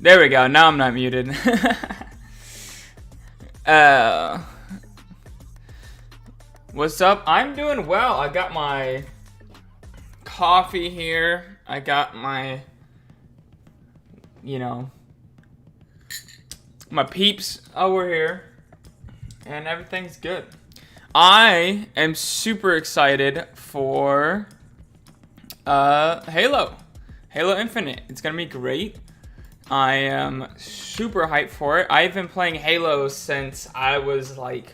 There we go. Now I'm not muted. uh, what's up? I'm doing well. I got my coffee here. I got my, my peeps over here. And everything's good. I am super excited for Halo Infinite. It's gonna be great. I am super hyped for it. I've been playing Halo since I was like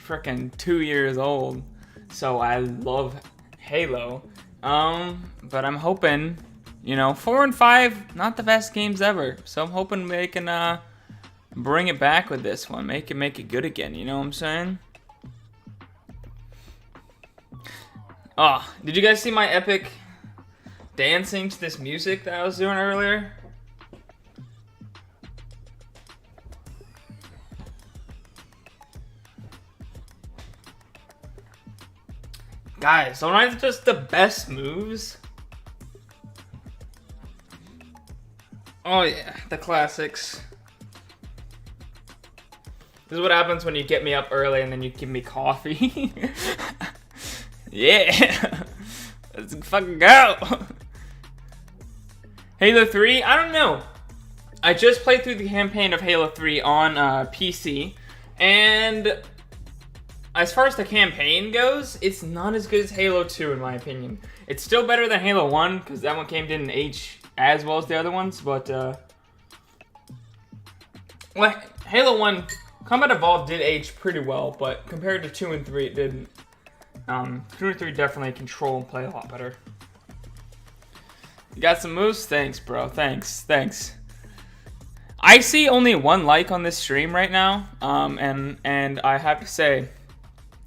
freaking 2 years old, so I love Halo. But I'm hoping, 4 and 5, not the best games ever. So I'm hoping they can bring it back with this one, make it good again. You know what I'm saying? Oh, did you guys see my epic dancing to this music that I was doing earlier? Guys, aren't just the best moves? Oh yeah, the classics. This is what happens when you get me up early and then you give me coffee. Yeah. Let's fucking go. Halo 3? I don't know. I just played through the campaign of Halo 3 on PC, and as far as the campaign goes, it's not as good as Halo 2 in my opinion. It's still better than Halo 1, because that one didn't age as well as the other ones, but well, Halo 1, Combat Evolved did age pretty well, but compared to 2 and 3, it didn't. 2 and 3 definitely control and play a lot better. You got some moves? Thanks, bro. Thanks. I see only 1 like on this stream right now, and I have to say,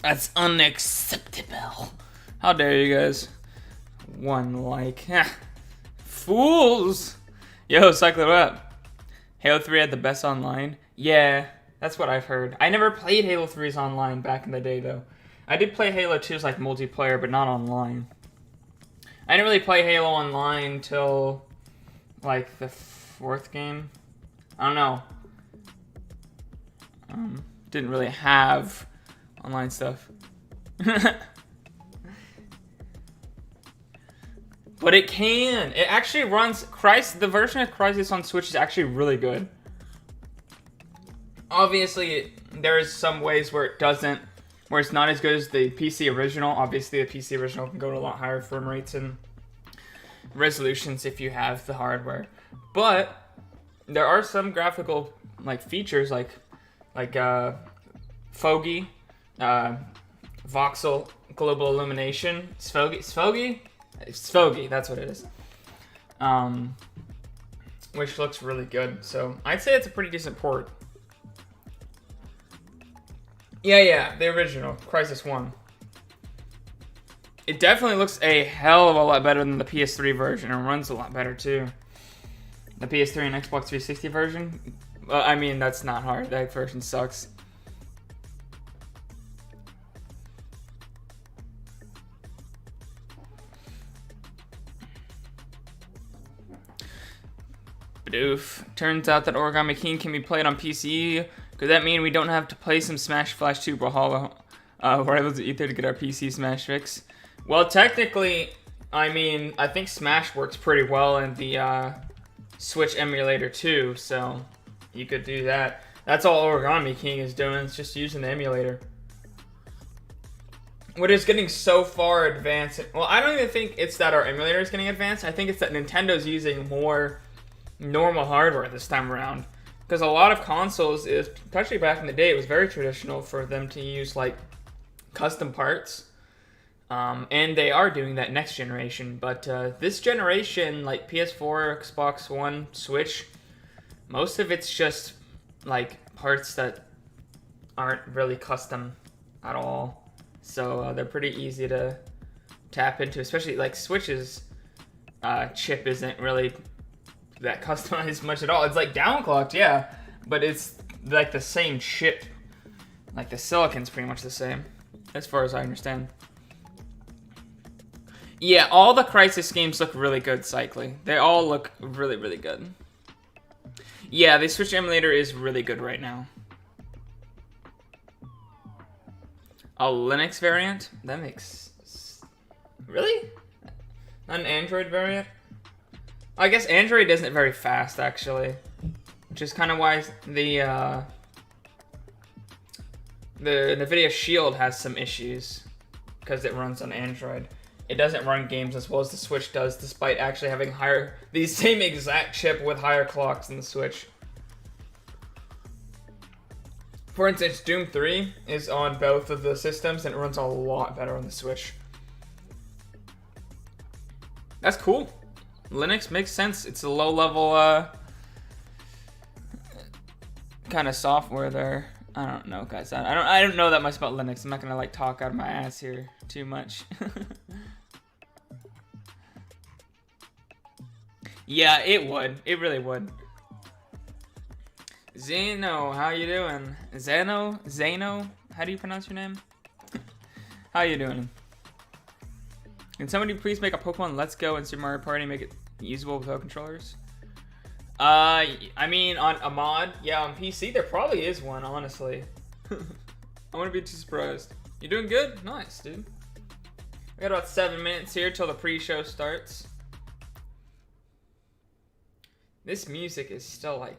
that's unacceptable. How dare you guys? 1 like. Fools! Yo, cycle it up. Halo 3 had the best online? Yeah, that's what I've heard. I never played Halo 3's online back in the day, though. I did play Halo 2's like multiplayer, but not online. I didn't really play Halo Online till like the 4th game. I don't know. Didn't really have online stuff. But it can. It actually runs the version of Crysis on Switch is actually really good. Obviously, there's some ways where it doesn't, where it's not as good as the PC original. Obviously, the PC original can go to a lot higher frame rates and resolutions if you have the hardware. But there are some graphical like features like Foggy, voxel global illumination. Sfogy, that's what it is. Which looks really good. So I'd say it's a pretty decent port. Yeah, the original, Crysis 1. It definitely looks a hell of a lot better than the PS3 version, and runs a lot better too. The PS3 and Xbox 360 version? Well, I mean, that's not hard. That version sucks. Badoof. Turns out that Origami King can be played on PC. Could that mean we don't have to play some Smash Flash 2 Brawlhalla Rivals of Ether to get our PC Smash fix? Well, technically, I mean, I think Smash works pretty well in the Switch emulator too, so you could do that. That's all Origami King is doing, it's just using the emulator. What is getting so far advanced, well, I don't even think it's that our emulator is getting advanced, I think it's that Nintendo's using more normal hardware this time around. Because a lot of consoles, especially back in the day, it was very traditional for them to use like custom parts. And they are doing that next generation. But this generation, like PS4, Xbox One, Switch, most of it's just like parts that aren't really custom at all. So they're pretty easy to tap into, especially like Switch's chip isn't really that customized much at all. It's like downclocked, yeah, but it's like the same chip. Like the silicon's pretty much the same, as far as I understand. Yeah, all the Crysis games look really good, Cycling. They all look really, really good. Yeah, the Switch emulator is really good right now. A Linux variant? That makes... Really? Not an Android variant? I guess Android isn't very fast, actually. Which is kind of why the NVIDIA Shield has some issues. Because it runs on Android. It doesn't run games as well as the Switch does, despite actually having the same exact chip with higher clocks than the Switch. For instance, Doom 3 is on both of the systems and it runs a lot better on the Switch. That's cool. Linux makes sense. It's a low-level kind of software there. I don't know, guys. I don't know that much about Linux. I'm not gonna like talk out of my ass here too much. Yeah, it would. It really would. Zeno, how you doing? Zeno? How do you pronounce your name? How you doing? Can somebody please make a Pokemon Let's Go and Super Mario Party make it usable without controllers? I mean, on a mod, yeah, on PC there probably is one, honestly. I wouldn't be too surprised. You doing good? Nice, dude. We got about 7 minutes here till the pre-show starts. This music is still like...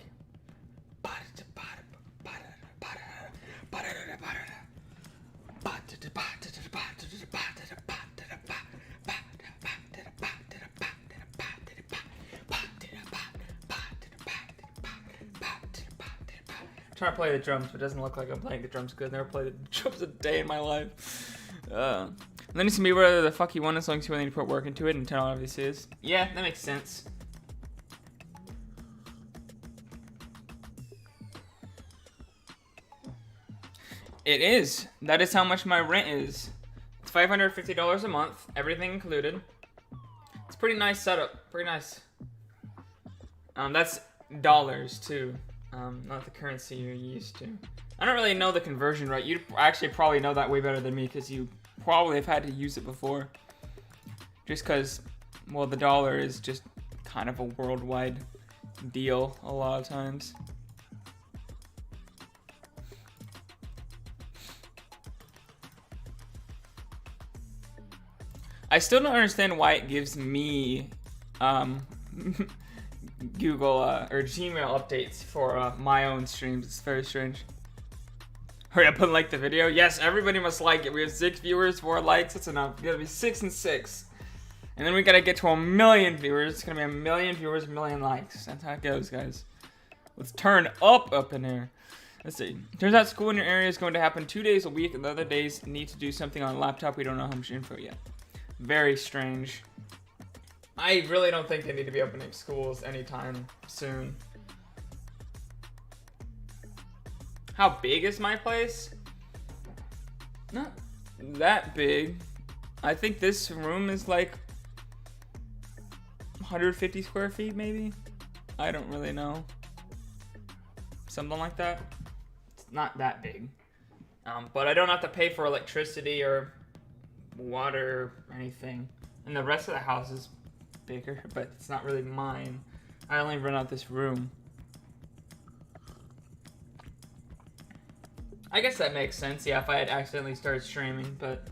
I'm trying to play the drums, but it doesn't look like I'm playing the drums good. I've never played the drums a day in my life. Then you see me whether the fuck you want as long as you need to put work into it, and 10 obviously is. Yeah, that makes sense. It is. That is how much my rent is. It's $550 a month, everything included. It's a pretty nice setup. Pretty nice. That's dollars too. Not the currency you're used to. I don't really know the conversion rate. You actually probably know that way better than me because you probably have had to use it before. Just because, well, the dollar is just kind of a worldwide deal a lot of times. I still don't understand why it gives me Google or Gmail updates for my own streams. It's very strange. Hurry up and like the video. Yes, everybody must like it. We have 6 viewers, 4 likes. That's enough. We gotta be 6 and 6. And then we gotta get to 1 million viewers. It's gonna be 1 million viewers, 1 million likes. That's how it goes, guys. Let's turn up in here. Let's see. Turns out school in your area is going to happen 2 days a week, and the other days need to do something on a laptop. We don't know how much info yet. Very strange. I really don't think they need to be opening schools anytime soon. How big is my place? Not that big. I think this room is like 150 square feet, maybe? I don't really know. Something like that. It's not that big. But I don't have to pay for electricity or water or anything. And the rest of the house is bigger, but it's not really mine. I only rent out this room. I guess that makes sense, yeah, if I had accidentally started streaming, but...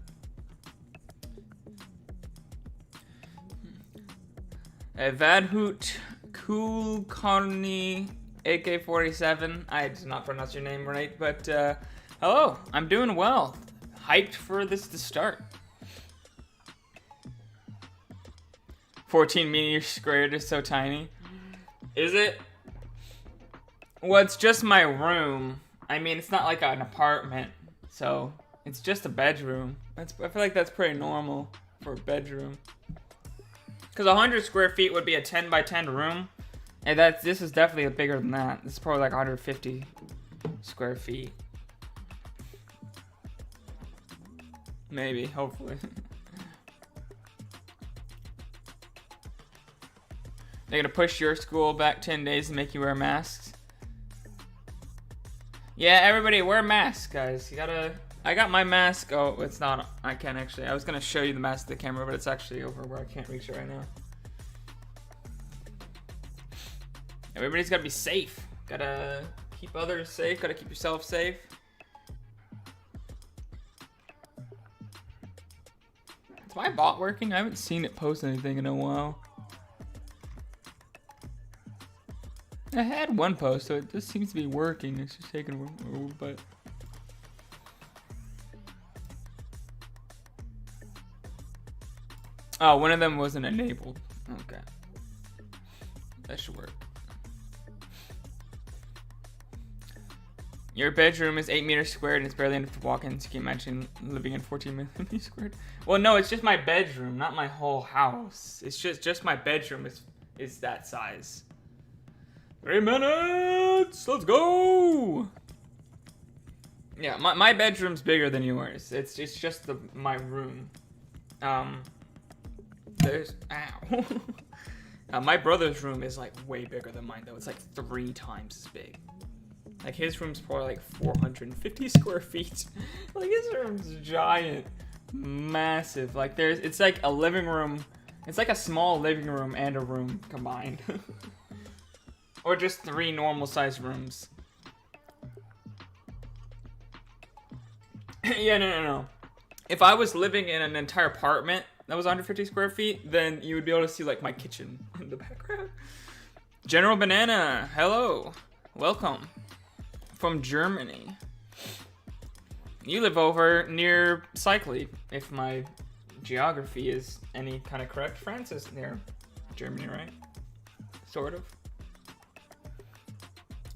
Vadhoot Kulkarni AK-47. I did not pronounce your name right, but hello, I'm doing well. Hyped for this to start. 14 meters squared is so tiny. Is it? Well, it's just my room. I mean, it's not like an apartment, so it's just a bedroom. I feel like that's pretty normal for a bedroom. Because 100 square feet would be a 10 by 10 room, and this is definitely bigger than that. This is probably like 150 square feet. Maybe, hopefully. They're gonna push your school back 10 days and make you wear masks. Yeah, everybody wear masks, guys. You gotta... I got my mask. Oh, it's not... I can't actually. I was gonna show you the mask to the camera, but it's actually over where I can't reach it right now. Everybody's gotta be safe. Gotta keep others safe. Gotta keep yourself safe. Is my bot working? I haven't seen it post anything in a while. I had one post, so it just seems to be working. It's just taking a little bit. Oh, one of them wasn't enabled. Okay. That should work. Your bedroom is 8 meters squared and it's barely enough to walk in, so you can imagine living in 14 meters squared. Well, no, it's just my bedroom, not my whole house. It's just my bedroom is that size. 3 minutes! Let's go! Yeah, my bedroom's bigger than yours. It's just my room. There's... Ow. My brother's room is like way bigger than mine though. It's like 3 times as big. Like his room's probably like 450 square feet. Like his room's giant. Massive. Like it's like a living room. It's like a small living room and a room combined. Or just 3 normal sized rooms. Yeah, no. If I was living in an entire apartment that was 150 square feet, then you would be able to see like my kitchen in the background. General Banana, hello. Welcome. From Germany. You live over near Cycly, if my geography is any kind of correct. France is near Germany, right? Sort of.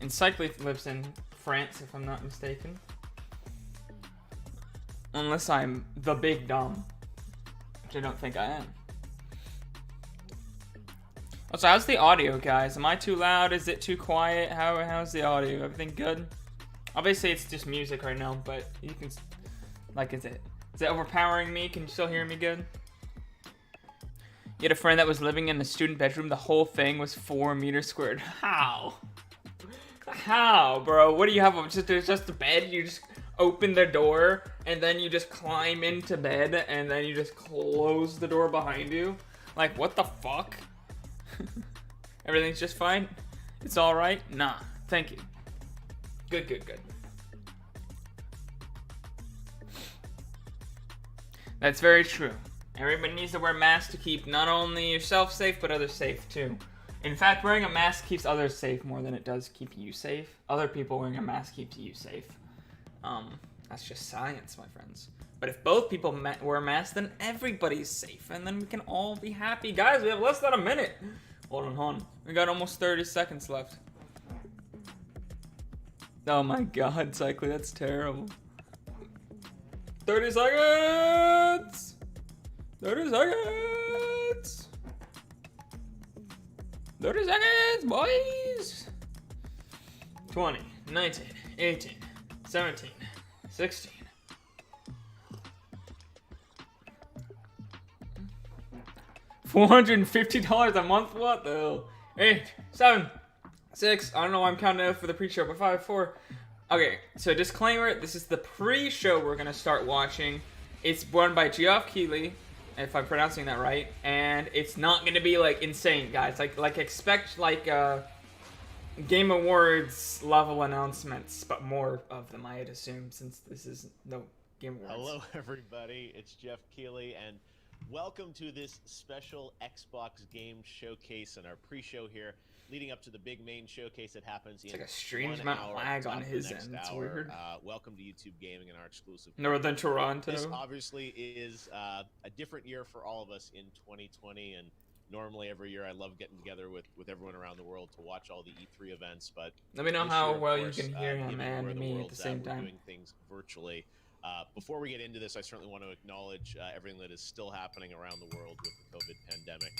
And Cycly lives in France, if I'm not mistaken. Unless I'm the big dumb. Which I don't think I am. Also, how's the audio, guys? Am I too loud? Is it too quiet? How's the audio? Everything good? Obviously, it's just music right now, but you can... Like, is it overpowering me? Can you still hear me good? You had a friend that was living in the student bedroom. The whole thing was 4 meters squared. How? How, bro? What do you have? Just a bed? You just open the door, and then you just climb into bed, and then you just close the door behind you? Like, what the fuck? Everything's just fine? It's alright? Nah, thank you. Good. That's very true. Everybody needs to wear masks to keep not only yourself safe, but others safe too. In fact, wearing a mask keeps others safe more than it does keep you safe. Other people wearing a mask keeps you safe. That's just science, my friends. But if both people wear masks, then everybody's safe, and then we can all be happy. Guys, we have less than a minute. Hold on. We got almost 30 seconds left. Oh my god, Cycly, that's terrible. 30 seconds! 30 seconds! 30 seconds, boys! 20, 19, 18, 17, 16. $450 a month? What the hell? 8, 7, 6. I don't know why I'm counting out for the pre-show, but 5, 4. Okay, so disclaimer, this is the pre-show we're going to start watching. It's run by Geoff Keighley, if I'm pronouncing that right, and it's not going to be, like, insane, guys. Like expect, like, Game Awards level announcements, but more of them, I'd assume, since this is no Game Awards. Hello, everybody. It's Geoff Keighley, and welcome to this special Xbox game showcase and our pre-show here, leading up to the big main showcase that happens in like a strange amount of lag on his end. It's weird. Welcome to YouTube Gaming and our exclusive. Northern Toronto. This obviously is a different year for all of us in 2020, and normally every year I love getting together with everyone around the world to watch all the E3 events. But let me know how well you can hear him and me at the same time. We're doing things virtually. Before we get into this, I certainly want to acknowledge everything that is still happening around the world with the COVID pandemic,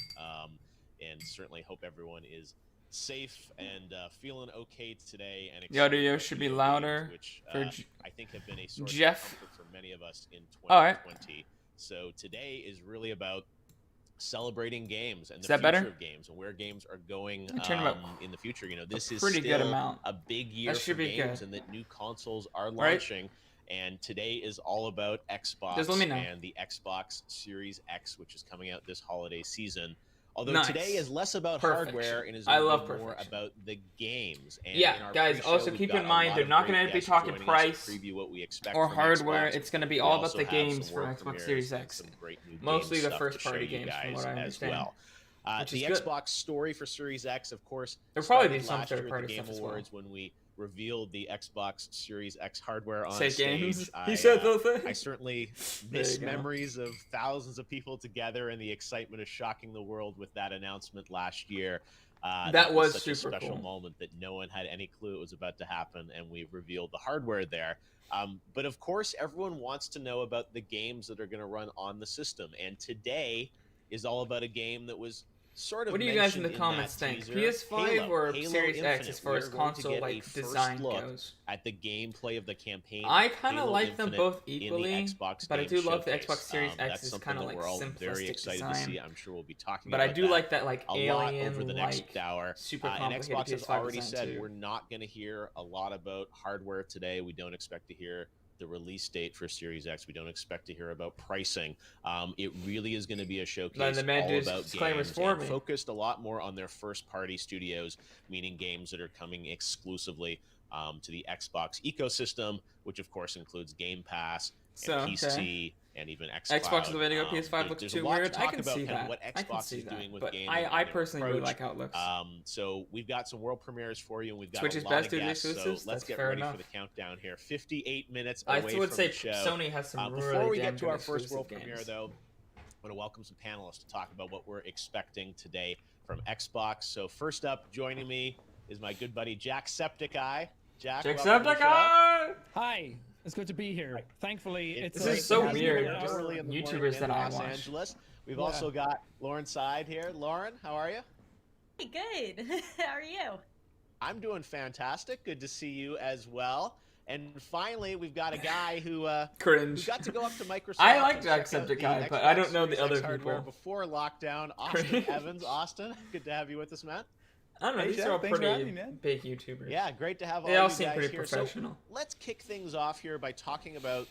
and certainly hope everyone is safe and feeling okay today. And the audio should be louder, which for I think have been a source Jeff. of comfort for many of us in 2020. All right. So today is really about celebrating games and the future better? Of games and where games are going in the future. You know, this is pretty still good amount. A big year for games, and that new consoles are Right. launching. And today is all about Xbox Just let me know. and the Xbox Series X, which is coming out this holiday season. Although Nice. today is less about Perfection. hardware and is I going love to be more perfection. about the games. And Yeah, in our guys, pre-show, also we've keep got in a mind lot they're of not great going to be guests talking joining us to price preview what we expect or from hardware. Xbox. It's going to be We all about also the have games some for world Xbox premieres Series and X. some great new Mostly game the stuff first to show party you games, from guys what I as understand. well. Which The is good. Xbox story for Series X, of course, There'll probably be started some last year at third-party the Game stuff as well. Awards when we revealed the Xbox Series X hardware on Say stage. games. I, He said those I things. certainly There miss you go. memories of thousands of people together and the excitement of shocking the world with that announcement last year. That was such a super special cool. moment that no one had any clue it was about to happen, and we revealed the hardware there. But of course, everyone wants to know about the games that are going to run on the system, and today is all about a game that was sort of What do you guys in the mentioned comments that think? teaser. PS5 or Halo Series X Infinite. as far We as are going to console get a like first design look goes? at the gameplay of the campaign. I kind of Halo like them Infinite both in the equally, Xbox but I Game do love the Showcase. Xbox Series X That's is something kind of that like we're all very simplistic excited design. to see. I'm sure we'll be talking But about I do that like that like a lot over the next alien-like, hour. super And complicated Xbox has PS5 already design said too. we're not going to hear a lot about hardware today. We don't expect to hear the release date for Series X. We don't expect to hear about pricing. It really is going to be a showcase Then the man all does about disclaimers games for and me. focused a lot more on their first-party studios, meaning games that are coming exclusively to the Xbox ecosystem, which of course includes Game Pass So, and PC okay. and even Xbox is the way to go. PS5 looks there's too a lot weird. to I talk can about see kind of that. what I can Xbox see is that. doing with But gaming. I and their personally really approach. like how it looks. So we've got some world premieres for you, and we've got Switch a is lot best of due to guests. So exclusives? let's That's get fair ready enough. for the countdown here. 58 minutes I away would from say the show. Sony has some Before really we damn get to good our first world exclusive premiere, games. though, I want to welcome some panelists to talk about what we're expecting today from Xbox. So first up, joining me is my good buddy Jacksepticeye. Jack, welcome to the show. Jacksepticeye! Hi, it's good to be here. Thankfully, it's This is so it has been weird, an just early in the YouTubers morning in that I Los watch. Angeles. We've Yeah. also got Lauren Side here. Lauren, how are you? Hey, good. How are you? I'm doing fantastic. Good to see you as well. And finally, we've got a guy who Cringe. got to go up to Microsoft. I like and check out the Jacksepticeye, but Xbox I don't know the Series X other hardware people. before lockdown. Austin Cringe. Evans. Austin, good to have you with us, man. I don't know, Hey, these Jeff, are all thanks for pretty having me, man. big YouTubers. Yeah, great to have They all all you seem guys pretty here. professional. So let's kick things off here by talking about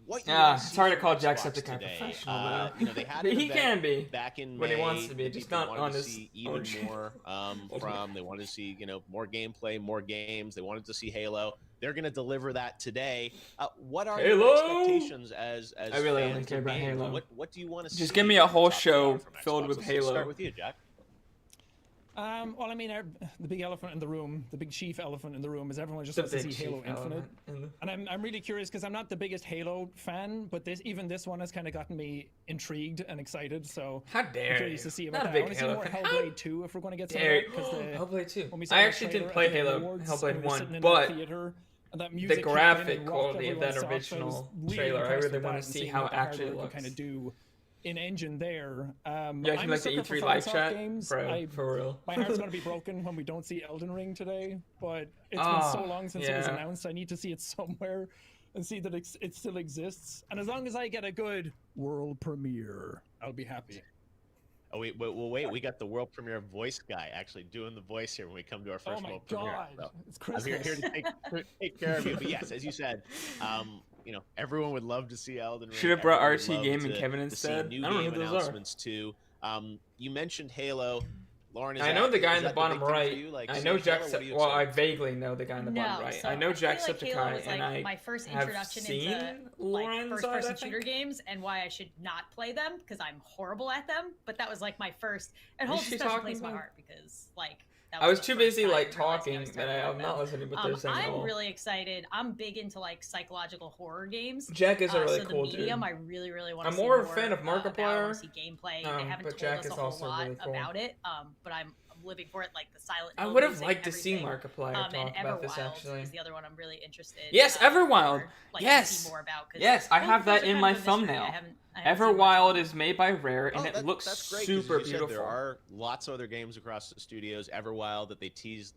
what you Yeah, wanna it's see hard to from call Xbox Jacksepticeye today. professional, though. You know, they had But an he event can be back in when he May wants to be, that just people not wanted on to his see own even channel. more from. They wanted to see, more gameplay, more games. They wanted to see Halo. They're going to deliver that today. What are your Halo! expectations as I really only fans care of about games? Halo. What do you want to see? Just give me a whole from show Xbox? filled with Let's Halo. start with you, Jack. Well, I mean, the big elephant in the room, the big chief elephant in the room is everyone just The wants to see big Halo chief Infinite. element in the- And I'm really curious because I'm not the biggest Halo fan, but even this one has kind of gotten me intrigued and excited. So How I'm dare curious you? to see Not about a that. I big want to see Halo more fan. Hellblade 2 if we're going to get some of Dare that. Because Hellblade 2. when we saw I that actually didn't trailer play at the Halo awards, Hellblade when we were 1, sitting in but that theater, and that the music kicked in graphic and rocked quality of that everyone's socks, I was original really trailer, I impressed really with want that to and see seeing how what it the actually hardware looks. can kind of do in engine there. Yeah, I'm you a like the sucker for E3 live FromSoft chat? games. Bro, for real. My heart's gonna be broken when we don't see Elden Ring today, but it's been Ah, so long since it was yeah. announced. I need to see it somewhere and see that it still exists. And as long as I get a good world premiere, I'll be happy. Oh, wait. We got the world premiere voice guy actually doing the voice here when we come to our Oh first my world premiere. god, So it's I'm Christmas. here to take care of you. But yes, as you said, everyone would love to see Elden Ring. Should have brought Everyone would RT love Game and to- Kevin to see instead. new I don't know game who those are. announcements too. You mentioned Halo. Lauren, I know the guy in the is that bottom big thing for right. you? Like, I seeing know Halo, what are you Well, I excited vaguely know the guy in the bottom right. so I know feel like Halo Jacksepticeye, was like and I my first have introduction seen into Lauren's like side, I first-person think. shooter games and why I should not play them because I'm horrible at them. But that was like my first. It Is holds she a special talking place in my about- heart because like that I was the too first busy time like realizing talking was that terrible I'm at not them. listening to what they're saying at I'm all. really excited. I'm big into like psychological horror games. Jack is a really so the cool medium, dude. I really want to I'm see more a fan of about. I Markiplier, want to see gameplay. They haven't but told Jack us is a whole also lot really cool. about it. But I'm living for it, like the Silent I Hill would have music, liked to see everything. Markiplier And talk about this Everwild actually. is the other one I'm really interested. Yes, Everwild. for, like, Yes. To see more about, 'cause Yes, I both have of those that are in kind my of a mystery. thumbnail. I haven't seen much Everwild of it. is made by Rare, and Oh, it looks that's great, 'cause super as you said, beautiful. there are lots of other games across the studios. Everwild that they teased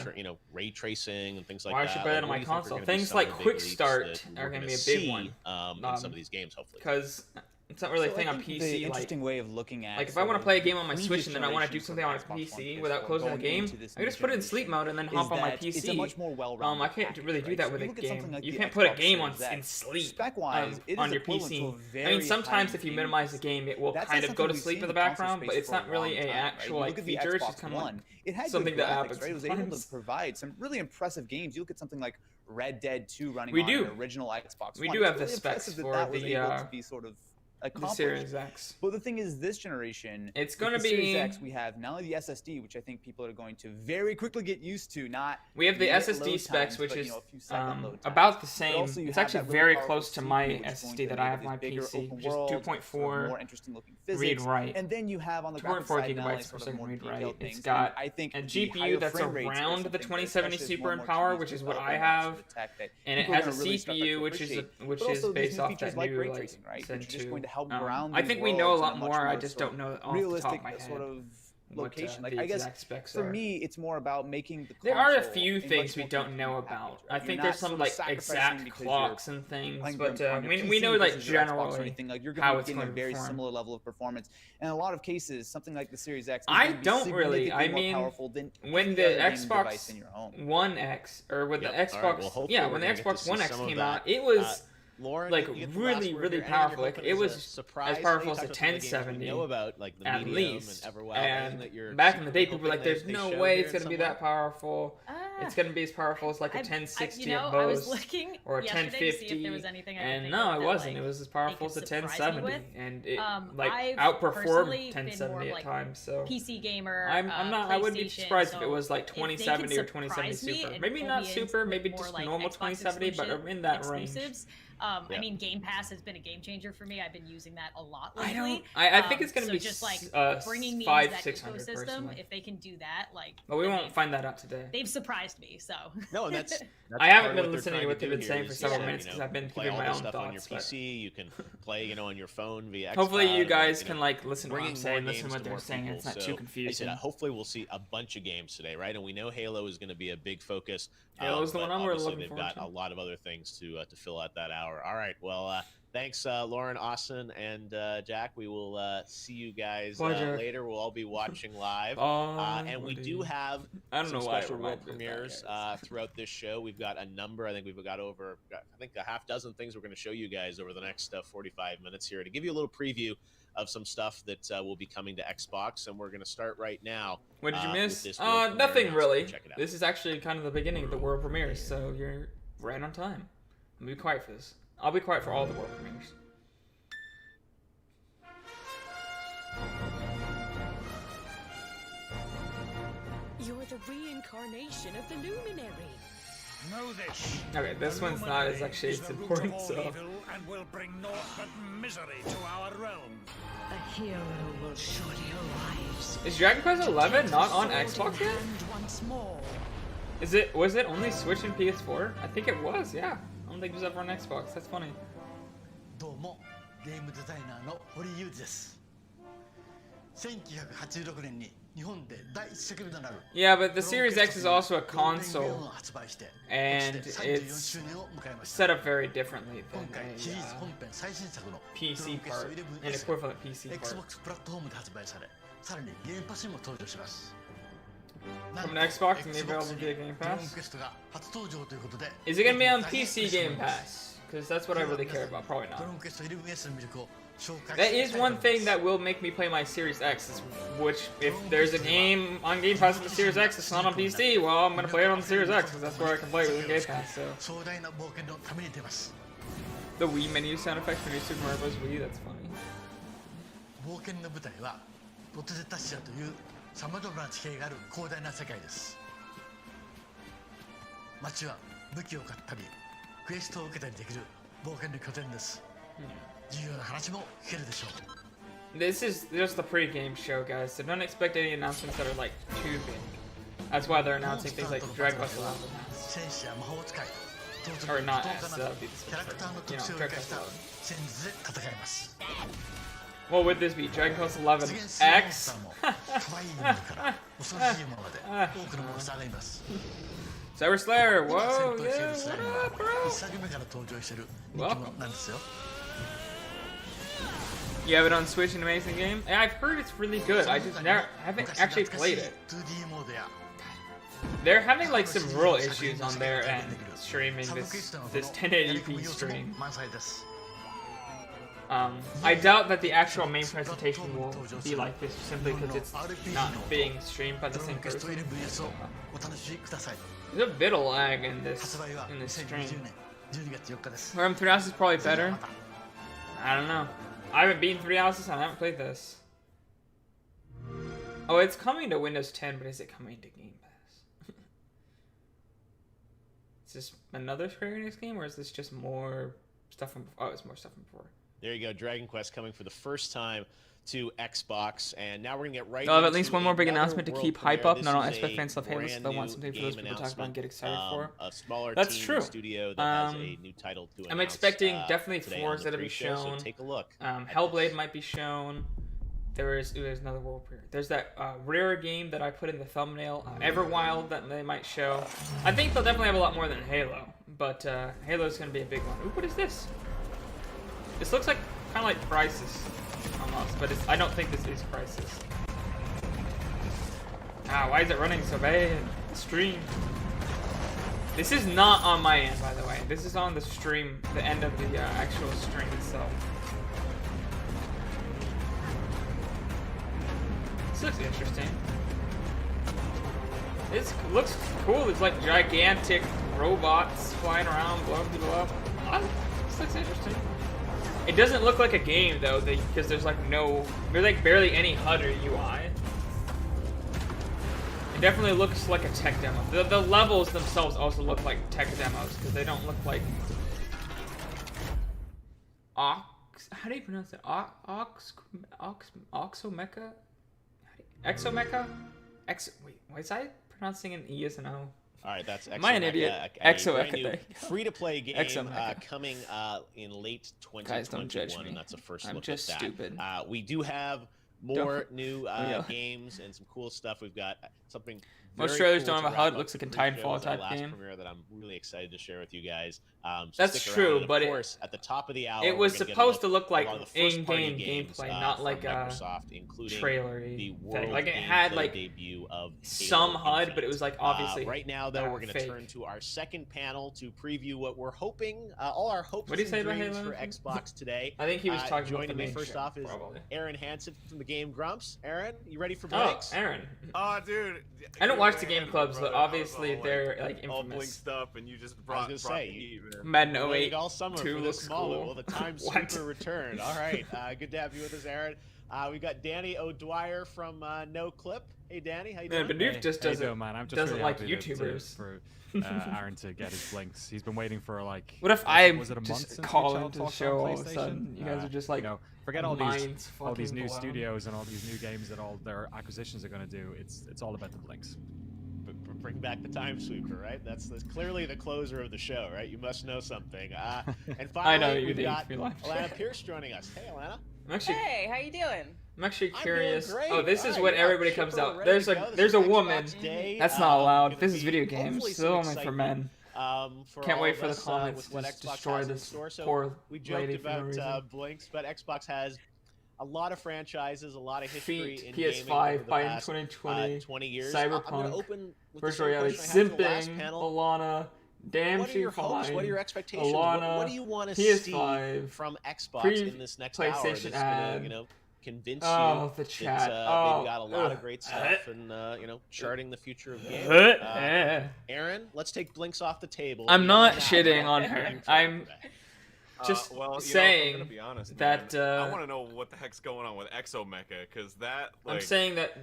ray tracing and things like Why that. should I play that on What my do you think are console? gonna be Things some like of the big Quick leaps Start that are we're going to gonna be a big see, one. in some of these games, hopefully. Because It's not really a So thing I on think PC. The Like, interesting way of looking at if I want to sort play a of game on my previous Switch and then I want to do generations something of on Xbox One PC PS4 without closing the going game, into this I can new just put it in sleep generation mode and then is hop on my that It's a PC. much more well-rounded I can't really package, do right? that So with you a look at something game. like You the can't put a Xbox game on Series in X. sleep Spec-wise, it is on your equivalent to PC. a very I mean, sometimes high-end if you game minimize the system. game, it will That's kind not of go to something we've sleep seen in the console background, but space it's for a not really long a time, right? actual You like look at the feature. It's Xbox just kind of like One, it had something good that happens graphics, right? It was able sometimes. to provide some really impressive games. You look at something like Red Dead 2 running We on do. an original Xbox We One. do It's have the really specs impressive for that was the, able to be sort of the accomplished. Series X. But the thing is, this generation, It's with gonna the Series be- X, we have not only the SSD, which I think people are going to very quickly get used to. Not We have the minute SSD load specs, times, which but, is you know, a few second load times. about the But same. also you It's have actually that really very powerful close to CPU, my which is going SSD to that I have enable on my this bigger PC, open which is world, sort of 2.4 more interesting looking read physics. write. And then you have on the 2.4 graphics side not only gigabytes per sort of second more read detailed write. things. It's got I think a the GPU higher that's frame rates are around the something that 2070 especially as Super more in and more power, TVs which is develop what I and launch have, with the tech that and it people are has a gonna really start to CPU, which is appreciate. which But is also these based new off features that like new ray like tracing, right? Zen Which are just 2. going to help ground I these think we know a worlds in lot a much more. I more just sort don't know off the top realistic of my head. sort of what, location. the I guess exact specs for are. me, it's more about making the There are a console few much things we more don't know complete about. package, I right? think You're there's not some sort of like sacrificing exact because clocks and things, playing but on your we PC know like versus your Xbox or generally anything. Like you're how going to it's be getting a going to very perform. similar level of performance. In a lot of cases, something like the Series X, is I going to be don't really. I significantly mean, more powerful than when any the other gaming device Xbox in your home. One X or with Yep. the All right, Xbox, well, hopefully yeah, we're when the gonna get to Xbox see One X some of came that. out, it was Lauren, like you get the really, last word really here. Anything powerful. you're Like hoping it is a was surprise? as powerful as Talk a about some of the games we 1070 know about, like the at Medium least. and Everwild. Anything And that you're back in the day, secretly people were like, hoping "There's they no show way here it's gonna be somewhere? that powerful. It's gonna be as powerful as like a 1060 you know, at I was most, looking or a yesterday to see if 1050." there was anything I could And think no, of it that, wasn't. like, It was as powerful as could a surprise me 1070, with. and it I've outperformed personally been 1070 more of, at like, times. So PC gamer. I'm not. I wouldn't be PlayStation, surprised if it so was like if they can 2070 or 2070 surprise me Super. and Maybe pull not me in Super. with Maybe more, just like, normal Xbox 2070, but in that range. exclusives. I mean, Game Pass has been a game changer for me. I've been using that a lot I lately. don't. I think it's gonna so be just like bringing me into 500, that 600 ecosystem. personally. If they can do that, like, But we then won't find that out today. they've surprised me. So No, and that's I haven't part of been what they're listening to trying what they've do been here saying for is several that, minutes you 'cause know, I've been play keeping all my this own stuff on your thoughts, but- PC. You can play, on your phone via. Hopefully, you xCloud, guys and, can like listen to what I'm bringing saying, more listen to games what to they're more saying. people. It's not So, too I confusing. said, hopefully we'll see a bunch of games today, right? And we know Halo is going to be a big focus. Halo's the but one I'm really obviously looking they've forward got to. a lot of other things to fill out that hour. All right, well, thanks, Lauren, Austin, and Jack. We will see you guys Pleasure. later. We'll all be watching live. Bye, And we buddy. do have I don't some know why it special world reminded me of that, premieres guys. throughout this show. We've got a number. I think we've got a half dozen things we're going to show you guys over the next 45 minutes here to give you a little preview of some stuff that will be coming to Xbox. And we're going to start right now. What did you with miss? this world premiere Nothing announcement. really. Check it out. This is actually kind of the beginning of the world premieres, so you're right on time. I'm gonna be quiet for this. I'll be quiet for all the world premieres. You're the reincarnation of the Luminary. Know this. Okay, this The one's not as Luminary actually is as the root important, of all so. evil and will bring naught but misery to our realm. A hero will surely arise. Is Dragon Quest XI not on Sword in Xbox yet? hand once more. Was it only Switch and PS4? I think it was, yeah. I don't think it was ever on Xbox. That's funny. どうもゲームデザイナーの堀裕二です1986年に日本で第一作目となる Yeah, but the Series X is also a ゴールデンウェア console を発売して and 今年で34 it's 周年を迎えました set up very differently 今 than 回 a シリーズ本編最新作の PC part, an S equivalent PC part. Xbox プラットフォームで発売されさらにゲームパスにも登場します From an Xbox and available via Game ドラゴン Pass? クエストが初登場ということで Is it gonna be on PC Game Pass? Because that's what I really care about. Probably ドラ not. ゴンクエスト 11S の魅力を紹介 That してい is きたいと one 思います thing that will make me play my Series X, which, if there's a game on Game Pass with the Series X that's not on PC, well, I'm gonna play it on the Series X, because that's where I can play it within Game Pass, so. 壮大な冒険のために出ます The Wii menu sound effects for New Super Mario Bros. Wii, that's funny. 冒険の舞台はロトゼタシアというさまざまな地形がある広大な世界です街は武器を買ったりクエストを受けたりできる冒険の拠点です重要な話も聞けるでしょう This is just the pre-game show, guys, so don't expect any announcements that are, like, too big. That's why they're announcing things like Dragon Quest XI Mass. 戦士や魔法使い盗賊 Or not 盗 as, 賊な that ど would be キャラクターの the 特性を Dragon 生かし Quest た XI. 戦術で戦います What would this be? Dragon Quest XI 次元するモンス X? ターも可愛いものから恐ろしいものまで多くのモンスターがいます Cyber Slayer, 今 whoa, 戦闘してい yeah, るスライ what ムは up, bro? 一作目から登場している人気者なんですよ You have it on Switch, an amazing game. Yeah, I've heard it's really good. I haven't actually played it. 2D モードや They're having like some real issues on their end streaming this 1080p stream. 満載です I doubt that the actual main presentation will be like this simply because it's not being streamed by the ドロー same ンゲスト person. 11VS をお楽しみください There's a bit of lag in 発売は this stream. 2020年12月4日です Realm 3 Houses is probably それでは better. また I don't know. I haven't beaten 3 Houses and I haven't played this. Oh, it's coming to Windows 10, but is it coming to Game Pass? Is this another Square Enix game, or is this just more stuff from? Oh, it's more stuff from before. There you go, Dragon Quest coming for the first time to Xbox, and now we're gonna get right. They'll have at into least one more big another announcement to world keep hype premiere. up. Not all This is Xbox a fans love Halo, so brand they'll want new something for game those people to talk about and get excited for. A smaller That's team true. studio that has a new title to announce. I'm expecting definitely today Forza on the to be pre-show, so shown. take a look. Hellblade might be shown. There's another world premiere. There's that rare game that I put in the thumbnail, Everwild, that they might show. I think they'll definitely have a lot more than Halo, but Halo's gonna be a big one. Ooh, what is this? This looks like kind of like Crysis, almost, but I don't think this is Crysis. Ah, why is it running so bad? Stream. This is not on my end, by the way. This is on the stream, the end of the actual stream itself. This looks interesting. This looks cool. There's like gigantic robots flying around, blowing people up. This looks interesting. It doesn't look like a game though, because there's like barely any HUD or UI. It definitely looks like a tech demo. The levels themselves also look like tech demos because they don't look like how do you pronounce it? Oxomecha? Exomecha? Wait, was I pronouncing an E as an O? All right, that's Am I an idiot? Exomecha. Free-to-play game Exomecha. coming in late 2021, Guys, don't judge me. and that's the first I'm look just at that. stupid. We do have more new games and some cool stuff. We've got something. Most very trailers cool don't to have a HUD. wrap It looks up like a the pre-show. Titanfall It's our type last game. premiere that I'm really excited to share with you guys. So That's stick true, around. And but of course, at the top of the hour, it was we're gonna get supposed to look look at like one of the first-party in-game games, gameplay, not from like a Microsoft, including trailery the thing. world Like it had gameplay like debut of some Halo HUD, Infinite. but it was like obviously right now, though, we're going to fake. turn to our second panel to preview what we're hoping, all our hopes What do you say and about dreams Halo for Infinite? Xbox today. I think he was talking about joining the me main first show, off is probably. Aaron Hansen from the Game Grumps. Aaron, you ready for Oh, Blinks? Aaron. Oh, dude. I don't watch the You're game clubs, but brother. I was obviously all, they're like all Blink infamous. stuff, and you just I brought was the gonna say, heat, man. Madden Waiting 08 all summer 2 for looks this moment. cool. Well, the time What? super returned. All right, good to have you with us, Aaron. We've got Danny O'Dwyer from No Clip. Hey, Danny, how you Yeah, doing? but Noob just How you doesn't doing, man? I'm just doesn't really like happy YouTubers. for Aaron to get his blinks. He's been waiting for like. What if I was it a month just since call we into the talked show on all of a PlayStation? sudden? You guys are just like, you know, forget all minds these fucking new blown. studios and all these new games that all their acquisitions are going to do. It's all about the blinks. Bring back the time sweeper, right? That's clearly the closer of the show, right? You must know something. And finally, I know you we've do. got You're laughing. Alana Pierce joining us. Hey, Alana. I'm actually, Hey, how you doing? I'm actually I'm doing curious. great. Oh, this is All when right, yeah, everybody comes chipper, out. ready There's to a go. This there's is a Xbox woman. Day. That's not allowed. Gonna This is be video games. hopefully Still some only for excitement, men. for Can't all wait of for the us, comments with what to just Xbox destroy has in this store. So poor we joked lady for no about reason. Blinks, but Xbox has a lot of franchises, a lot of history Feet, in gaming PS5, over the Biden past, 2020, 20 years. I'm gonna Cyberpunk, open with the Virtual same reality, question I had for the last Simping, panel. Alana, damn What are she your hopes? fine. What are your expectations? Alana, what do you want to PS5, see from Xbox in this next hour that's PlayStation gonna, ad. Convince Oh, you the that chat. they've got a lot ugh. of great stuff and charting the future of gaming. Aaron, let's take Blinks off the table. I'm not Beyond that, shitting what on are her. you trying I'm to say? just Well, I'm saying gonna be honest, that man. I want to know what the heck's going on with Exomecha, because that, like, I'm saying that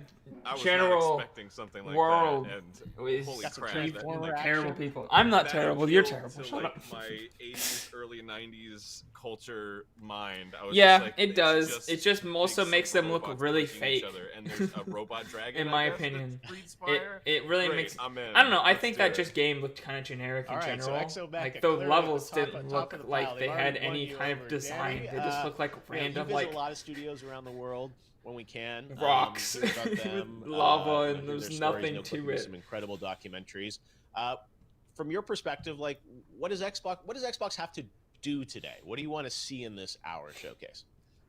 I was general not expecting something like world that, and is holy That's a crap, pretty that, former like, terrible people. I'm not that terrible. You're appealed terrible. to, Shut like, up. my 80s, early 90s culture mind. I was Yeah, just like, it it's does. just It just also big makes silver them look robots really punching fake. each other, and there's a robot dragon, In I my guess, that opinion. breathes fire. It really Great, makes. I'm in. I don't know. I Let's think do that it. just game looked kind of generic in All right, so general. Exomecha, Like the clearly at levels the top didn't of look the pile. like They've they had already won any you kind of over. design. Danny, They just looked like you random, visit like a lot of studios around the world when we can. rocks hear about them, lava, and hear there's their stories, nothing know to quickly it. Some incredible documentaries. From your perspective, like, what does Xbox have to do today? What do you want to see in this hour showcase?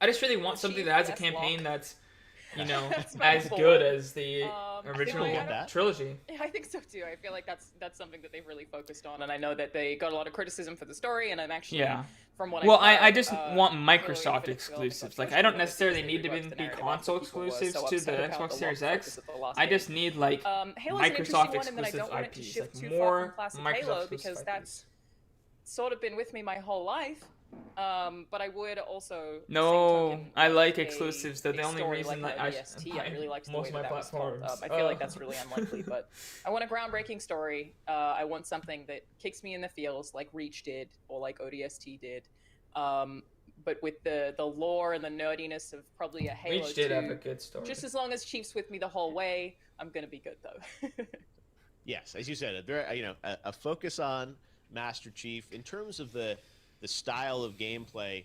I just really want something that has a Yes, campaign Locke. that's, you know, That's my as goal. good as the I feel original like that. trilogy. Yeah, I think so too. I feel like that's something that they've really focused on, and I know that they got a lot of criticism for the story, and I'm actually Yeah. from what Well, I've heard, I just want Halo Microsoft Infinite feel like exclusives. it's Like, much I don't more necessarily because need they to reversed the be narrative console after people were exclusives so to the upset about Xbox the Series lost X. focus of the last I game. just need like Halo's an Microsoft interesting one, and then I exclusive don't want it to IPs, shift like too far more from classic Microsoft Halo exclusive because IPs. that's sort of been with me my whole life. But I would also No, same token, I like a- exclusives. They're the a only story reason like that I ODST. buy I really liked the most way of my that was told. platforms. I feel like that's really unlikely, but I want a groundbreaking story. I want something that kicks me in the feels like Reach did or like ODST did. But with the lore and the nerdiness of probably a Halo Reach did 2. have a good story. Just as long as Chief's with me the whole way, I'm gonna be good though. Yes, as you said, a very a focus on Master Chief in terms of the style of gameplay.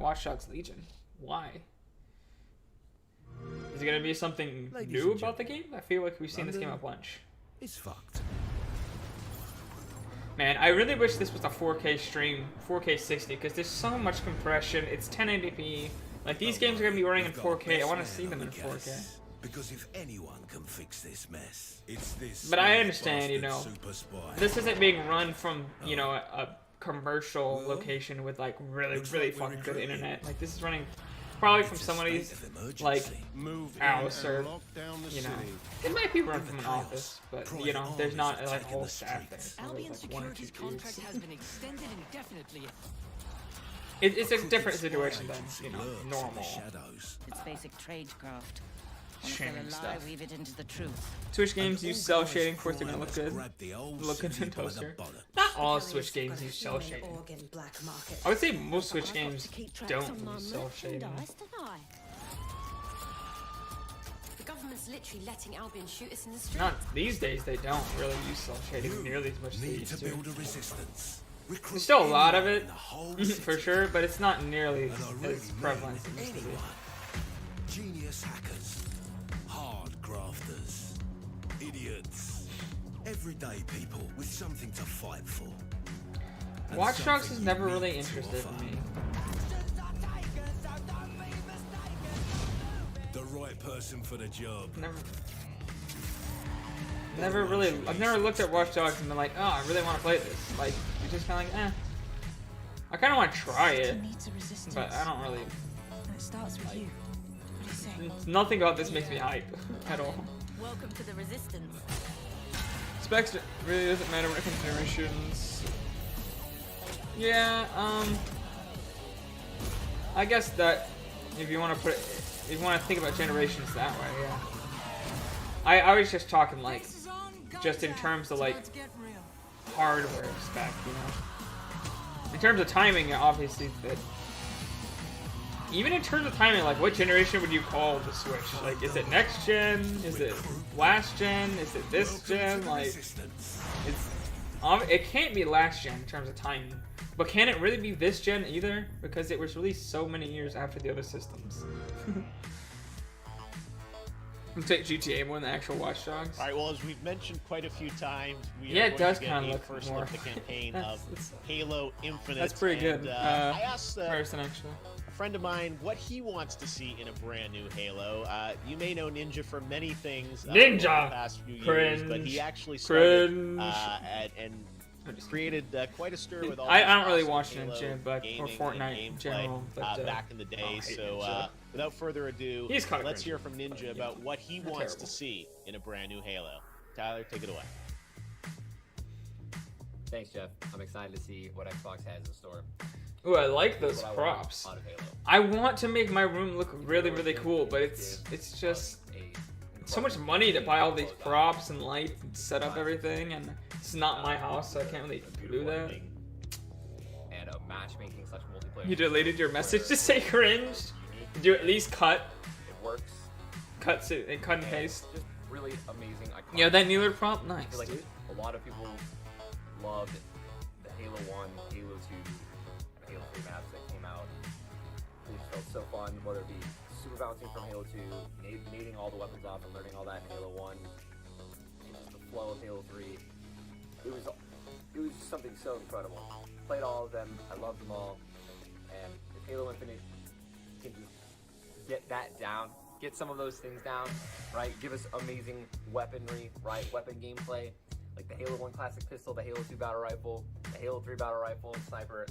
Watch Dogs Legion. Why? Is it gonna be something Ladies new and about the game? I feel like we've seen this game a London bunch. It's fucked. Man, I really wish this was a 4K stream, 4K 60, because there's so much compression. It's 1080p. Like, these games are gonna be running in 4K. I want to see them in 4K. Because if anyone can fix this mess, it's this. But I small understand, you bastard know, super spy. this isn't being run from, you know, a commercial location with, like, really fucking good internet. Like, this is running probably from somebody's, like, house or, you know, it might be run from an office, but, you know, there's not, like, a whole staff there. So there's, Albion like, one or two Security's contract dudes. has been extended indefinitely. It's a different situation than, you know, normal. It's basic tradecraft. shaming stuff. Weave it into the truth. Switch games use cell shading. Of course, they're gonna look good. Look good in Toaster. Not all Switch games use cell shading. I would say most Switch games don't use cell shading. The government's literally letting Albion shoot us in the street. Not these days. They don't really use cell shading nearly as much as they used to. There's still a lot of it, for sure, but it's not nearly as prevalent as it used to be. Genius hackers, hard grafters, idiots, everyday people with something to fight for. Watch Dogs has never really interested me. The right person for the job. Never really. I've never looked at Watch Dogs and been like, oh, I really want to play this. Like, you're just kind of like, eh. I kind of want to try it, but I don't really. It starts with you. What do you say? Nothing about this makes me hype at all. Welcome to the Resistance. Specs really doesn't matter when it comes to generations. Yeah, I guess that if you want to put it, if you want to think about generations that way, yeah. I was just talking like, just in terms of like hardware spec, you know. In terms of timing, obviously, that even in terms of timing, like what generation would you call the Switch? Like, is it next gen? Is it last gen? Is it this gen? Like, it can't be last gen in terms of timing. But can it really be this gen either? Because it was released so many years after the other systems. I'll take GTA more than the actual Watch Dogs. All right. Well, as we've mentioned quite a few times, we yeah, are it does going kind to of get look a first more. look at the campaign of Halo Infinite. That's pretty good. I asked Person actually. a friend of mine what he wants to see in a brand new Halo. You may know Ninja for many things over the past few years, but he actually started and created quite a stir with all. I don't really awesome watch Halo Ninja, but or Fortnite in general. But back in the day, so without further ado, let's hear from Ninja about what he wants to see in a brand new Halo. Tyler, take it away. Thanks, Jeff. I'm excited to see what Xbox has in store. Ooh, I like those props. I want to make my room look really, really cool, but it's just so much money to buy all these props and lights and set up everything, and it's not my house, so I can't really do that. And matchmaking such multiplayer. You deleted your message to say cringed? Did you at least cut? It works. Cut and paste. Just really amazing. Iconic. Yeah, that Neeler prompt, nice. I feel like dude. A lot of people loved the Halo 1, Halo 2, and Halo 3 maps that came out. It just felt so fun, whether it be super bouncing from Halo 2, nading all the weapons off and learning all that in Halo 1, and just the flow of Halo 3. It was just something so incredible. Played all of them, I loved them all, and if Halo Infinite can just get that down, get some of those things down, right? Give us amazing weaponry, right? Weapon gameplay, like the Halo 1 classic pistol, the Halo 2 battle rifle, the Halo 3 battle rifle and sniper.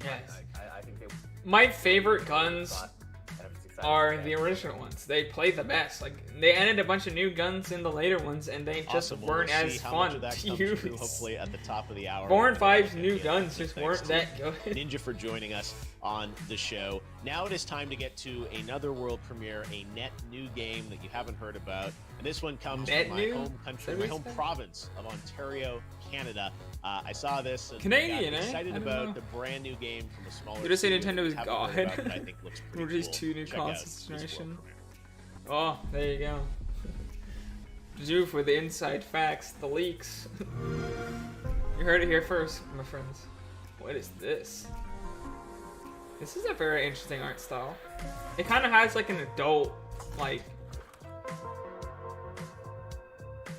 Yes. I think they. My favorite guns are the original ones. They played the best. Like, they added a bunch of new guns in the later ones, and they just weren't as fun to use. Hopefully at the top of the hour. 4 and 5's new guns just weren't that good. Ninja for joining us on the show. Now it is time to get to another world premiere, a net new game that you haven't heard about. And this one comes from my home country, my home province of Ontario, Canada. I saw this and Canadian, got excited I don't about know. the brand new game from a smaller. You just say studio Nintendo is that we haven't God. heard about, but I think looks pretty Released cool. 2 new Check out consoles this generation. world Oh, there you go. Zoof with the inside facts, the leaks. You heard it here first, my friends. What is this? This is a very interesting art style. It kind of has like an adult, like,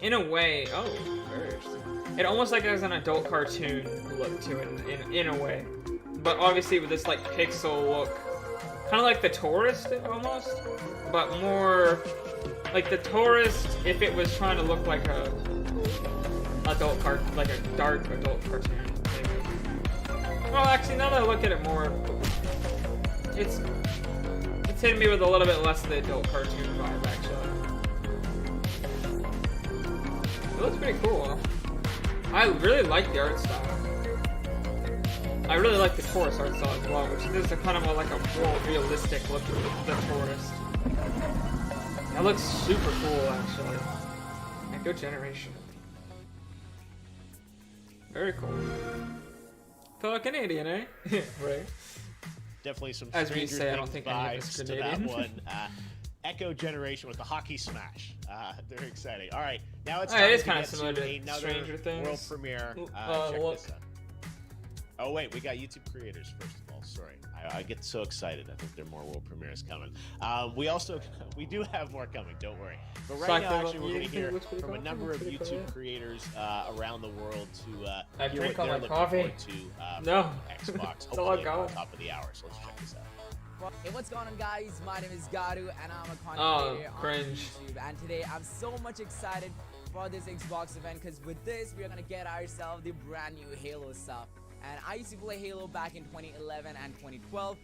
in a way. Oh, very interesting. It almost like has an adult cartoon look to it in a way, but obviously with this like pixel look, kind of like the Tourist almost, but more like the Tourist if it was trying to look like a like a dark adult cartoon. Maybe. Well, actually, now that I look at it more, it's hitting me with a little bit less of the adult cartoon vibe actually. It looks pretty cool. I really like the art style. I really like the Taurus art style as well, which is a kind of like a more realistic look at the Taurus. That looks super cool, actually. Echo Generation. Very cool. Fellow Canadian, eh? Right. Definitely some As we Stranger say, I don't Things think any of us vibes to that Canadian. one. Echo Generation with the hockey smash. They're exciting. All right, now it's Oh, time it is to kinda get similar to another Stranger Things. world premiere. Check look. this out. Oh wait, we got YouTube creators first of all. Sorry, I get so excited. I think there are more world premieres coming. We do have more coming. Don't worry. But right now, actually, we're going to hear from a number of YouTube creators around the world to I hear drink what all they're my looking coffee. forward to No. from Xbox. That's all I Hopefully at got. the top of the hour. So let's check this out. Hey, what's going on, guys? My name is Garu, and I'm a content Oh, creator on cringe. YouTube. And today, I'm so much excited for this Xbox event because with this, we're gonna get ourselves the brand new Halo stuff. And I used to play Halo back in 2011 and 2012,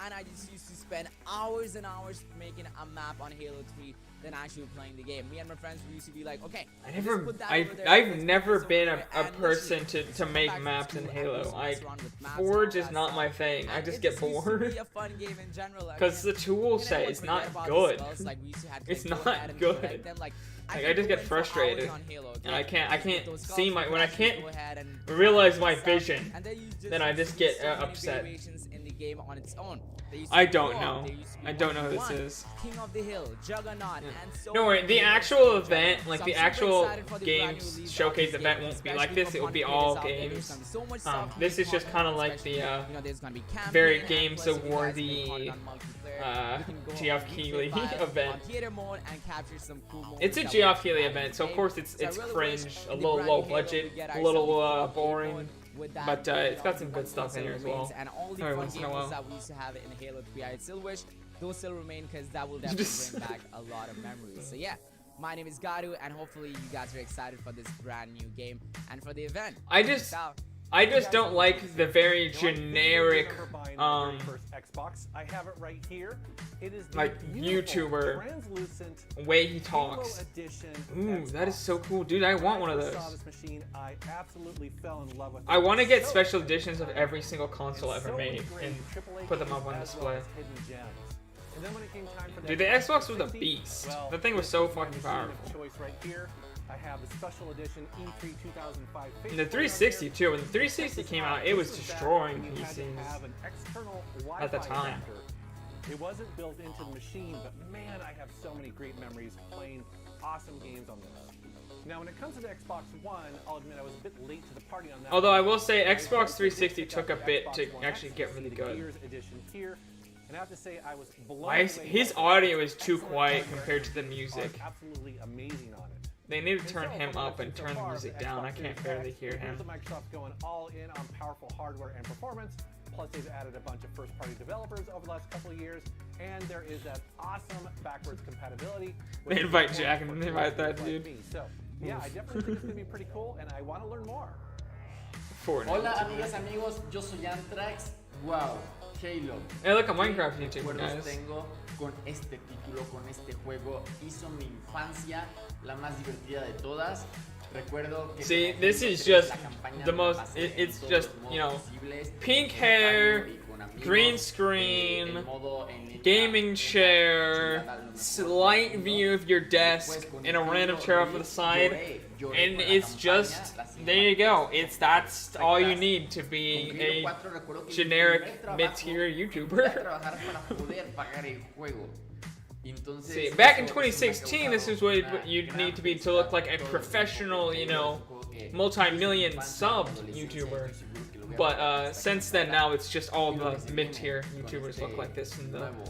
and I just used to spend hours and hours making a map on Halo 3 than actually playing the game. Me and my friends we used to be like, okay, let's put that over there, I've let's never put this been over a there, and person literally, to make back to maps in school, and we Halo. used to I mess around with maps and Forge all is that not stuff. my thing. I And just it get used to bored. be a fun game in general. Because the tool set is not good. It's not good. Like I just get frustrated, and I can't see my when I can't realize my vision, then I just get upset. I don't know. I don't know who this is. King of the Hill, Juggernaut, and so No worry, the many actual more. event, like So the I'm super actual excited for the brand new games release of showcase this event game, won't be like especially this. for It will be content all creators out there. There's games. gonna be so much stuff This is just kind of like especially, the there's gonna be very campaign, and Games plus if you guys Awardy make content multiplayer, you can go Geoff on Keighley YouTube Live event. on theater mode and capture some cool moments It's a that Geoff we Keighley have event, in so the of course game. it's So I really cringe, wish a in the little brand low new Halo we budget, get a ourselves little the full game boring, mode with that, but you know, it's got the some good fun stuff in here as still well. remains, and all the Every fun once in a games while. that we used to have in Halo 3. I still wish those still remain because that will definitely bring back a lot of memories. So yeah, my name is Garu, and hopefully you guys are excited for this brand new game and for the event. I Check just it out. don't like the very generic first Xbox. I have it right here. It is the like beautiful, YouTuber translucent way he Halo talks. Edition Ooh, that is Xbox. so cool, dude! I want one of When I first saw those. this machine, I absolutely fell in love with it. I want to get So special editions of every single console and ever so many made great and AAA put them games up on as well display. as hidden gems. And then when it came time for Dude, the Xbox was a beast. well, The thing was this so is my fucking machine of powerful. choice right here. I have the special edition E3 2005 And the 360 too. When the 360 came out, it was destroying PCs at the time. It wasn't built into the machine, but man, I have so many great memories playing awesome games on this. Now, when it comes to the Xbox One, I'll admit I was a bit late to the party on that. Although I will one. say I Xbox eventually did 360 pick up took a the bit Xbox to One actually X, get really the good. Gears edition here, and I have to say I was blown Why is away his by the audio is too excellent quiet hardware compared to the and music? are absolutely amazing on it. They need to And turn so, him from what up I've and seen turn so the far of music the down. I Xbox can't Series barely X, hear it him. appears that Microsoft's going all in on powerful hardware and performance. Plus, they've added a bunch of first-party developers over the last couple of years, and there is that awesome backwards compatibility. They invite Jack and they invite that like dude. me. So, yeah, I definitely think it's going to be pretty cool, and I want to learn more. Fortnite. Hola amigas, amigos, yo soy Antrax. Wow, Halo. Hey, look at Minecraft ¿Qué YouTube, recuerdos guys. tengo con este título, con este juego? Hizo mi infancia la más divertida de todas. Recuerdo que See, con this Halo is 3 just la campaña the me most. pasé en It's todos just, los you modos know, posibles, pink con hair, paño y con amigos, green el screen, modo en línea, gaming una chair, chulada, lo mejor slight del mundo. view of your desk, Después, con and a el random Halo chair off to the Reach, side. lloré And con la it's campaña, just, la there you go. That's all you Perfectas. need to be Con Halo a 4 recuerdo que mi generic primer trabajo mid-tier fue YouTuber. trabajar para poder pagar el juego. Entonces, See, back in eso me ha 2016, this is what causado you'd una need to be to gran look like a felicidad. professional, you know, Todo el juego que multi-million hice en mi subbed infancia, YouTuber. estoy seguro que lo voy a But pagar hasta since que then, pueda. now it's just all Y lo the que se mid-tier viene con YouTubers este look like this, and nuevo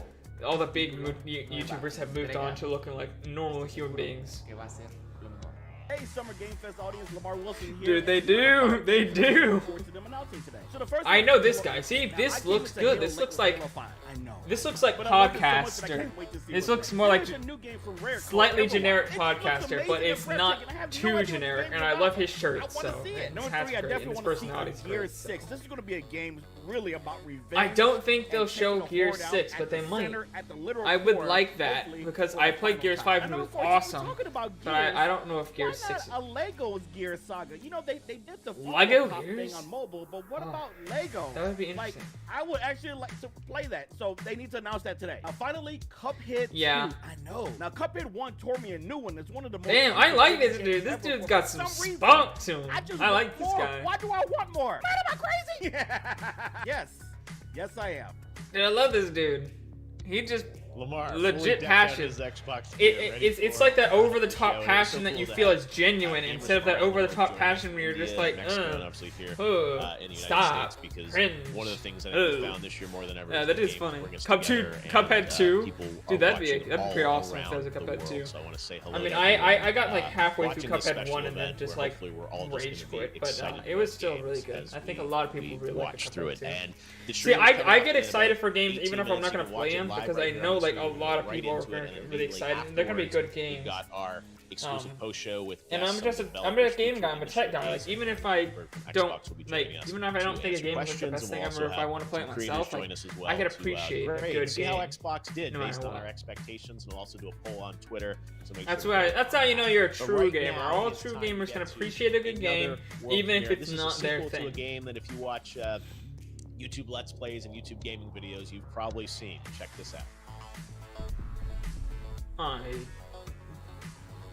all the big YouTubers have moved on to looking like normal human beings. que va a ser lo mejor. Hey, Summer Game Fest audience, Lamar Wilson here. Dude, they do, they do. Forward to them announcing today. So the first I one know is this Halo- guy. See, Now, I this came looks into good. Halo This late looks with like Halo 5. I know. this looks like But I love it so much that I podcaster. can't wait to see This what's looks next. more like There's a new game from Rare called slightly Everwild. generic It looks podcaster, amazing but and it's breathtaking. not I have no too idea what generic. the And game's I love about. his shirt, I so want to see it. Number his hat's 3, I great, and definitely his want to see personality's Gears great. 6. This is going to be a game really about revenge. I don't think they'll and show taking a Gears horde out 6, at but they the might. center, at the literal I would core, like that hopefully, because for I the played final Gears fight. 5 And and it was unfortunately, awesome. talking about But I Gears, don't know if Gears Gears not 6. a Lego's Gears Saga? You know, they did the Lego Pop Gears? thing on mobile, but what Oh, about Lego? that would be Like, interesting. I would actually like to play that. So they need to announce that today. Finally, Cuphead Yeah. 2. I know. Now, Cuphead 1 tore me a new one. It's one of the most. Damn, I like this games dude. This ever, dude's but got for some reason, spunk to him. just I want like this more. guy. Why do I want more? Man, am I crazy? Yes. Yes, I am. Dude, I love this dude. He just Lamar, fully legit decked out passion. his Xbox It, gear, it, ready it's for like that over the the show. top It was passion so that cool you to feel have, is genuine Gamers instead of that Forum over the top join passion where you're India, just like, Mexico, and obviously here in the United stop, States because cringe. one of the things that I think we Ugh. found this year more than ever Yeah, is that the is games funny. bring us Cuphead together, Cuphead and, 2, people are dude, that'd be watching pretty all awesome if there's a around the Cuphead world, 2. so I want to say hello I mean, to I everyone, got like halfway through watching this Cuphead special 1 and then event just where like hopefully we're all just rage gonna be quit, but excited it for was those still really games good. as I think a we- lot of people we really like watch through Cuphead it. 2. And the See, stream is coming I up get in excited about for games 18 even if I'm not minutes. gonna You can play watch it them live because right I here know on the like a stream. lot of Right people are into it, and really immediately excited. They're gonna be good afterwards, we've games. got our exclusive post show with And guests, I'm some just a developers game guy, featured I'm a in the tech guy. showcase. Like even if I don't Xbox will be like, joining us even if I don't to think a answer game is like the questions, best and thing we'll ever, if also I want to have play it some creators myself, join like us as well I can to, appreciate a grade, good see game. how Xbox did no based matter on what. our expectations, and we'll also do a poll on Twitter. So make That's sure why. to That's how you know you're a But true right gamer. now, All it's true time to gamers get can to appreciate a good another game, world even if premiere. it's This is a not their sequel to a thing. game that if you watch YouTube Let's Plays and YouTube gaming videos, you've probably seen. Check this out.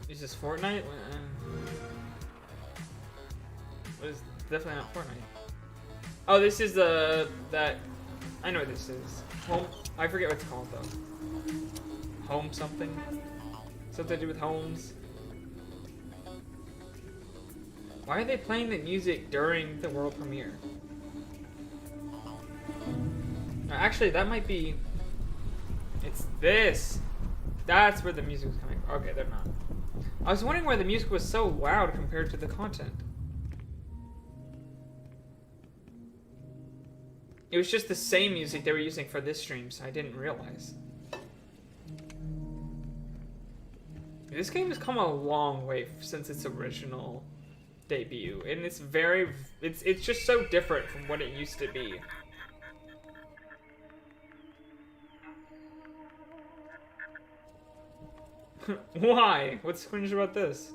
Is this Fortnite? What is definitely not Fortnite? Oh, this is that. I know what this is. Home. I forget what it's called though. Home something. Something to do with homes. Why are they playing the music during the world premiere? Actually, that might be. It's this. That's where the music was coming from. Okay, they're not. I was wondering why the music was so loud compared to the content. It was just the same music they were using for this stream, so I didn't realize. This game has come a long way since its original debut, and it's it's just so different from what it used to be. Why? What's cringe about this?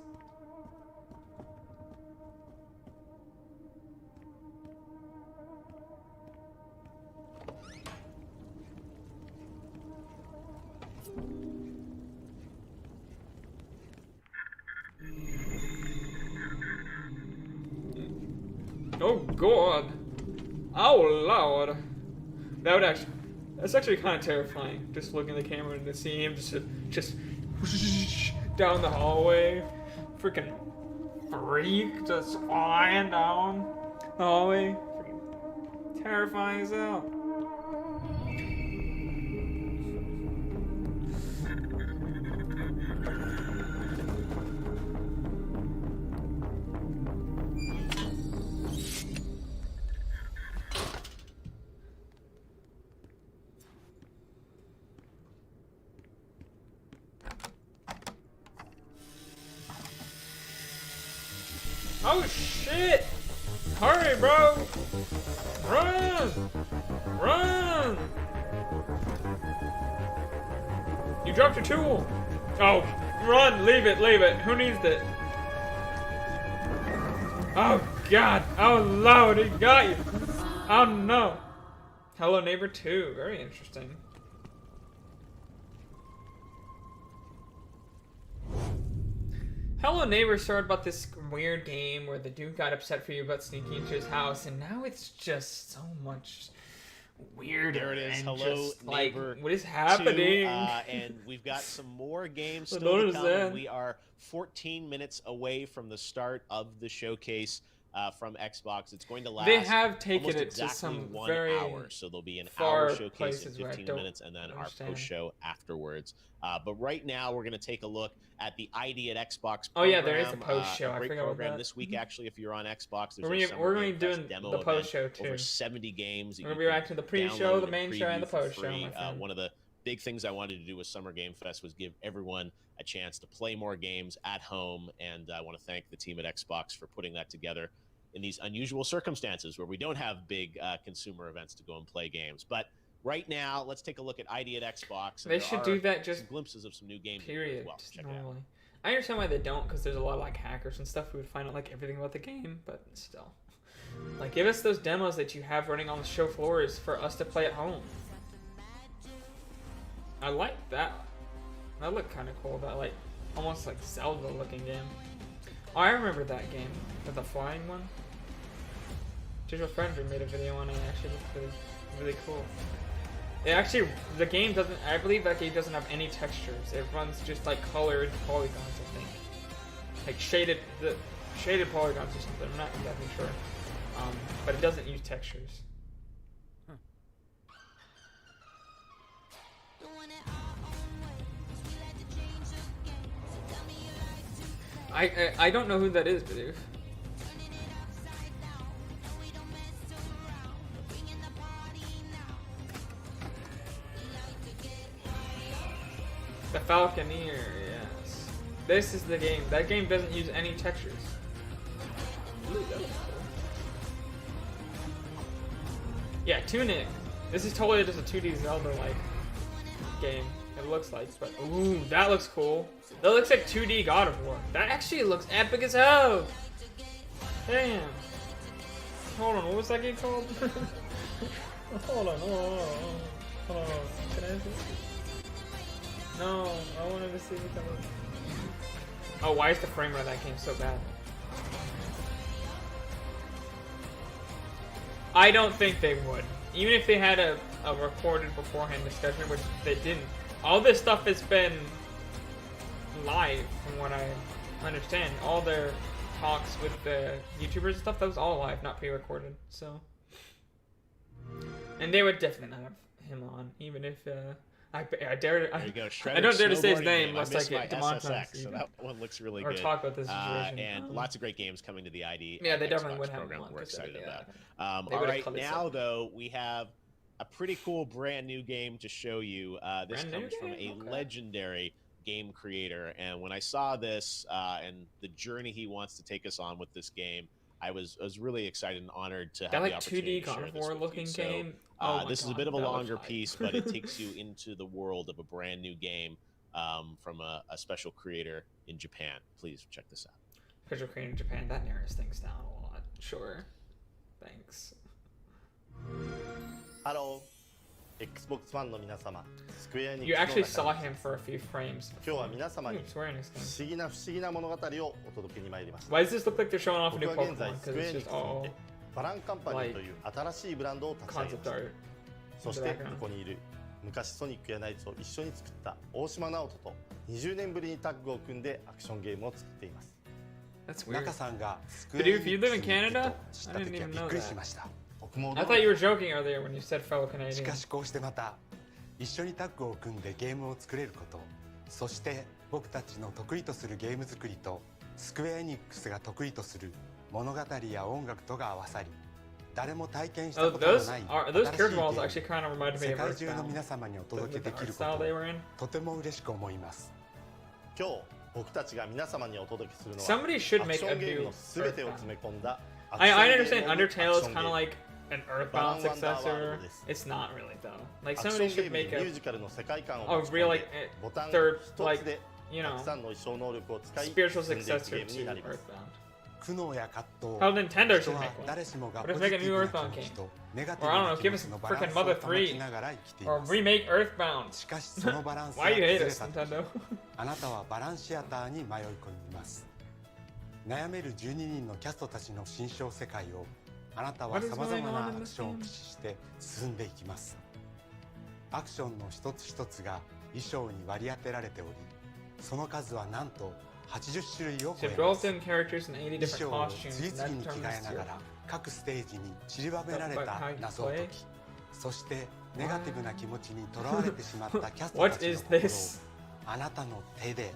Oh god. Oh lord. That's actually kind of terrifying. Just looking at the camera and to see him just down the hallway. Freaking freak just flying down the hallway. Freaking terrifying as hell. Oh shit! Hurry, bro! Run! Run! You dropped your tool! Oh, run! Leave it, leave it! Who needs it? Oh god! Oh lord, he got you! Oh no! Hello Neighbor 2, very interesting. Hello Neighbor started about this weird game where the dude got upset for you about sneaking into his house, and now it's just so much weirder. There it is. And Hello, just, Neighbor. Like, what is happening? 2, and we've got some more games I still to noticed come. that. We are 14 minutes away from the start of the showcase from Xbox. It's going to last. They have taken almost it exactly to some 1 very hour, so there'll be an far hour showcase places in where I 15 don't minutes, and then understand. our post show afterwards. But right now, we're going to take a look at the ID at Xbox. Oh, yeah, there is a program, post show. a I great forgot about program that. this week. Actually, if you're on Xbox, there's We're a gonna- Summer we're gonna Game be Fest doing demo the post event, show, over too. 70 games. that We're you gonna be can reacting to the pre-show, download the and main show, and the preview for post show, free. my friend. One of the big things I wanted to do with Summer Game Fest was give everyone a chance to play more games at home, and I want to thank the team at Xbox for putting that together in these unusual circumstances where we don't have big consumer events to go and play games. But right now, let's take a look at ID at Xbox. And They there should are do that just some glimpses of some new games in here period, as well. just Check it out. normally. I understand why they don't, because there's a lot of like hackers and stuff who would find out like everything about the game, but still. Like, give us those demos that you have running on the show floors for us to play at home. I like that. That looked kind of cool. That like almost like Zelda looking game. Oh, I remember that game with the flying one. Digital Friendly made a video on it. Actually, looked really, really cool. It actually, the game doesn't. I believe that game doesn't have any textures. It runs just like colored polygons. I think, like shaded polygons or something. I'm not exactly sure. But it doesn't use textures. I don't know who that is, Bidoof. The Falconeer, yes. This is the game. That game doesn't use any textures. Ooh, that looks cool. Yeah, Tunic. This is totally just a 2D Zelda-like game. It looks like, but ooh, that looks cool. That looks like 2D God of War. That actually looks epic as hell. Damn. Hold on, what was that game called? Hold on. Can I see? No, I wanted to see what that was. Oh, why is the frame rate of that game so bad? I don't think they would. Even if they had a recorded beforehand discussion, which they didn't. All this stuff has been live, from what I understand. All their talks with the YouTubers and stuff, that was all live, not pre-recorded. So, and they would definitely not have him on, even if I dare. There you go. I don't dare to say his Snowboarding name game. lest I get demonetized. So that one looks really or good. Or talk about this situation. And lots of great games coming to the ID. Yeah, they definitely Xbox would have program. him on. We're excited about. They All would've right, called it now something. though we have a pretty cool brand new game to show you. This Brand new comes from a game? Okay. legendary game creator, and when I saw this and the journey he wants to take us on with this game, I was really excited and honored to have That the like opportunity 2D to share God of this War with you. looking So, game. Oh my this is a God, bit of a that looks longer hype. piece, but it takes you into the world of a brand new game from a special creator in Japan. Please check this out. Special creator in Japan, that narrows things down a lot. Sure. Thanks. Hello, Xbox One の皆様、スクエアエニックスの You actually 中 saw の him for a few frames. 今日は皆様に Square Enix 不 game. 思議な不思議な物語をお届けに参りました。 Why does this look like they're showing off a new 僕は現在 Pokemon? ス Because クエア it's エニッ just クスに all てバランカンパニーという新しいブランドを立ち上げ concept ました。 art. そしてここにいる昔ソニックやナイツを一緒に作った大島直人と20年ぶりにタッグを組んでアクションゲームを作っています。 That's weird. 中さんがスクエア But エ if ニ you ック live ス in に行く Canada, と知っ I た didn't 時は even びっ know くりし that. ました。僕も I thought you were joking earlier when you said fellow し Canadian. かしこうしてまた一緒にタッグを組んでゲームを作れること、そして僕たちの得意とするゲーム作りとスクエアエニックスが得意とする物語や音楽とが合わさり、誰も体験した Oh, ことの those ない are 新 those しいゲ character ー models ム actually kind of reminded me 世 of 界中の Earthbound. 皆様にお The 届けで art きるこ style と they を were in. とても嬉しく思います。今日僕たちが皆様にお届けするのは Somebody should アク make シ a ョンゲーム new のすべてを詰め込んだ I アクションゲーム understand のアク Undertale シ is ョンゲ kind ー of ム like an Earthbound successor. It's not really though. Like アクシ somebody ョンゲ should ームに make ミュ a ージカルの世界観を a 持ち real 込ん like でボタン third 一 like つで you た know くさんの衣装能力を使い spiritual 進んでいく successor ゲームに to なります。 Earthbound. 苦悩や葛藤 How Nintendo 人 should は make one. 誰しもが What ポ if ジ make テ a ィ new ブな Earthbound 気持 game? ちとネガティ Or ブ I な don't know, 気 give 持 us ちのバラン freaking スを Mother 保ち 3ながら生きてい or ます。 remake Earthbound. しかしそのバランスが Why you 崩 hate れ us, た時 Nintendo? あなたはバランシアターに迷い込みます。悩める12人のキャストたちの心象世界をあなたは What is さまざ going まな on ア in ク this ションを game? 駆使して進んでいきます。アクションの一つ一つが衣装に割り当てられており、その数はなんと80種類を超 So えます。 built-in characters and 80衣 different 装を costumes. 次 And 々 that に着替え determines な your がら各ステージに散りばめられた謎を解き、そしてネガティブな気持ちにとらわれてしまったキャストた What ちの is 心を this? あなたの手で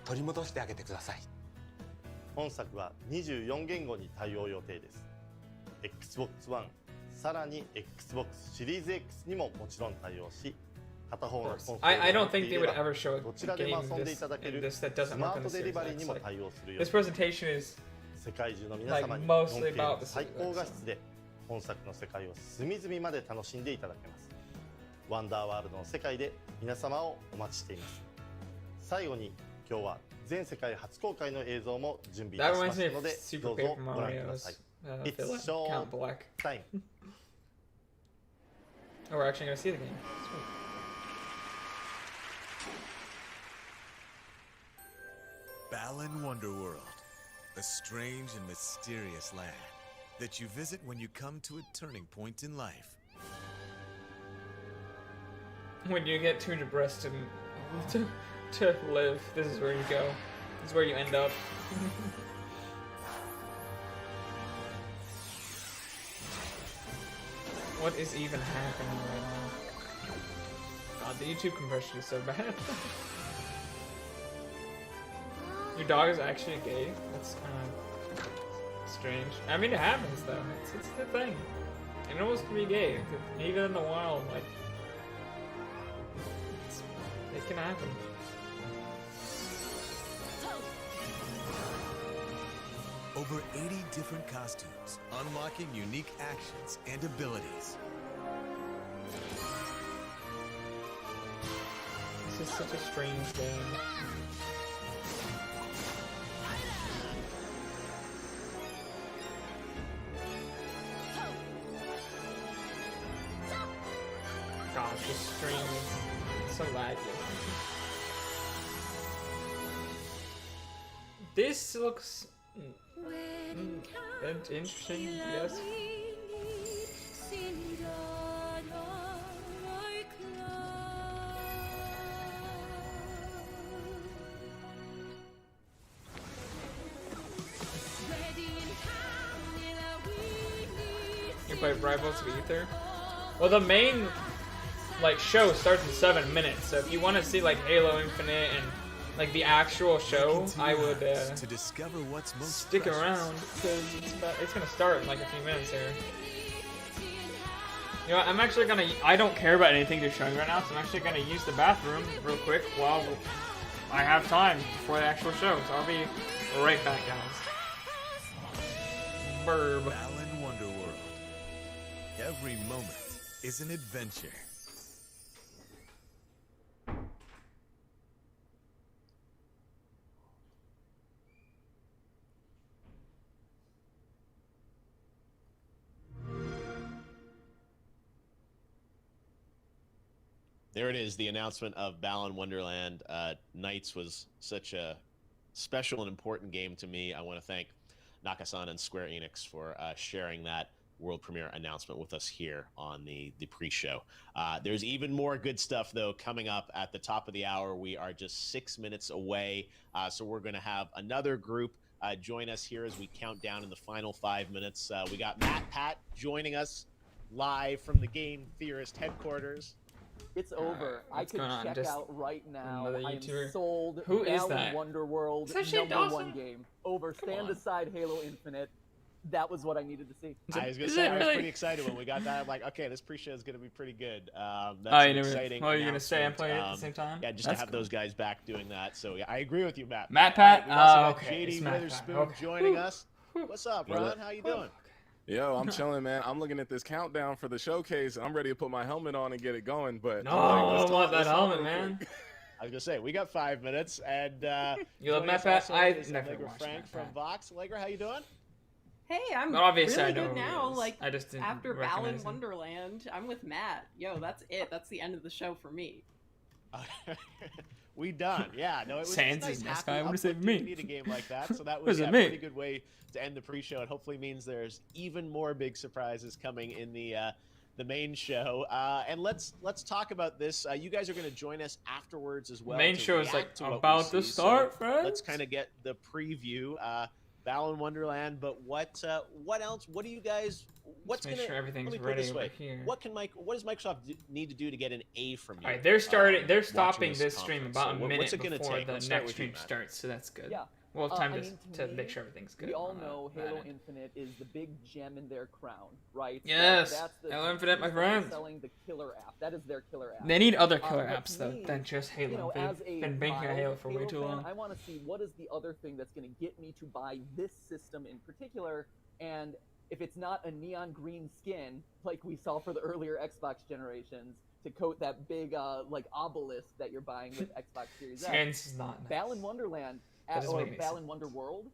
取り戻してあげてください。本作は24言語に対応予定です。Xbox One、さらに Xbox シリーズ X にももちろん対応し、片方のコンソール I を don't 持ってい think they れ would ば ever show ど a ちらで game も遊んでい this ただけ in る this that ス doesn't マ work ー on ト the デリ Series バリーに X. も Like, 対応する予 this 定です。 presentation is 世界中の皆様に like 本 mostly 家 about の the 最 Series 高 X. 画質で本作の世界を隅々まで楽しんでいただけます。ワンダーワールドの世界で皆様をお待ちしています。最後に今日は全世界初公開の映像も準備い That たしま reminds し me たの of で Super どう Paper ぞご覧くだ Mario's さい。 villain, It's Count show Black. time. Oh, we're actually gonna see the game. Sweet. Balan Wonderworld, a strange and mysterious land that you visit when you come to a turning point in life. When you get too depressed to live, this is where you go. This is where you end up. What is even happening right now? God, the YouTube compression is so bad. Your dog is actually gay? That's kind of strange. I mean, it happens though. It's the thing. Animals can be gay. Even in the wild, like, it can happen. Over 80 different costumes, unlocking unique actions and abilities. This is such a strange game. Gosh, this stream is so laggy. This looks interesting, yes. You play Rivals of Ether? Well, the main like show starts in 7 minutes, so if you want to see like Halo Infinite and like the actual show, I would to discover what's most stick precious. around because it's gonna start in like a few minutes here. You know what, I'm actually gonna, I don't care about anything they're showing right now, so I'm actually gonna use the bathroom real quick while I have time before the actual show, so I'll be right back, guys. Burb. Balan Wonderworld. Every moment is an adventure. There it is, the announcement of Balan Wonderland. Nights was such a special and important game to me. I want to thank Nakasan and Square Enix for sharing that world premiere announcement with us here on the pre-show. There's even more good stuff, though, coming up at the top of the hour. We are just 6 minutes away, so we're going to have another group join us here as we count down in the final 5 minutes. We got Matt Pat joining us live from the Game Theorist headquarters. It's over. I could check out right now. I am sold. Who is Balan that? Wonderworld, Is that Shane #1 Dawson? game. Over. Stand aside Halo Infinite. That was what I needed to see. I was gonna say I was pretty excited when we got that. I'm like, okay, this pre-show is gonna be pretty good. That's you an never- exciting. you're gonna stay and announcement. play it at the same time? Yeah, just That's to have cool. those guys back doing that. So yeah, I agree with you, Matt. Matt Pat? All right, we've also Oh, got okay, it's JD Matt Pat. Witherspoon Okay. joining us. What's up, What Ron? up? How you doing? Yo, I'm chilling, man. I'm looking at this countdown for the showcase. I'm ready to put my helmet on and get it going. But No, I'm I want that let's talk helmet, real man. quick. I was gonna say we got 5 minutes, and You love joining Matt us Pat? also I've is never Allegra watched Frank Matt from Pat. Vox. Allegra, how you doing? Hey, I'm Obviously, I really know good who he now. is. Like I just didn't after Balan recognize him. Wonderland, I'm with Matt. Yo, that's it. That's the end of the show for me. We done. Yeah, no, it was Sans it's nice is nice happy, guy. What does it uplifting. mean? We need a game like that, so that What was does it a mean? pretty good way to end the pre-show, and hopefully means there's even more big surprises coming in the main show. And let's talk about this. You guys are going to join us afterwards as well. Main to show is, react like, to what we about to see. start, So friends. Let's kind of get the preview. Balan Wonderland, but what else? What do you guys? What's make gonna? sure everything's let me put it this ready way. over here. What does Microsoft need to do to get an A from you? Alright, they're starting. They're watching stopping this stream conference? about So a minute what's it gonna before take? the Let's start next with you, stream Matt. starts, so that's good. Yeah. We'll have time I to, mean, to me, make sure everything's good. We all on know that Halo end. Infinite is the big gem in their crown, right? Yes, That's the, Halo Infinite, my they're friend. Selling the killer app. That is their killer app. They need other killer But apps to though me, than just Halo. You know, They've as a been banking on mild Halo for way too fan, long. I want to see what is the other thing that's going to get me to buy this system in particular, and if it's not a neon green skin like we saw for the earlier Xbox generations to coat that big like obelisk that you're buying with Xbox Series X. Skins is not nice. Balan Wonderland doesn't make any Balan Wonderworld,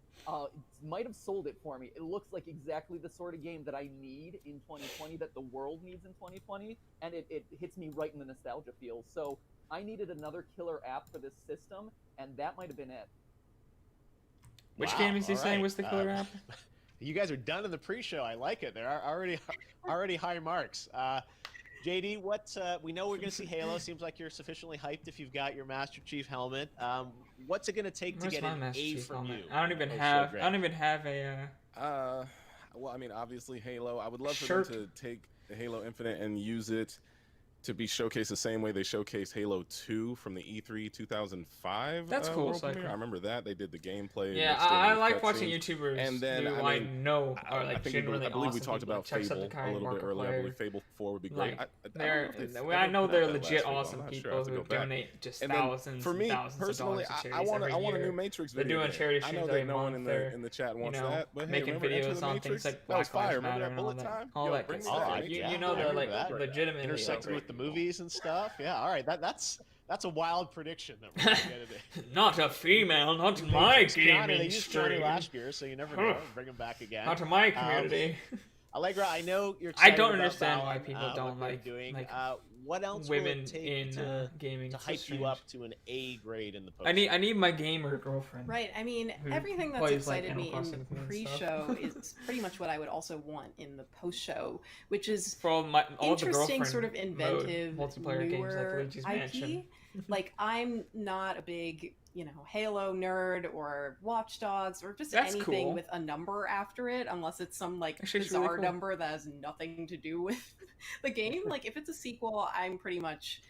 might have sold it for me. It looks like exactly the sort of game that I need in 2020, that the world needs in 2020, and it hits me right in the nostalgia feels. So I needed another killer app for this system, and that might have been it. Which game is he saying was the killer app? You guys are done in the pre-show. I like it. They're already high marks. JD, what we know we're going to see Halo. Seems like you're sufficiently hyped if you've got your Master Chief helmet. What's it going to take to get an A from you? I don't even have a. Well, I mean, obviously Halo. I would love for them to take the Halo Infinite and use it to be showcased the same way they showcased Halo 2 from the E3 2005. That's cool. World premiere. I remember that they did the gameplay. Yeah, I like watching YouTubers and then, who I mean, know are like I think genuinely I believe awesome we talked people. about Checks out Fable the kind a little bit earlier. I believe Fable 4 would be great. Like, I know they're legit awesome people who donate just thousands for me, and thousands personally, of dollars to I charities want a every new year. Matrix They're video. doing charity I know streams that every no one month. in the chat wants you know, that, but hey, making remember Enter videos the on Matrix? things like That was Black fire. Lives Remember Matter that and all bullet that. time? All Yo, that bring good me stuff. that. You know they're like legitimately intersecting with the movies and stuff. Yeah, all right. That's a wild prediction that we're gonna get today. Not a female, not in my gaming They used Johnny stream. last year, so you never know. Bring him back again. Not to my community. Allegra, I know you're. I Excited don't about understand Balan, why people don't what they're like doing. like what else women will it take in gaming to It's so hype strange. you up to an A grade in the post? I need my gamer girlfriend. Right. I mean, who everything that's plays, like, excited me Animal in Crossing and pre-show is pretty much what I would also want in the post-show, which is For all the interesting, girlfriend sort of inventive, multiplayer games like newer Luigi's IP. Mansion. Like, I'm not a big, Halo nerd or Watch Dogs or just That's anything cool. with a number after it, unless it's some like Actually, it's bizarre really cool. number that has nothing to do with the game. Like, if it's a sequel, I'm pretty much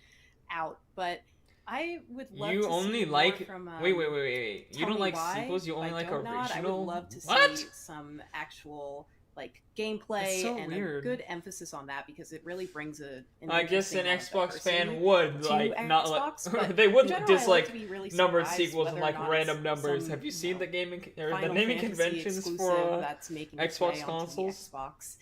out. But I would love You to only see more like from, wait. Tell You don't Me like Why sequels. You only by like Donut. original. I would love to What? see some actual like That's gameplay so and weird. a good emphasis on that because it really brings an I guess interesting an amount of Xbox fan diversity would to like not Xbox, like but they in wouldn't general, I like dislike to be really numbered surprised sequels and whether or like not random it's numbers. some, Have you seen the gaming or the Final naming Fantasy conventions exclusive for that's making its way Xbox onto consoles? the Xbox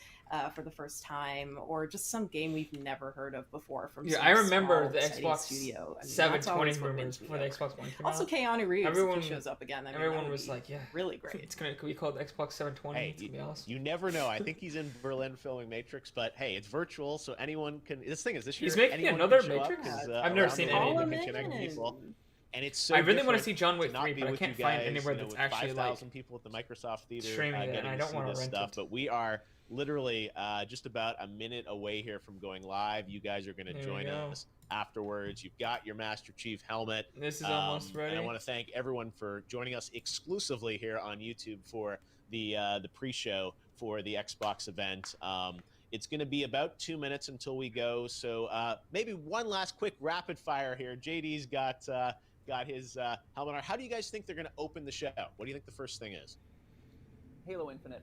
for the first time, or just some game we've never heard of before from Yeah, some I remember small, the exciting Xbox studio. I mean, that's 720 always what rumors wins me before the over. Xbox One came Also, out. Keanu Reeves Everyone if he shows up again. I mean, everyone that would was be like, "Yeah, really great." It's gonna be called Xbox 720. Hey, it's gonna be awesome. You never know. I think he's in Berlin filming Matrix, but hey, it's virtual, so anyone can. This thing is this year. He's making anyone another can show up Matrix? 'cause, I've never around seen the any. world Call you him can connect in. people. And it's so I really want to different see John Wick to not 3, be but I with can't you find guys, anywhere you know, that's with actually 5,000 like people at the Microsoft Theater streaming it, getting and I to don't see wanna this rent stuff. it. But we are literally just about a minute away here from going live. You guys are going to There we join go. us afterwards. You've got your Master Chief helmet. This is almost ready. And I want to thank everyone for joining us exclusively here on YouTube for the pre-show for the Xbox event. It's going to be about 2 minutes until we go. So maybe one last quick rapid fire here. JD's got his helmet on. How do you guys think they're going to open the show? What do you think the first thing is? Halo Infinite.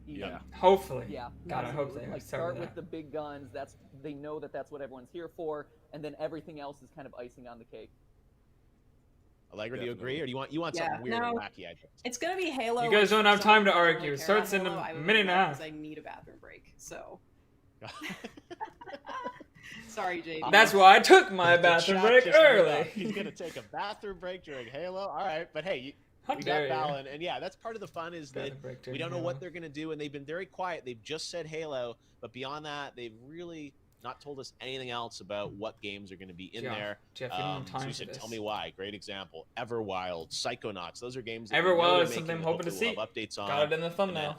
Easy. Yeah. Hopefully. Yeah. God, I Easy. hope they like start start with with that. the big guns. They know that's what everyone's here for, and then everything else is kind of icing on the cake. Allegra, do you agree, or do you want Yeah, something weird no. and wacky? I think. It's gonna be Halo. You guys which don't have some time to people don't argue. really care Starts about in a Halo. I would minute and a love half. because I need a bathroom break. So. Sorry, JD. That's why I took my The bathroom chat break just lit early. up. He's gonna take a bathroom break during Halo. All right, but hey, How we dare got you. Balan, and yeah, that's part of the fun is that Bathroom break we during don't know Halo. what they're gonna do, and they've been very quiet. They've just said Halo, but beyond that, they've really not told us anything else about what games are going to be in there. Jeff, you don't have time so you for said, this. Tell Me Why, great example. Everwild, Psychonauts, those are games that Everwild we know is they're something I'm making, hoping to hopefully see. we'll have updates on. Got it in the And thumbnail.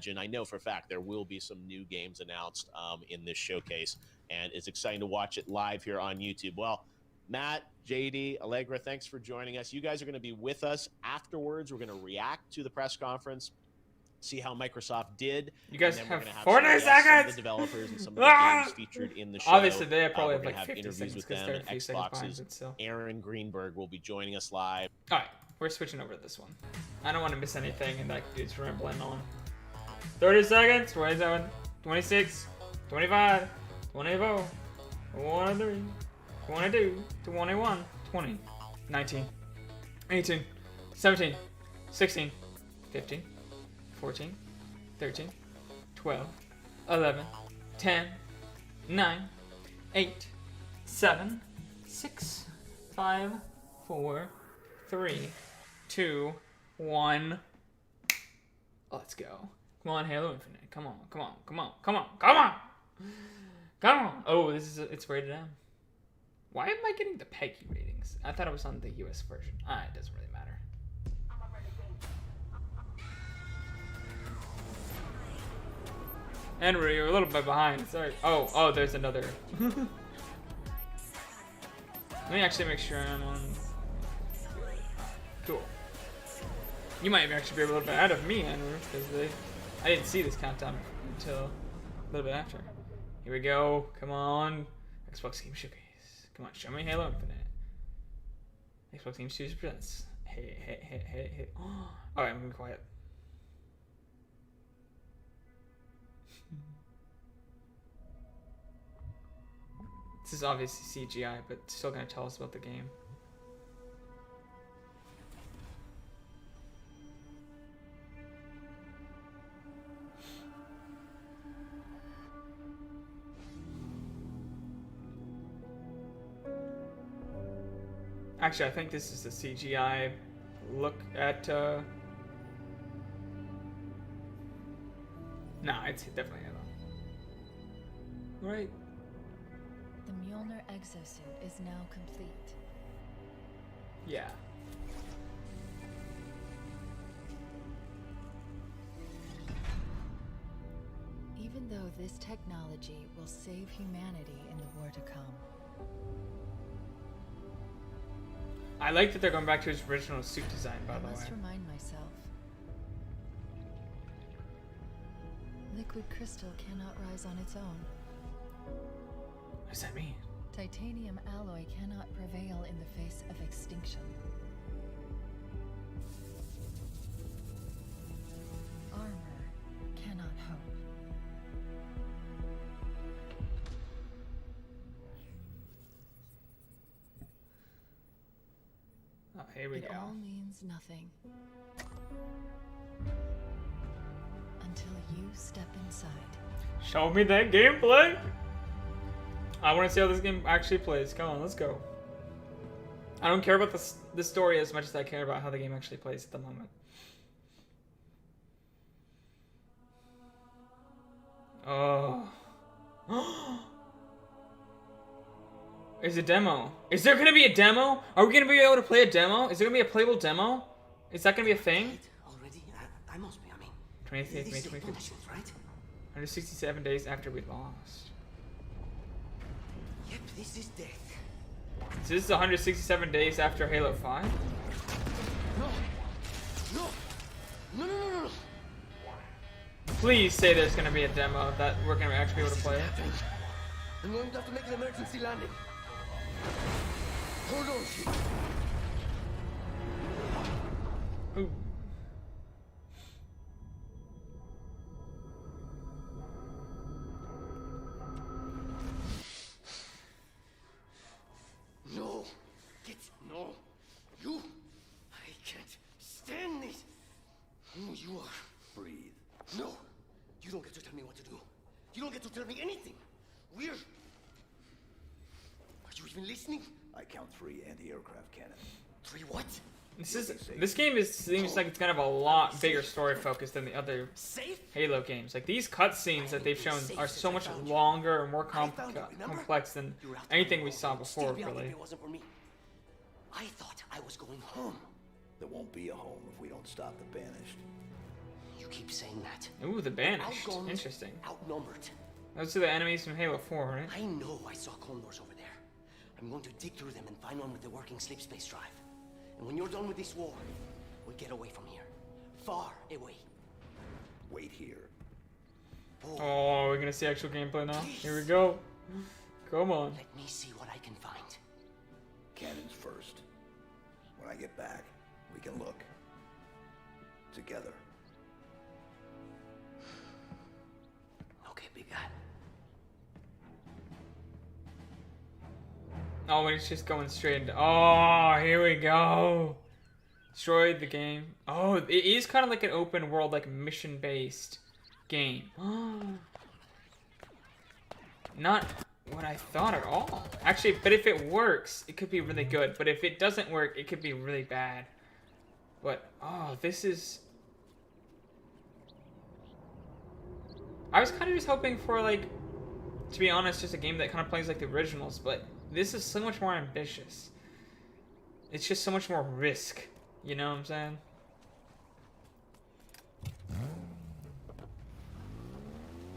then I know for a fact there will be some new games announced in this showcase, and it's exciting to watch it live here on YouTube. Well, Matt, JD, Allegra, thanks for joining us. You guys are going to be with us afterwards. We're going to react to the press conference, see how Microsoft did. You guys and then we're have gonna have 40 some guests, some of seconds! the developers and some of the Ah! games featured in the show. Obviously, they probably we're have gonna like 50 interviews seconds with because them they're a and few seconds behind Xbox's it, so. Aaron Greenberg will be joining us live. Alright, we're switching over to this one. I don't want to miss anything, and that dude's rambling on. 30 seconds, 27, 26, 25, 24, 23, 22, 21, 20, 19, 18, 17, 16, 15, 14, 13, 12, 11, 10, 9, 8, 7, 6, 5, 4, 3, 2, 1. Let's go. Come on, Halo Infinite. Come on, come on, come on, come on, come on! Come on! Oh, it's rated M. Why am I getting the PEGI ratings? I thought it was on the US version. It doesn't really matter. Henry, you're a little bit behind. Sorry. Oh, there's another. Let me actually make sure I'm on. Cool. You might actually be a little bit ahead of me, Henry, because I didn't see this countdown until a little bit after. Here we go. Come on. Xbox Game Showcase. Come on, show me Halo Infinite. Xbox Game Studios presents. Hey. Alright, I'm gonna be quiet. This is obviously CGI, but still gonna tell us about the game. Actually, I think this is the CGI look at, Nah, it's definitely Halo. Right. The Mjolnir exosuit is now complete. Yeah. Even though this technology will save humanity in the war to come. I like that they're going back to his original suit design, by the way. I must remind myself. Liquid crystal cannot rise on its own. What does that mean? Titanium alloy cannot prevail in the face of extinction. Armor cannot hope. Oh, here we go. It all means nothing. Until you step inside. Show me that gameplay! I want to see how this game actually plays. Come on, let's go. I don't care about the story as much as I care about how the game actually plays at the moment. Oh. There's a demo. Is there gonna be a demo? Are we gonna be able to play a demo? Is there gonna be a playable demo? Is that gonna be a thing? Already? I must be, 28th May 2015. 167 days after we lost. Yep, this is death. So this is 167 days after Halo 5? No. Please say there's gonna be a demo that we're gonna actually be able to play. I'm going to have to make an emergency landing. Hold on, shit. Ooh. No. You. I can't stand this. Who you are. Breathe. No. You don't get to tell me what to do. You don't get to tell me anything. We're... Are you even listening? I count 3 anti-aircraft cannons. 3 what? This game seems like it's gonna have a lot bigger story focus than the other Halo games. Like these cutscenes that they've shown are so much longer and more complex than anything we saw before, really. It wasn't for me. I thought I was going home. There won't be a home if we don't stop the Banished. You keep saying that. Ooh, the Banished. Interesting. Outnumbered. Those are the enemies from Halo 4, right? I know I saw condors over there. I'm going to dig through them and find one with the working sleep space drive. And when you're done with this war, we'll get away from here. Far away. Wait here. Oh, we're gonna see actual gameplay now. Here we go. Come on. Let me see what I can find. Cannons first. When I get back, we can look. Together. Okay, big guy. Oh, and it's just going straight into... Oh, here we go. Destroyed the game. Oh, it is kind of like an open world, like mission-based game. Not what I thought at all. Actually, but if it works, it could be really good. But if it doesn't work, it could be really bad. But, oh, this is... I was kind of just hoping for, like, to be honest, just a game that kind of plays like the originals, but this is so much more ambitious. It's just so much more risk, you know what I'm saying?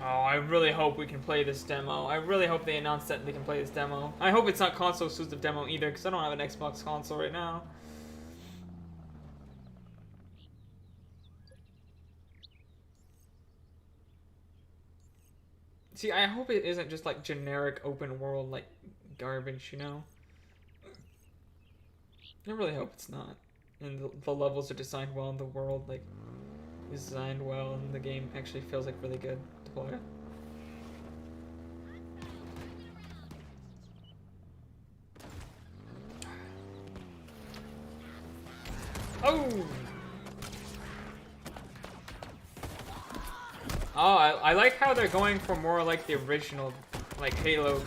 Oh, I really hope we can play this demo. I really hope they announce that they can play this demo. I hope it's not console exclusive demo either, because I don't have an Xbox console right now. See, I hope it isn't just like generic open world like garbage, you know? I really hope it's not. And the levels are designed well, and the world like is designed well, and the game actually feels like really good to play. Oh! Oh, I like how they're going for more like the original, like Halo,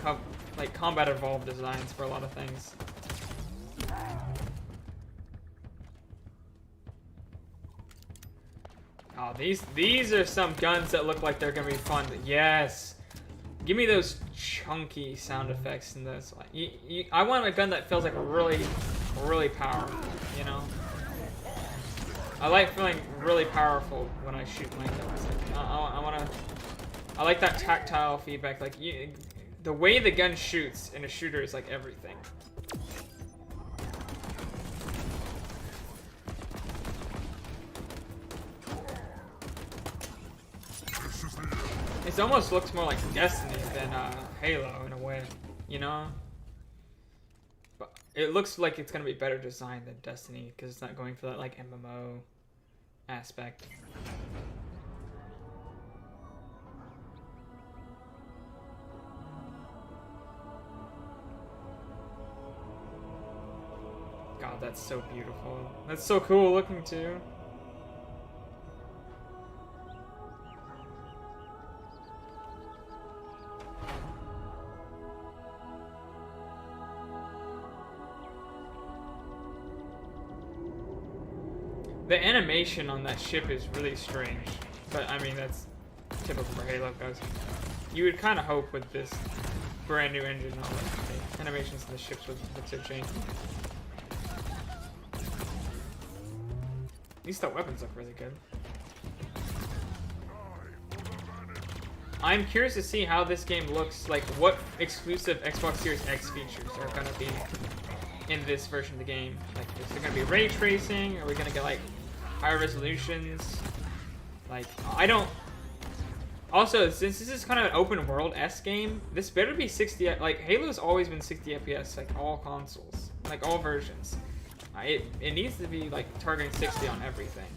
like Combat Evolved designs for a lot of things. Oh, these are some guns that look like they're gonna be fun. Yes, give me those chunky sound effects in this. I want a gun that feels like really, really powerful. You know. I like feeling really powerful when I shoot my guns. Like, I like that tactile feedback. Like the way the gun shoots in a shooter is like everything. It almost looks more like Destiny than Halo in a way, you know? But it looks like it's gonna be better designed than Destiny because it's not going for that like MMO aspect. God, that's so beautiful. That's so cool looking too. The animation on that ship is really strange, but I mean that's typical for Halo guys. You would kind of hope with this brand new engine, all the animations of the ships would so change. At least the weapons look really good. I'm curious to see how this game looks, like what exclusive Xbox Series X features are gonna be in this version of the game. Like, is there gonna be ray tracing? Are we gonna get like higher resolutions? Like, I don't. Also, since this is kind of an open world-esque game, this better be 60. Like, Halo's always been 60 FPS, like all consoles, like all versions. It needs to be like targeting 60 on everything.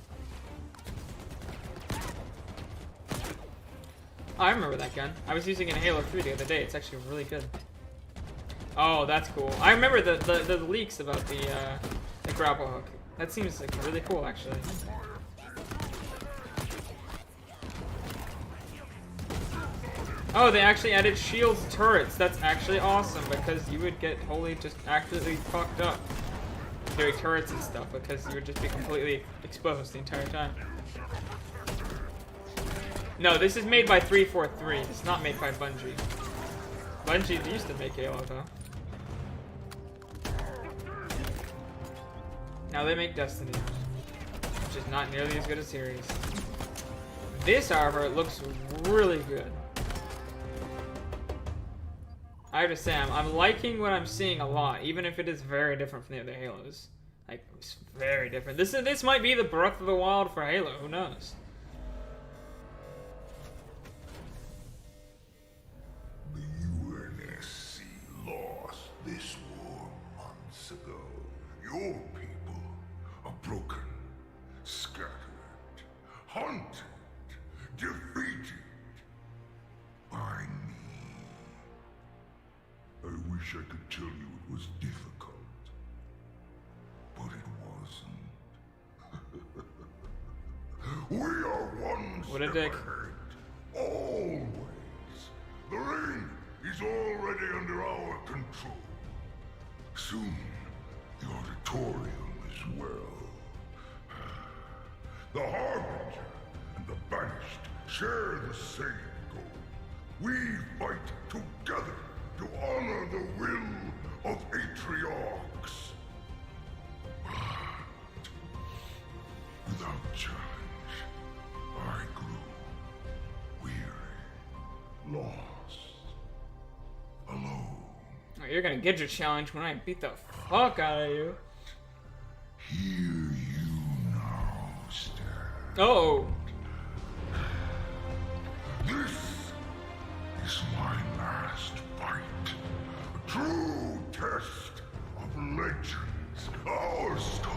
Oh, I remember that gun. I was using it in Halo 3 the other day. It's actually really good. Oh, that's cool. I remember the leaks about the grapple hook. That seems like really cool, actually. Oh, they actually added shields turrets. That's actually awesome because you would get totally just actively fucked up doing turrets and stuff because you would just be completely exposed the entire time. No, this is made by 343. It's not made by Bungie. Bungie used to make Halo though. Now they make Destiny, which is not nearly as good a series. This, however, it looks really good. I have to say, I'm liking what I'm seeing a lot, even if it is very different from the other Halos. Like, it's very different. This might be the Breath of the Wild for Halo. Who knows? The UNSC lost this war months ago. Your people are broken, scattered, hunted, defeated by me. I wish I could tell you it was difficult, but it wasn't. We are one step ahead, always. The ring is already under our control. Soon, the auditorium as well. The Harbinger and the Banished share the same goal. We fight together to honor the will of Atriox. But without challenge, I grew weary, lost, alone. Oh, you're gonna get your challenge when I beat the fuck out of you. Here you now stand. Oh. This is my last fight. A true test of legends. Our story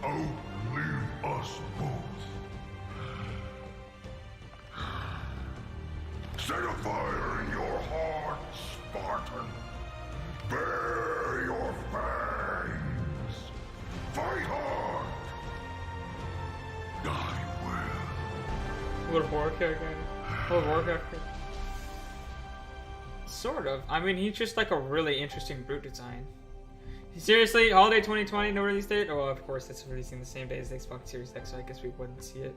will outlive us both. Set a fire in your heart, Spartan. Bare your fangs. Fight hard. Die well. World of Warcraft guy. World of Warcraft guy. Sort of. I mean, he's just like a really interesting brute design. Seriously, holiday 2020, no release date? Oh, of course, it's releasing the same day as the Xbox Series X, so I guess we wouldn't see it.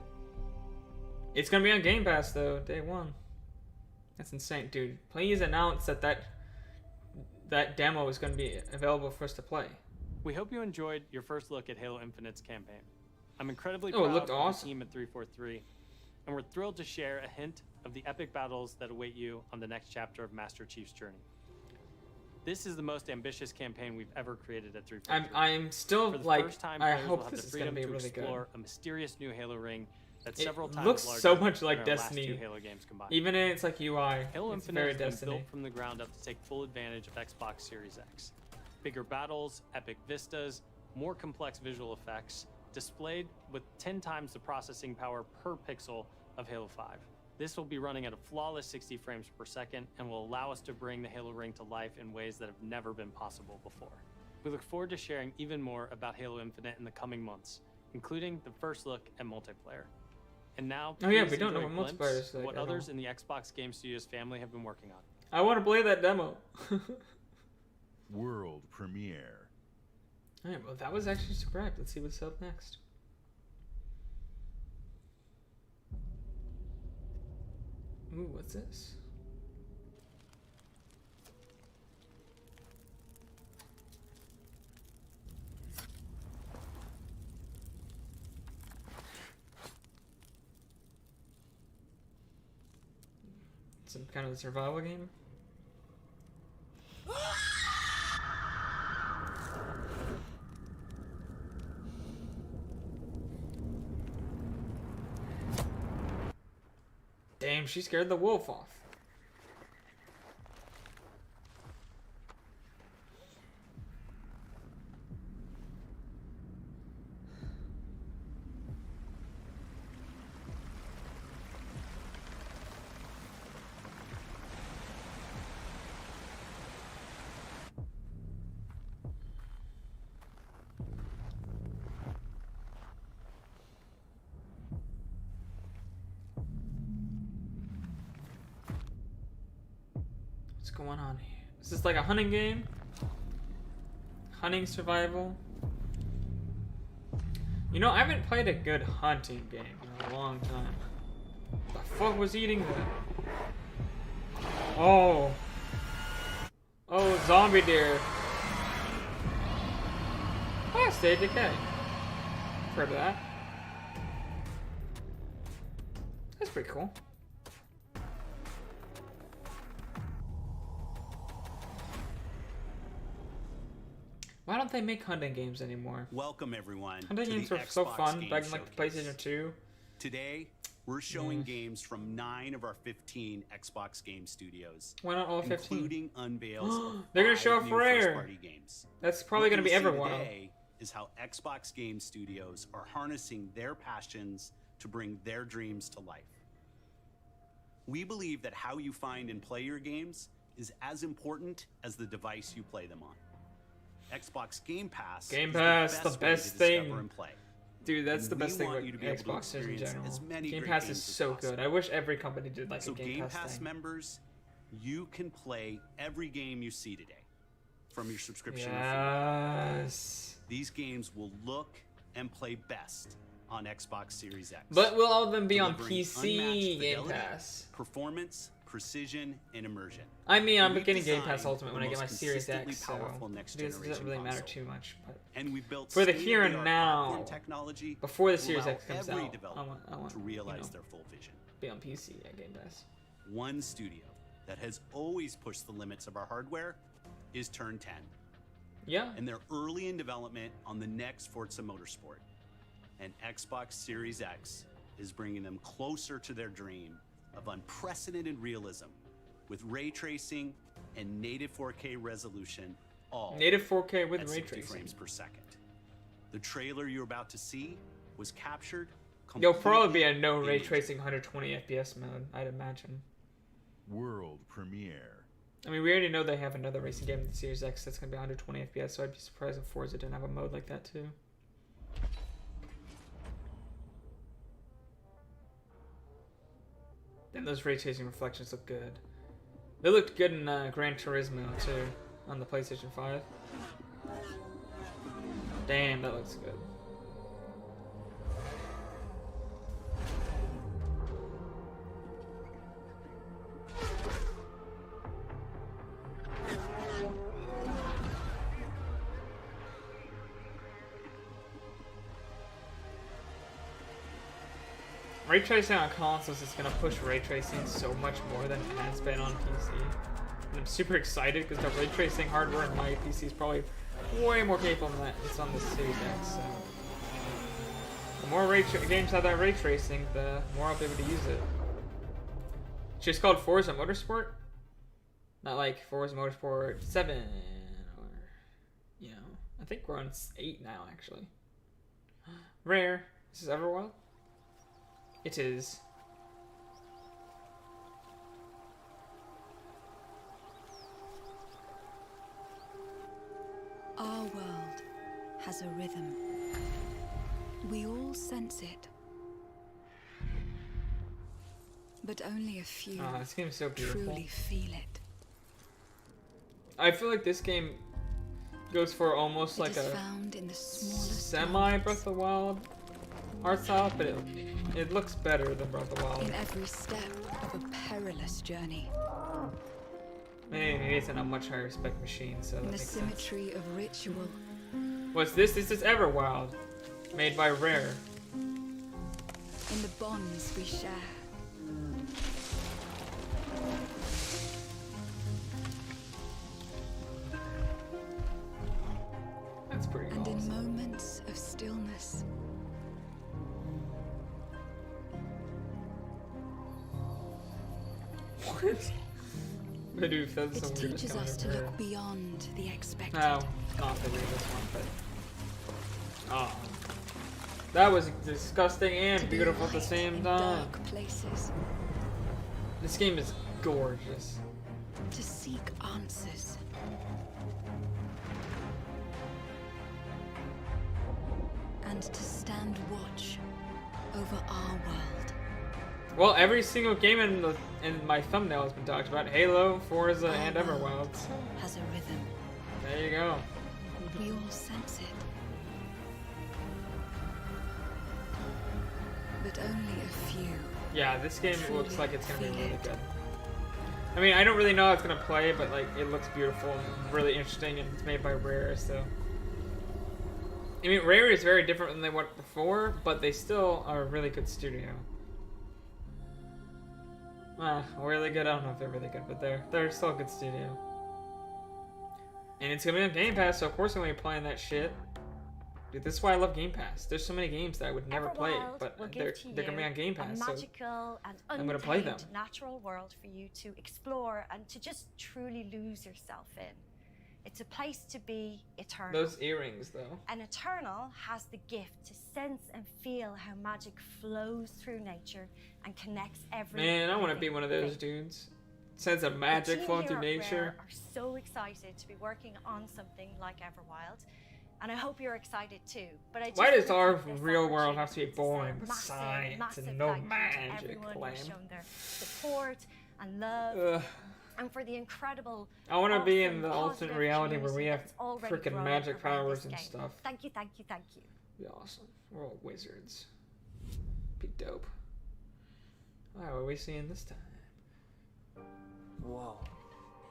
It's gonna be on Game Pass though, day one. That's insane, dude. Please announce that demo is gonna be available for us to play. We hope you enjoyed your first look at Halo Infinite's campaign. I'm incredibly Oh, it proud looked of awesome. the team at 343, and we're thrilled to share a hint of the epic battles that await you on the next chapter of Master Chief's journey. This is the most ambitious campaign we've ever created at 343. I'm still For the like, first time, I players will hope have this the is gonna freedom be to really good. explore a mysterious new Halo ring that's It several times looks larger so much than like our Destiny. last two Halo games combined. Even in its like UI, Halo it's Infinite very has been Destiny. built from the ground up to take full advantage of Xbox Series X. Bigger battles, epic vistas, more complex visual effects, displayed with 10 times the processing power per pixel of Halo 5. This will be running at a flawless 60 frames per second and will allow us to bring the Halo ring to life in ways that have never been possible before. We look forward to sharing even more about Halo Infinite in the coming months, including the first look at multiplayer. And now, Oh yeah, please we don't know enjoy a what glimpse multiplayer is of like what at others all. in the Xbox Game Studios family have been working on. I want to play that demo. World premiere. Alright, well that was actually subscribed. Let's see what's up next. Ooh, what's this? Some kind of survival game? Damn, she scared the wolf off. What's going on here? Is this like a hunting game? Hunting survival? You know, I haven't played a good hunting game in a long time. What the fuck was eating that? Oh. Oh, zombie deer. Oh, State Decay. Heard of that. That's pretty cool. Why don't they make hunting games anymore? Welcome everyone. Hunting to games the were so Xbox fun Game back in like the Showcase. PlayStation 2. Today, we're showing games from 9 of our 15 Xbox Game Studios. Why not all 15? Including unveils of They're gonna 5 show up new for Rare. first-party games. That's probably What gonna be you'll see every one of them. today is how Xbox Game Studios are harnessing their passions to bring their dreams to life. We believe that how you find and play your games is as important as the device you play them on. Xbox Game Pass Game is Pass, the the best way to best thing. discover and play. Dude, that's And the best we thing want with you to be able to Xbox is in experience general. as many Game great Pass games is as so possible. good. I wish every company did like So a Game Pass thing. members, you can play every game you see today from your subscription. Yes. These games will look and play best on Xbox Series X. But will all of them be on delivering PC unmatched Game fidelity, Pass? Performance, precision, and immersion. I mean, I'm We've getting Game designed Pass Ultimate when the I get my most Series consistently X, so powerful next this doesn't generation really matter console. too much. But And we've built for the here and state-of-the-art now, platform technology before the to Series allow X comes every out, developer I want to realize you know, their full vision. be on PC at Game Pass. One studio that has always pushed the limits of our hardware is Turn 10. Yeah. And they're early in development on the next Forza Motorsport. And Xbox Series X is bringing them closer to their dream of unprecedented realism with ray tracing and native 4K resolution, all Native 4K with at ray 60 tracing. frames per second. The trailer you're about to see was captured There'll probably be a completely no in ray nature. tracing 120 FPS mode, I'd imagine. World premiere. I mean, we already know they have another racing game in the Series X that's going to be 120 FPS, so I'd be surprised if Forza didn't have a mode like that too. And those ray tracing reflections look good. They looked good in Gran Turismo too, on the PlayStation 5. Damn, that looks good. Ray tracing on consoles is going to push ray tracing so much more than it has been on PC. And I'm super excited because the ray tracing hardware in my PC is probably way more capable than that. It's on the Series X, so the more games have that ray tracing, the more I'll be able to use it. It's just called Forza Motorsport, not like Forza Motorsport 7 or, you know, I think we're on 8 now actually. Rare. This is Everwild. It is. Our world has a rhythm. We all sense it. But only a few This game's so beautiful. truly feel it. I feel like this game goes for almost like is a found in the smallest semi Breath of the Wild art style, but it looks better than Breath of the Wild. in every step of a perilous journey. Maybe it's on a much higher spec machine, so that In the makes sense. symmetry of ritual. What's this? This is Everwild, made by Rare. In the bonds we share. That's pretty And awesome. in moments of stillness. What? Bidoof, that's It some weird teaches us to look beyond the expected. No, not to read this one, but oh, that was disgusting and beautiful at the same time. Dark places. This game is gorgeous. To seek answers. And to stand watch over our world. Well, every single game in my thumbnail has been talked about: Halo, Forza, and Everwild. Has a rhythm. There you go. We all sense it. But only a few. Yeah, this game looks like it's gonna be feel really it. good. I mean, I don't really know how it's gonna play, but like it looks beautiful and really interesting, and it's made by Rare, so. I mean, Rare is very different than they were before, but they still are a really good studio. Really good. I don't know if they're really good, but they're still a good studio. And it's gonna be on Game Pass, so of course I'm gonna be playing that shit. Dude, this is why I love Game Pass. There's so many games that I would never play, Everwild but will they're give to gonna be you on Game Pass, a so magical and I'm gonna play them. untamed natural world for you to explore and to just truly lose yourself in. It's a place to be eternal. Those earrings, though. An eternal has the gift to sense and feel how magic flows through nature and connects every Man, I want to be living one of those thing. dudes. Sense of The magic team flowing here through at nature. Rare are so excited to be working on something like Everwild, and I hope you're excited too. But I just Why does wanna our take this real world have to be opportunity boring say with massive, science massive and no thank you to magic, everyone lame? who's shown their support and love, Ugh. and for the incredible. I want to be awesome, in the alternate positive reality where we community have that's already freaking grown magic around powers this and game. stuff. Thank you, thank you, thank you. Be awesome. We're all wizards. Be dope. Alright, what are we seeing this time? Whoa.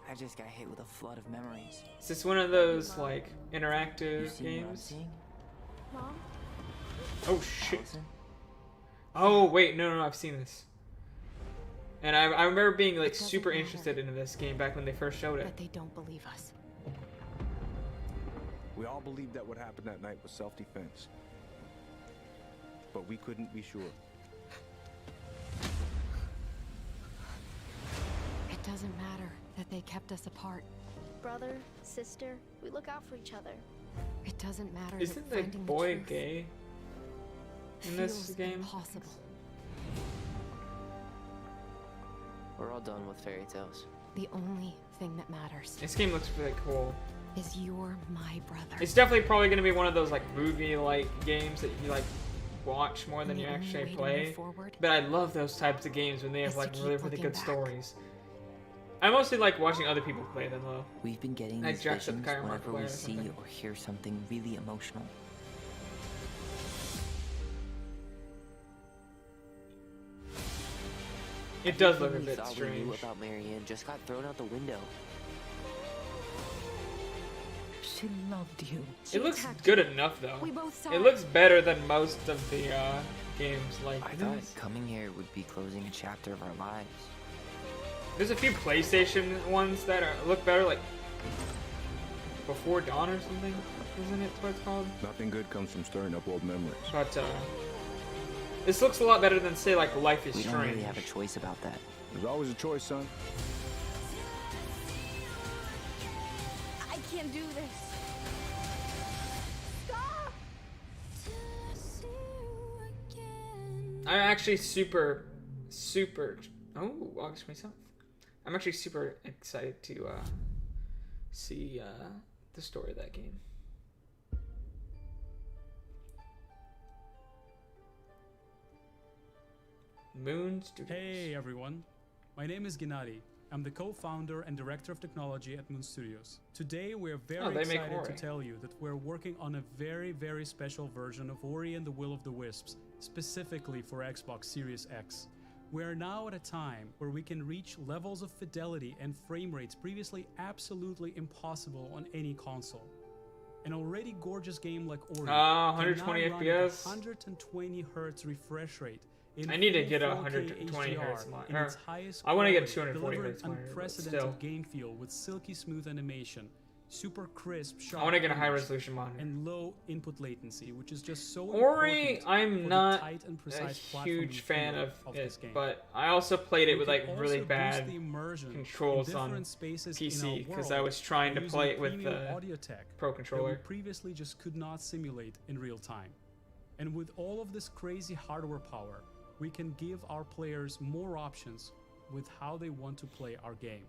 I just got hit with a flood of memories. Is this one of those, like, interactive games? Mom? Oh, shit. Oh, wait, no, I've seen this. And I remember being, like, super interested in this game back when they first showed it. But they don't believe us. We all believed that what happened that night was self-defense. But we couldn't be sure. It doesn't matter that they kept us apart. Brother, sister, we look out for each other. It doesn't matter. Isn't that the finding boy truth gay in this feels game? Impossible. We're all done with fairy tales. The only thing that matters This game looks really cool. is you're my brother. It's definitely probably going to be one of those, like, movie-like games that you, like, watch more than And you the only actually way to play. move forward But I love those types of games when they have, is to like, keep really, really looking good back. stories. I mostly like watching other people play them, though. We've been getting Like these Jackson visions Kyler whenever Mark we or see something. or hear something really emotional. It does look a Everything we bit thought we knew strange. about Marianne just got thrown out the window. She loved you. It looks good enough, though. We both saw It looks better than most of the games like I thought this. coming here would be closing a chapter of our lives. There's a few PlayStation ones that look better, like Before Dawn or something, isn't it what it's called? Nothing good comes from stirring up old memories. But this looks a lot better than, say, like Life is We don't Strange. really have a choice about that. There's always a choice, son. I can't do this. Stop! I'm actually super. Oh, August 27th. I'm actually super excited to see the story of that game. Moon Studios. Hey everyone, my name is Gennady. I'm the co-founder and director of technology at Moon Studios. Today we're very they make excited to Ori. tell you that we're working on a very, very special version of Ori and the Will of the Wisps, specifically for Xbox Series X. We are now at a time where we can reach levels of fidelity and frame rates previously absolutely impossible on any console. An already gorgeous game like Ori 120 can now run at FPS. 120 Hz refresh rate. in I need to full get a 4K 120 HDR hertz in monitor. its highest I want to get quality, 240 delivering hertz monitor, but unprecedented still. game feel with silky smooth animation, super crisp, sharp I want to get a high image, resolution monitor. and low input latency, which is just so Ori, important for I'm the not tight and a precise huge platforming fan feel of this it, game. but I also played it We with can like also really boost bad the immersion in controls on different spaces in PC our because I world was trying to using play it with premium the audio tech Pro that we controller. previously just could not simulate in real time. And with all of this crazy hardware power, we can give our players more options with how they want to play our game.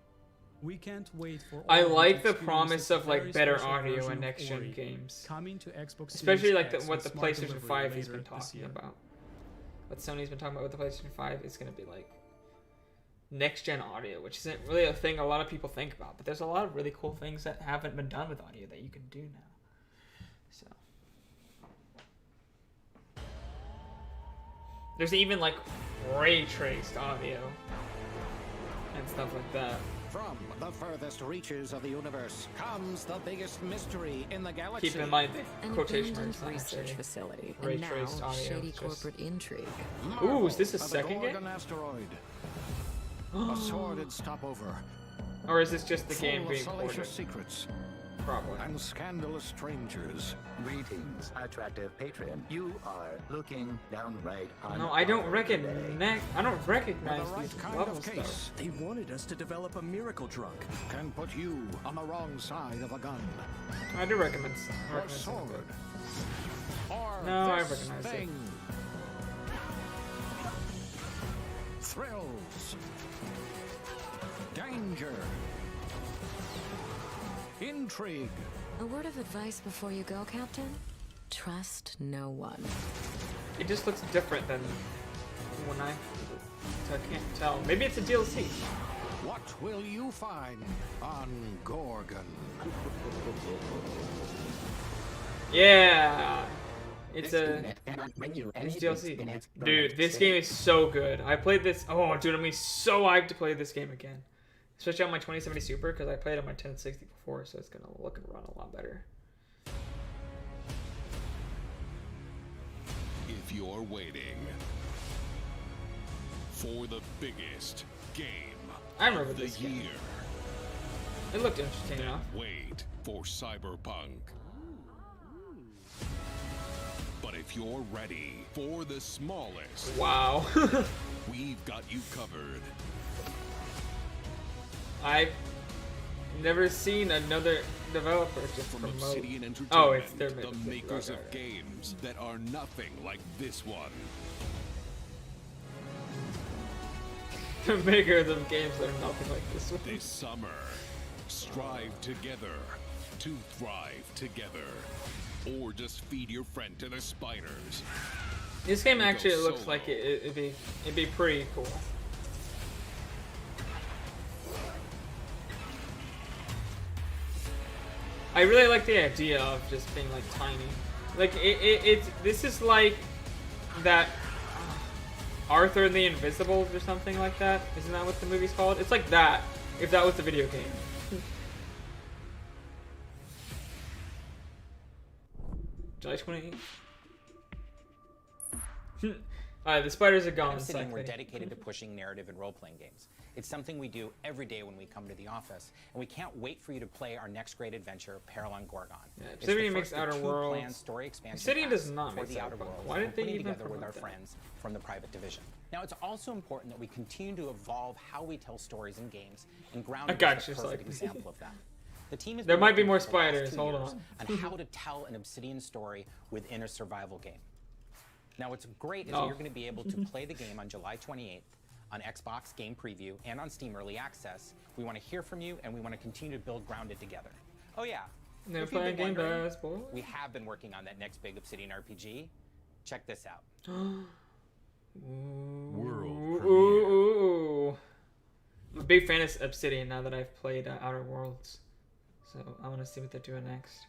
We can't wait for I all of you like to the experience promise this of like very better special audio version in of next gen Ori games, coming to Xbox especially Series like X what with the smart PlayStation delivery 5 has later been this talking year. about. What Sony's been talking about with the PlayStation 5 is going to be like next gen audio, which isn't really a thing a lot of people think about, but there's a lot of really cool things that haven't been done with audio that you can do now. So there's even like ray traced audio and stuff like that. From the furthest reaches of the universe comes the biggest mystery in the galaxy. Keep in mind the An quotation abandoned marks research facility, ray and now traced audio. shady It's just- corporate intrigue. Ooh, is this a of the second game? Gorgon asteroid. A sordid stopover. Or is this just the full game of being salacious ported? secrets Probably. and scandalous strangers. Greetings, attractive patron. You are looking downright No, I don't recognize. recognize With the right these kind levels of though. case, They wanted us to develop a miracle drug. can put you on the wrong side of a gun. I do recommend Or some of sword. it. Or No, I this recognize it. thing. Thrills. Danger. Intrigue. A word of advice before you go, Captain? Trust no one. It just looks different than when I can't tell. Maybe it's a DLC. What will you find on Gorgon? Yeah, it's a This DLC. Dude, this game is so good. I played this. Oh, dude, I'm so hyped to play this game again. Especially on my 2070 Super, because I played on my 1060 before, so it's going to look and run a lot better. If you're waiting for the biggest game I remember of the this game. year, It looked interesting enough. wait for Cyberpunk. But if you're ready for the smallest, wow, we've got you covered. I've never seen another developer just From promote. Obsidian Entertainment, Oh, it's their the makers of games that are nothing like this one. The makers of games that are nothing like this one. This summer, strive together to thrive together, or just feed your friend to the spiders. This game Go actually looks solo. like it'd be pretty cool. I really like the idea of just being like tiny. Like this is like that Arthur and the Invisibles or something like that. Isn't that what the movie's called? It's like that if that was the video game. July 28th. Alright, the spiders are gone. Obsidian, we're Cycling. dedicated to pushing narrative and role-playing games. It's something we do every day when we come to the office, and we can't wait for you to play our next great adventure, Peril on Gorgon. Yeah, It's Obsidian the makes first of Outer two Worlds. planned story expansion Obsidian packs does not for make the Outer Cyberpunk. Worlds. Why did we're they putting even together with promote our that? friends from the Private Division. Now, it's also important that we continue to evolve how we tell stories in games, and Grounded is gotcha, the perfect like- example of that. The team has There been might be working more for the last spiders, 2 hold years on. how to tell an Obsidian story within a survival game. Now, what's great is Oh. that you're going to be able to play the game on July 28th on Xbox Game Preview and on Steam Early Access. We want to hear from you, and we want to continue to build Grounded together. Oh yeah, They're if you've been playing Game wondering, Pass, boy. we have been working on that next big Obsidian RPG. Check this out. World Ooh. I'm a big fan of Obsidian now that I've played Outer Worlds. So I want to see what they're doing next.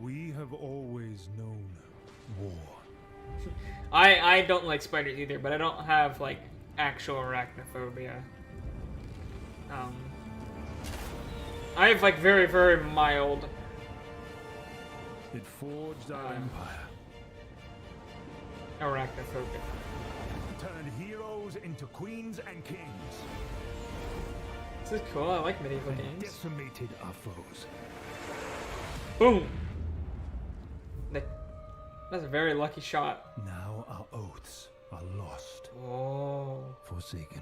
We have always known war. I don't like spiders either, but I don't have like actual arachnophobia. I have like very, very mild. It forged our empire, Arachnophobia. turned heroes into queens and kings, This is cool. I like medieval and games. decimated our foes. Boom. That's a very lucky shot. Now our oaths are lost, Oh. forsaken.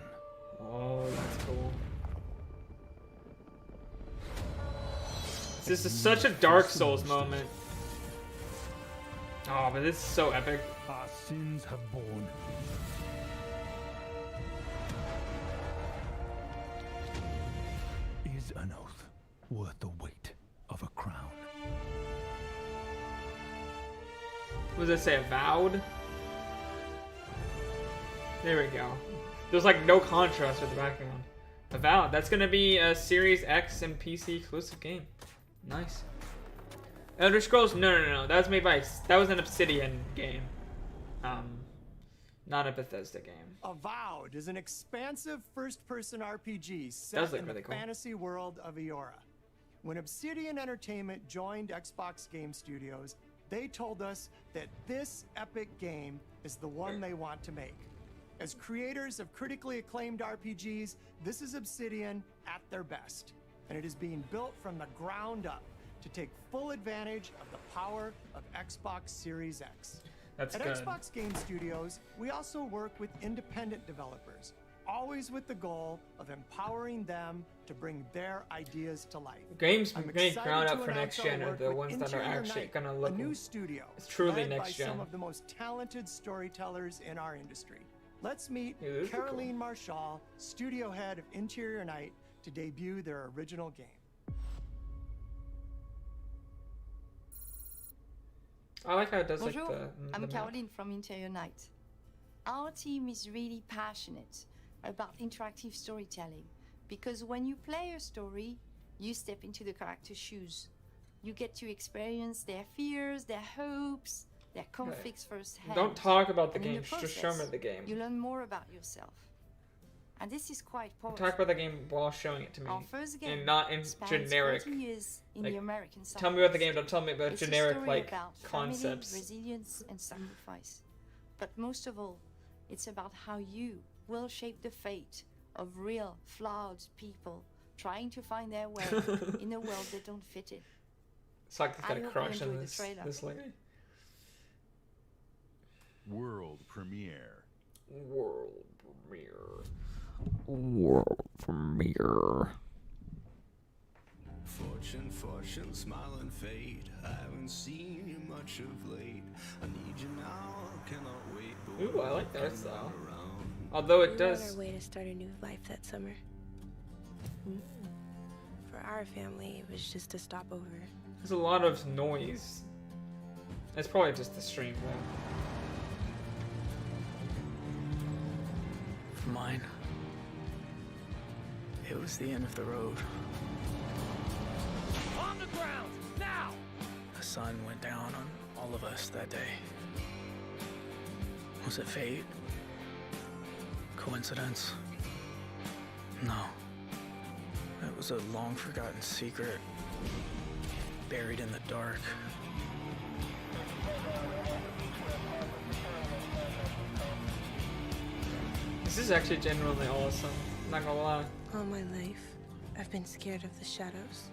Oh, that's cool. This is such a Dark Souls moment. Oh, but this is so epic. Our sins have borne. Is an oath worth the weight of a crown? What does it say? Avowed? There we go. There's like no contrast with the background. Avowed. That's gonna be a Series X and PC exclusive game. Nice. Elder Scrolls? No. That was made by. That was an Obsidian game. Not a Bethesda game. Avowed is an expansive first-person RPG Does set look in really the cool. fantasy world of Eora. When Obsidian Entertainment joined Xbox Game Studios, they told us that this epic game is the one they want to make. As creators of critically acclaimed RPGs, this is Obsidian at their best, and it is being built from the ground up to take full advantage of the power of Xbox Series X. That's At good. Xbox Game Studios, we also work with independent developers, always with the goal of empowering them to bring their ideas to life. Games I'm made excited ground to up for announce next our gen are work the with ones that are Interior actually Night, gonna a look. new studio. It's truly led next by gen. some of the most talented storytellers in our industry. Let's meet Yeah, this is cool. Caroline Marshall, studio head of Interior Night, to debut their original game. I like how it does Bonjour, like the. I'm the map. Caroline from Interior Night. Our team is really passionate about interactive storytelling because when you play a story, you step into the character's shoes. You get to experience their fears, their hopes, their conflicts firsthand. Don't talk about the And in game, just show me process, the game. You learn more about yourself. And this is quite powerful. Talk about the game while showing it to me. Our first game and not in spans generic. 40 years in like, the American South. tell me about the game, don't tell me about It's a generic story like about concepts. family, resilience, and sacrifice. But most of all, it's about how you will shape the fate of real, flawed people trying to find their way in a world that don't fit in. It's like I got a hope crush you on enjoy the this trailer. lady. World premiere. World premiere. World premiere. Fortune, fortune, smile and fade. I haven't seen you much of late. I need you now, cannot wait. Ooh, I like that style. Although it We does. were on our way to start a new life that summer. For our family, it was just a stopover. There's a lot of noise. It's probably just the stream though. For mine, it was the end of the road. On the ground, now! The sun went down on all of us that day. Was it fate? Coincidence? No. It was a long-forgotten secret, buried in the dark. This is actually genuinely awesome. Not gonna lie. All my life, I've been scared of the shadows.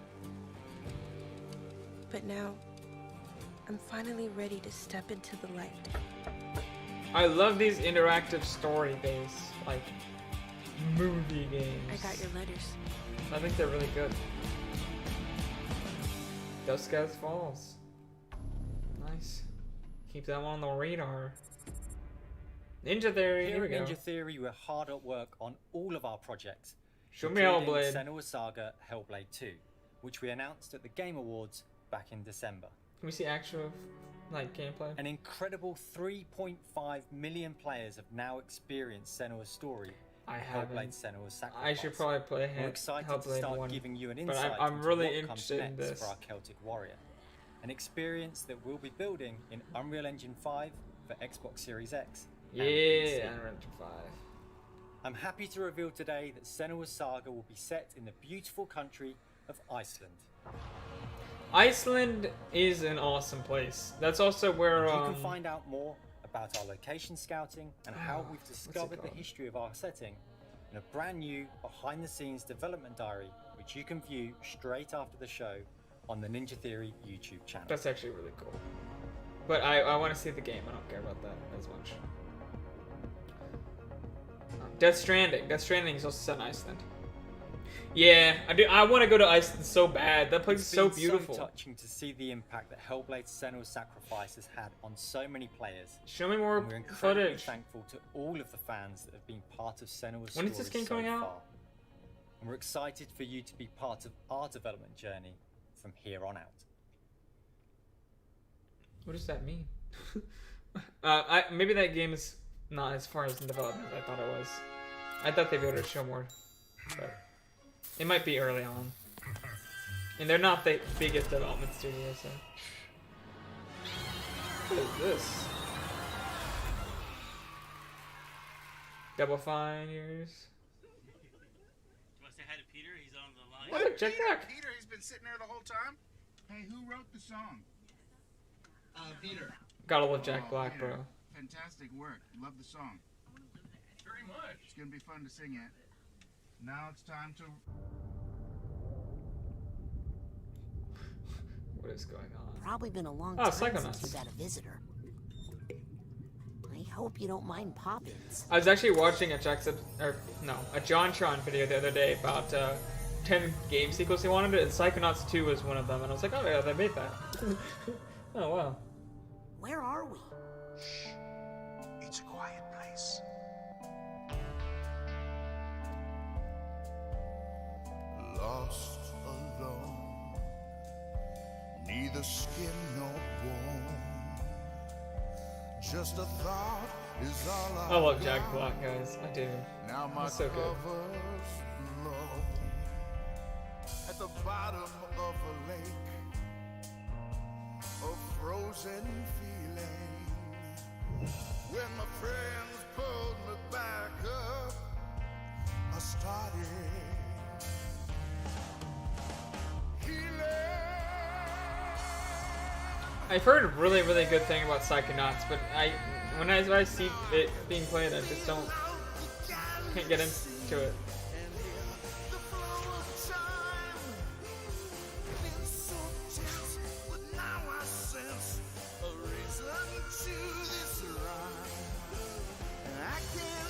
But now, I'm finally ready to step into the light. I love these interactive story-based, like, movie games. I got your letters. I think they're really good. Dusk As Falls. Nice. Keep that one on the radar. Ninja Theory, here we go. Ninja Theory, we're hard at work on all of our projects. Show me including Hellblade. Senua's Saga Hellblade 2, which we announced at the Game Awards back in December. Can we see actual, like, gameplay? An incredible 3.5 million players have now experienced Senua's story. I in haven't. Hellblade Senua's Sacrifice. I should probably play We're excited to Hellblade start 1, giving you an but insight I'm into really what comes interested in next this. for our Celtic Warrior. An experience that we'll be building in Unreal Engine 5 for Xbox Series X. and PC. Yeah, Unreal Engine 5. I'm happy to reveal today that Senua's Saga will be set in the beautiful country of Iceland. Iceland is an awesome place. That's also where You can find out more about our location scouting and how we've discovered the history of our setting in a brand new behind-the-scenes development diary, which you can view straight after the show on the Ninja Theory YouTube channel. That's actually really cool. But I want to see the game. I don't care about that as much. Death Stranding. Death Stranding is also set in Iceland. Yeah, I do. I want to go to Iceland so bad. That place is so beautiful. It's so touching to see the impact that Hellblade: Senua's Sacrifice has had on so many players. Show me more And we're incredibly footage. thankful to all of the fans that have been part of Senua's When is this story game coming so out? far. And we're excited for you to be part of our development journey from here on out. What does that mean? Maybe that game is not as far as in development as I thought it was. I thought they'd be able to show more, but it might be early on. And they're not the biggest development studio, so. What is this? Double Fine years. Do you want to say hi to Peter? He's on the line. What up, Jack Black? Peter, he's been sitting there the whole time. Hey, who wrote the song? Peter. Gotta love Jack Black, bro. Fantastic work. Love the song. Very much. It's gonna be fun to sing it. Now it's time to. What is going on? Probably been a long Oh, time Psychonauts. since you got a visitor. I hope you don't mind pop-ins. I was actually watching a JonTron video the other day about 10 game sequels he wanted, and Psychonauts 2 was one of them, and I was like, oh yeah, they made that. Oh wow. Where are we? It's a quiet place. Lost alone, neither skin nor bone. Just a thought is all I love Jack Black, guys. I do. Now my He's so good. cover's blown. At the bottom of a lake, a frozen feeling. When my friends pulled me back up, I started healing. I've heard a really, really good thing about Psychonauts, but when I see it being played, I just can't get into it.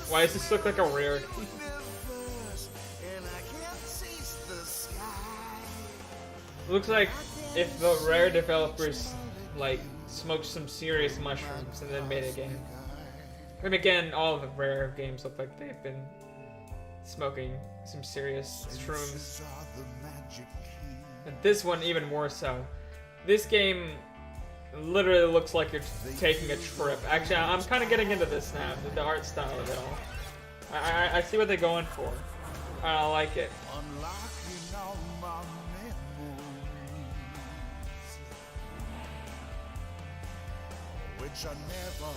Why does this look like a rare? Looks like if the Rare developers like smoked some serious mushrooms and then made a game. And again, all of the Rare games look like they've been smoking some serious shrooms. And this one even more so. This game literally looks like you're taking a trip. Actually, I'm kind of getting into this now, the art style of it all. I see what they're going for. I like it. Which I never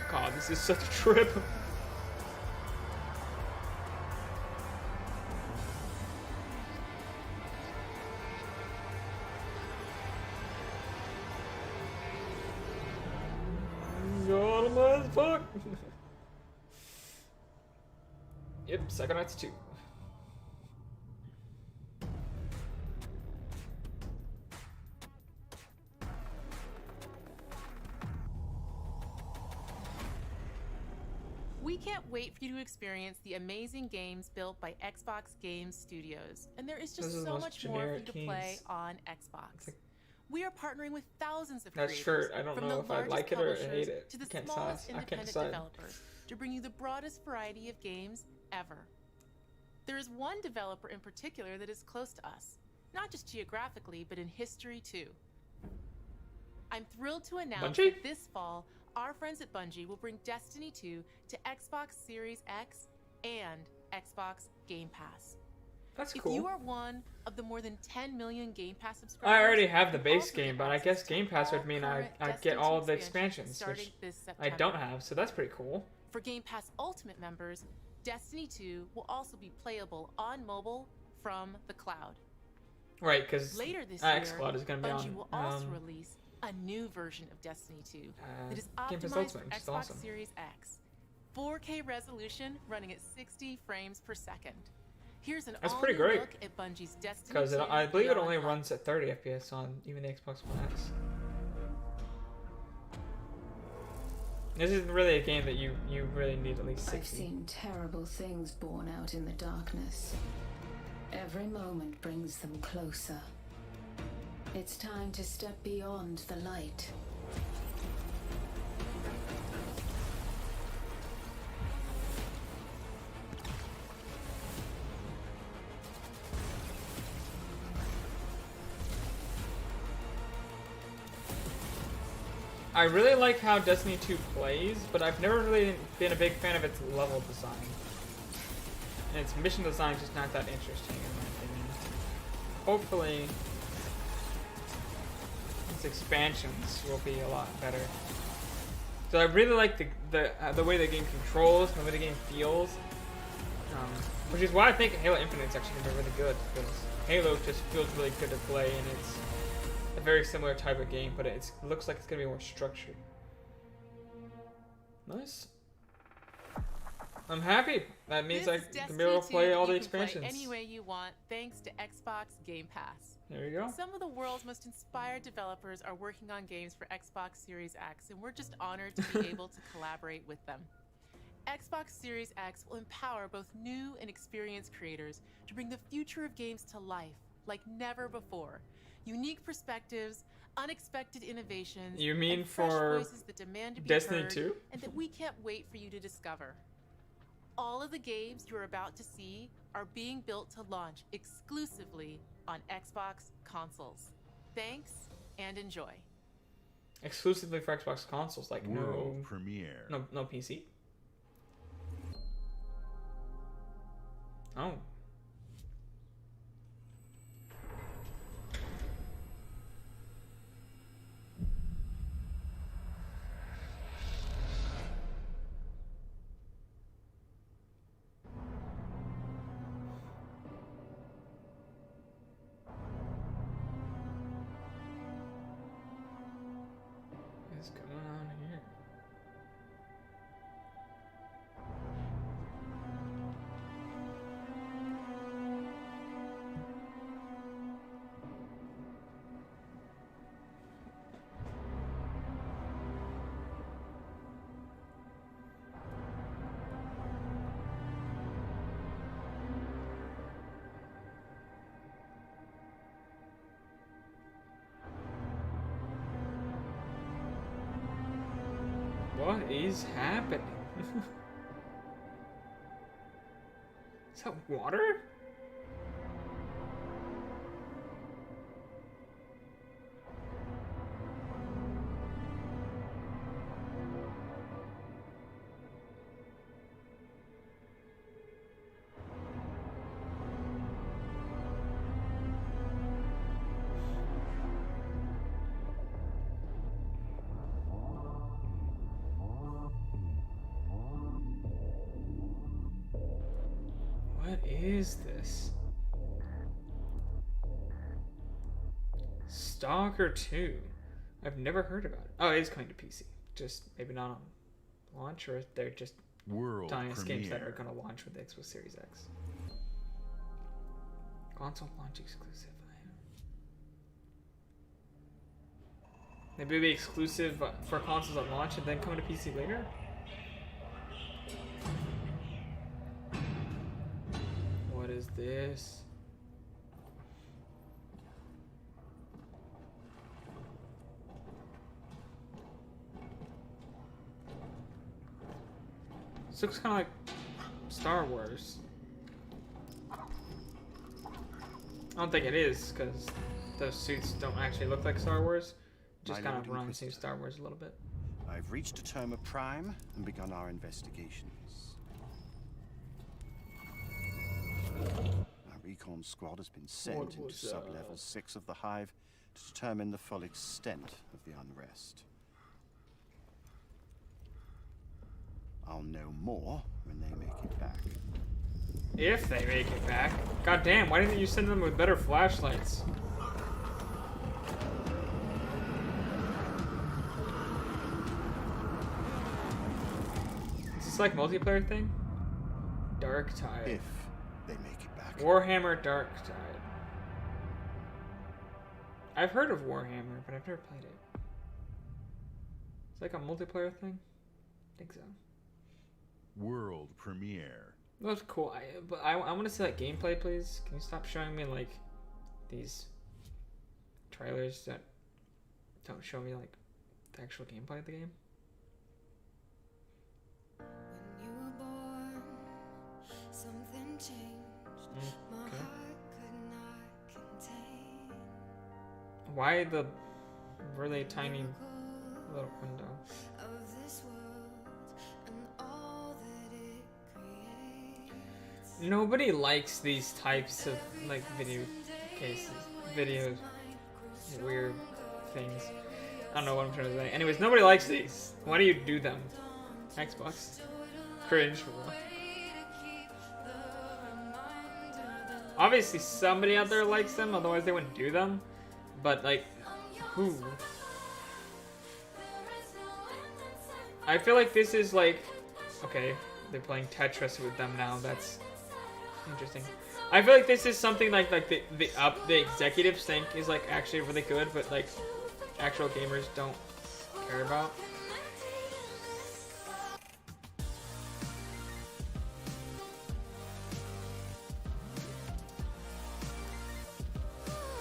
God, this is such a trip. God, I'm as fuck. Yep, Psychonauts 2. We can't wait for you to experience the amazing games built by Xbox Game Studios. And there is just so much more for you to play on Xbox. We are partnering with thousands of creators, That's true. I don't from know the if I largest like it or publishers hate it. to the Can't smallest decide. I can't independent decide. developers, to bring you the broadest variety of games ever. There is one developer in particular that is close to us, not just geographically, but in history too. I'm thrilled to announce Bungie? that this fall, our friends at Bungie will bring Destiny 2 to Xbox Series X and Xbox Game Pass. That's If cool. you are one of the more than 10 million Game Pass subscribers, I already have the you base also game, get but I access guess to Game Pass all would mean current I Destiny get all 2 of the expansions, starting which this I September. don't have, so that's pretty cool. For Game Pass Ultimate members, Destiny 2 will also be playable on mobile from the cloud. Right, because Later this year, xCloud is going to be Bungie on will also release a new version of Destiny 2 that is Game Pass optimized Ultimate, for which is Xbox awesome. Series X. 4K resolution running at 60 frames per second. Here's an That's all pretty new great. look at Bungie's Destiny Because 2 I believe it Beyond only Light. runs at 30 FPS on even the Xbox One X. This isn't really a game that you really need at least 60. I've seen terrible things born out in the darkness. Every moment brings them closer. It's time to step beyond the light. I really like how Destiny 2 plays, but I've never really been a big fan of its level design. And its mission design is just not that interesting in my opinion. Hopefully, its expansions will be a lot better. So I really like the way the game controls, the way the game feels, which is why I think Halo Infinite is actually gonna be really good, because Halo just feels really good to play, and it's a very similar type of game, but it looks like it's gonna be more structured. Nice. I'm happy. That means I This is can be able to Destiny play 2 all the you can play expansions. any way you want, thanks to Xbox Game Pass. There you go. Some of the world's most inspired developers are working on games for Xbox Series X, and we're just honored to be able to collaborate with them. Xbox Series X will empower both new and experienced creators to bring the future of games to life like never before. Unique perspectives, unexpected innovations, You mean and fresh for voices that demand to be Destiny heard 2? and that we can't wait for you to discover. All of the games you're about to see are being built to launch exclusively on Xbox consoles. Thanks and enjoy. Exclusively for Xbox consoles, like World no premiere. no PC. Oh. What's going on here? What is happening? Is that water? What is this? Stalker 2. I've never heard about it. Oh, it is coming to PC. Just maybe not on launch, or they're just World telling us games that are premiere. going to launch with the Xbox Series X. Console launch exclusive. Maybe it'll be exclusive for consoles at launch and then come to PC later? What is this? This looks kind of like Star Wars. I don't think it is, because those suits don't actually look like Star Wars. It just My kind Lord of runs through Inquisitor. Star Wars a little bit. I've reached a term of prime and begun our investigations. Our recon squad has been sent What into was sub-level that? 6 of the Hive to determine the full extent of the unrest. I'll know more when they make it back. If they make it back. God damn, why didn't you send them with better flashlights? Is this like multiplayer thing? Dark Tide. If they make it back. Warhammer Dark Tide. I've heard of Warhammer, but I've never played it. It's like a multiplayer thing? I think so. World premiere. That's cool. But I want to see like gameplay, please. Can you stop showing me like these trailers that don't show me like the actual gameplay of the game? You were born, something changed. My Okay. heart could not contain. Why the really tiny little window? Of this world and all that it creates. Nobody likes these types of like video cases, videos, weird things. I don't know what I'm trying to say. Anyways, nobody likes these. Why do you do them? Xbox. Cringe for real. Obviously somebody out there likes them, otherwise they wouldn't do them. But like, who? I feel like this is like, okay, they're playing Tetris with them now. That's interesting. I feel like this is something like the executives think is like actually really good, but like actual gamers don't care about.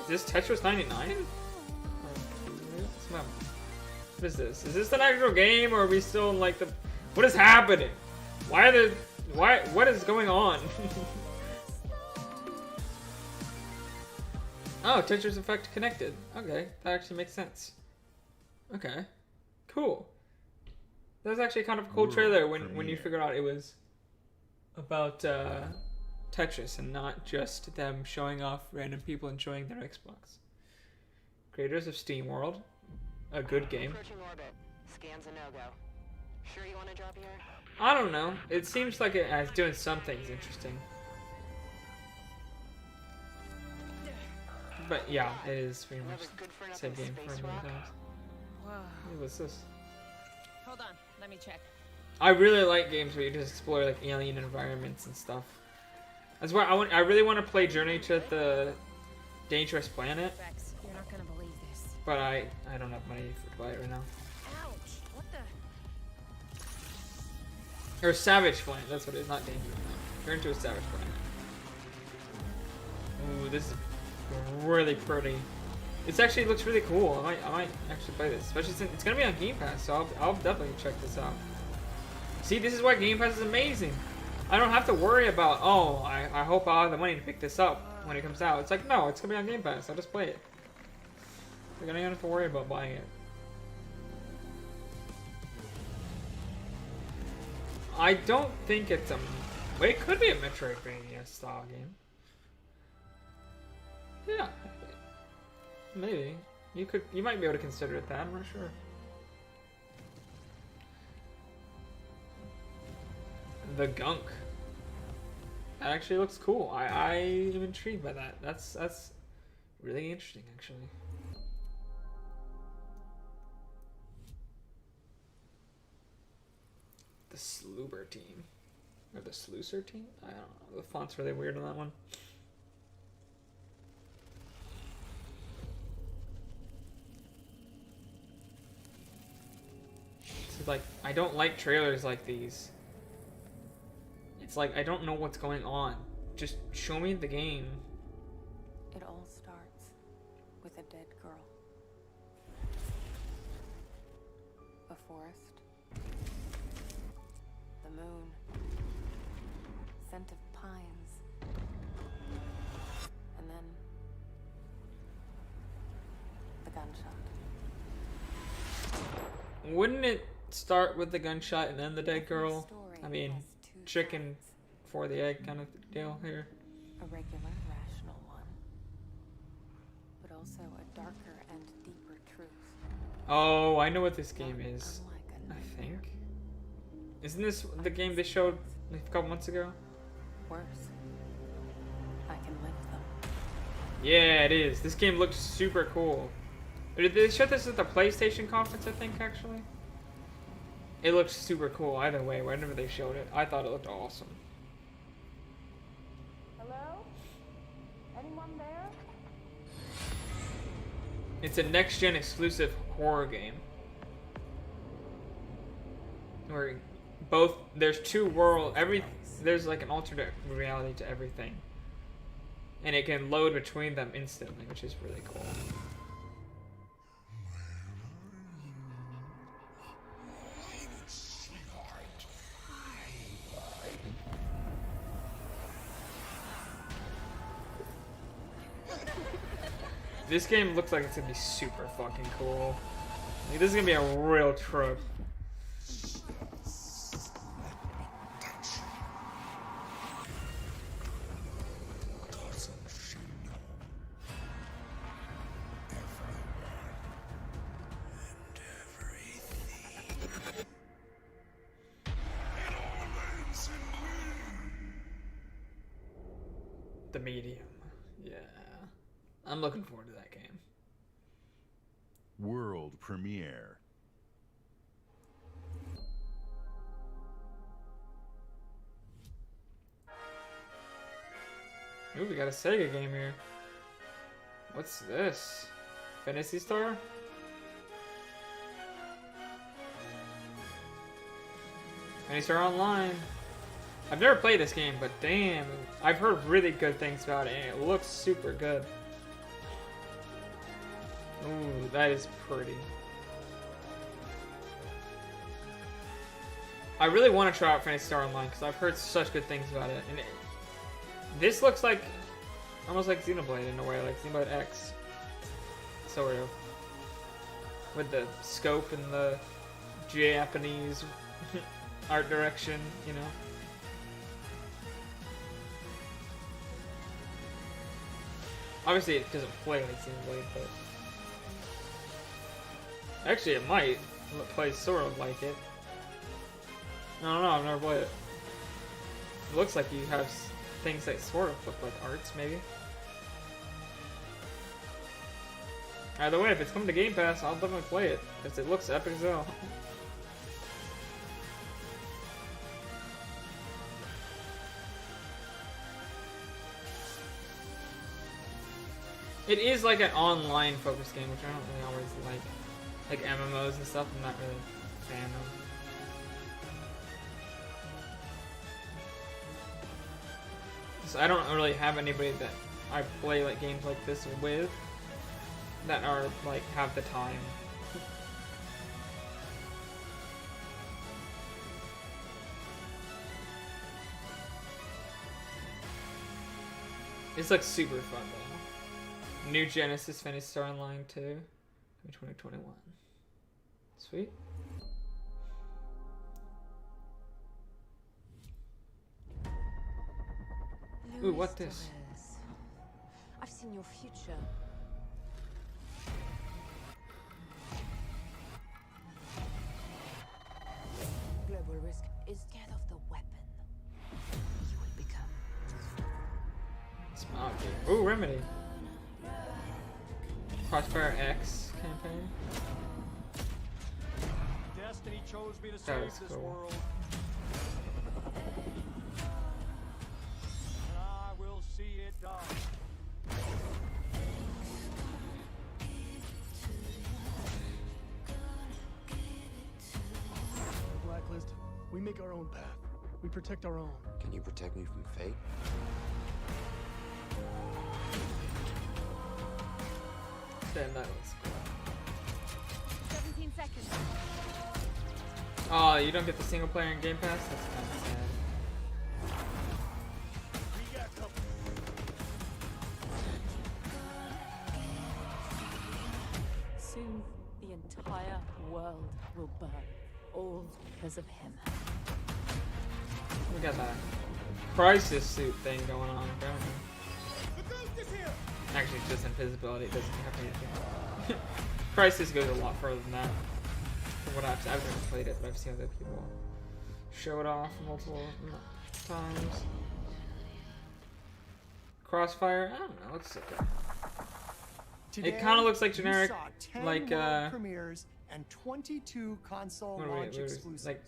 Is this Tetris 99? What is this? Is this an actual game, or are we still in like the... What is happening? Why are there... What is going on? Oh, Tetris Effect connected. Okay, that actually makes sense. Okay, cool. That was actually kind of a cool trailer when you figured out it was about Tetris and not just them showing off random people enjoying their Xbox. Creators of Steam World, a good game. Approaching orbit. Scans a no-go. Sure you want to drop here? I don't know. It seems like it's doing some things interesting. But yeah, it is pretty much the same game for many times. Hey, what's this? Hold on, let me check. I really like games where you just explore like alien environments and stuff. That's why I really want to play Journey to the Dangerous Planet. Vex, you're not gonna believe this. But I don't have money to buy it right now. Ouch! What the? Or Savage Planet, that's what it is, not Dangerous Planet. Turn into a Savage Planet. Ooh, this is really pretty. It actually looks really cool. I might actually play this, especially since it's gonna be on Game Pass, so I'll definitely check this out. See, this is why Game Pass is amazing. I don't have to worry about, oh, I hope I'll have the money to pick this up when it comes out. It's like, no, it's gonna be on Game Pass. I'll just play it. We're gonna have to worry about buying it. I don't think it's a. Well, it could be a Metroidvania style game. Yeah, maybe you might be able to consider it that. I'm not sure. The Gunk. That actually looks cool. I am intrigued by that. That's really interesting, actually. The Sloober team. Or the Sluicer team? I don't know. The font's really weird on that one. It's like, I don't like trailers like these. It's like, I don't know what's going on. Just show me the game. It all starts with a dead girl. A forest. The moon. Scent of pines. And then the gunshot. Wouldn't it start with the gunshot and then the dead girl? I mean, chicken for the egg kind of deal here. A regular, rational one. But also a darker and deeper truth. Oh, I know what this game is. I think. Isn't this the game they showed like a couple months ago? Worse. I can lift them. Yeah, it is. This game looks super cool. Did they show this at the PlayStation conference, I think, actually? It looks super cool either way, whenever they showed it. I thought it looked awesome. Hello? Anyone there? It's a next-gen exclusive horror game. Where both, there's two worlds, there's like an alternate reality to everything. And it can load between them instantly, which is really cool. This game looks like it's gonna be super fucking cool. Like, this is gonna be a real trip. The Medium. Yeah. I'm looking forward to that game. World premiere. Ooh, we got a Sega game here. What's this? Phantasy Star? Phantasy Star Online. I've never played this game, but damn, I've heard really good things about it, and it looks super good. Ooh, that is pretty. I really want to try out Phantasy Star Online because I've heard such good things about it, and this looks like almost like Xenoblade in a way, like Xenoblade X, sort of, with the scope and the Japanese art direction, you know. Obviously, it doesn't play like Xenoblade, but actually, it might. It plays sort of like it. I don't know. I've never played it. It looks like you have things that sort of look like arts, maybe. Either way, if it's coming to Game Pass, I'll definitely play it because it looks epic as hell. It is like an online focused game, which I don't really always like. Like MMOs and stuff, I'm not really a fan of. So I don't really have anybody that I play like games like this with that are like have the time. It's like super fun though. New Genesis Finished Star Online 2 in 2021. Sweet. Ooh, what this? I've seen your future. Global risk is scared of the weapon you will become. Smart game. Ooh, Remedy. Crossfire X campaign. Destiny chose me to That save was this cool. world. And I will see it done. Blacklist, we make our own path. We protect our own. Can you protect me from fate? Damn, that looks cool. 17 seconds. Oh, you don't get the single player in Game Pass? That's kind of sad. Soon, the entire world will burn. All because of him. We got that crisis suit thing going on, apparently. Actually, it's just invisibility. It doesn't have anything. Crisis goes a lot further than that. From what I've never played it, but I've seen other people show it off multiple times. Crossfire, I don't know. Let's look at it. It kind of looks like generic, you saw 10 like world premieres and 22 console launch exclusives. like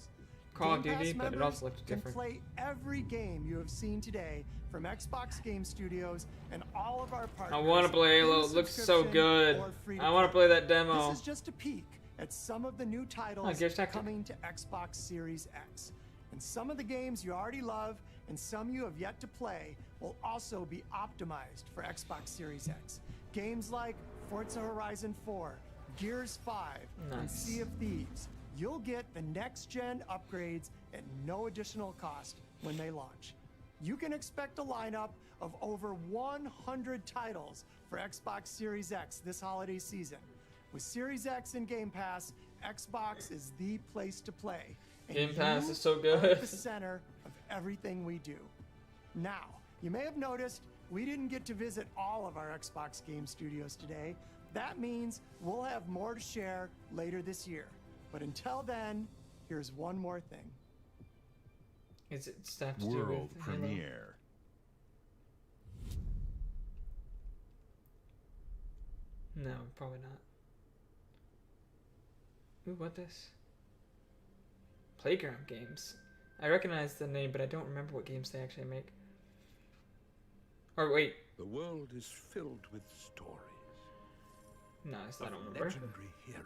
Call of Game Pass Duty, but it members also looks can different. play every game you have seen today from Xbox Game Studios and all of our partners. I want to play Halo. It looks so good. I want to play that demo. This is just a peek at some of the new titles Gears Tactics. coming to Xbox Series X. And some of the games you already love and some you have yet to play will also be optimized for Xbox Series X. Games like Forza Horizon 4, Gears 5, and Nice. Sea of Thieves. You'll get the next-gen upgrades at no additional cost when they launch. You can expect a lineup of over 100 titles for Xbox Series X this holiday season. With Series X and Game Pass, Xbox is the place to play. And Game Pass you is so are good. at the center of everything we do. Now, you may have noticed we didn't get to visit all of our Xbox Game Studios today. That means we'll have more to share later this year. But until then, here's one more thing. Is it stuff to do World with Halo? premiere. No, probably not. Ooh, what this? Playground Games. I recognize the name, but I don't remember what games they actually make. Or wait. The world is filled with stories. No, I don't of remember. legendary heroes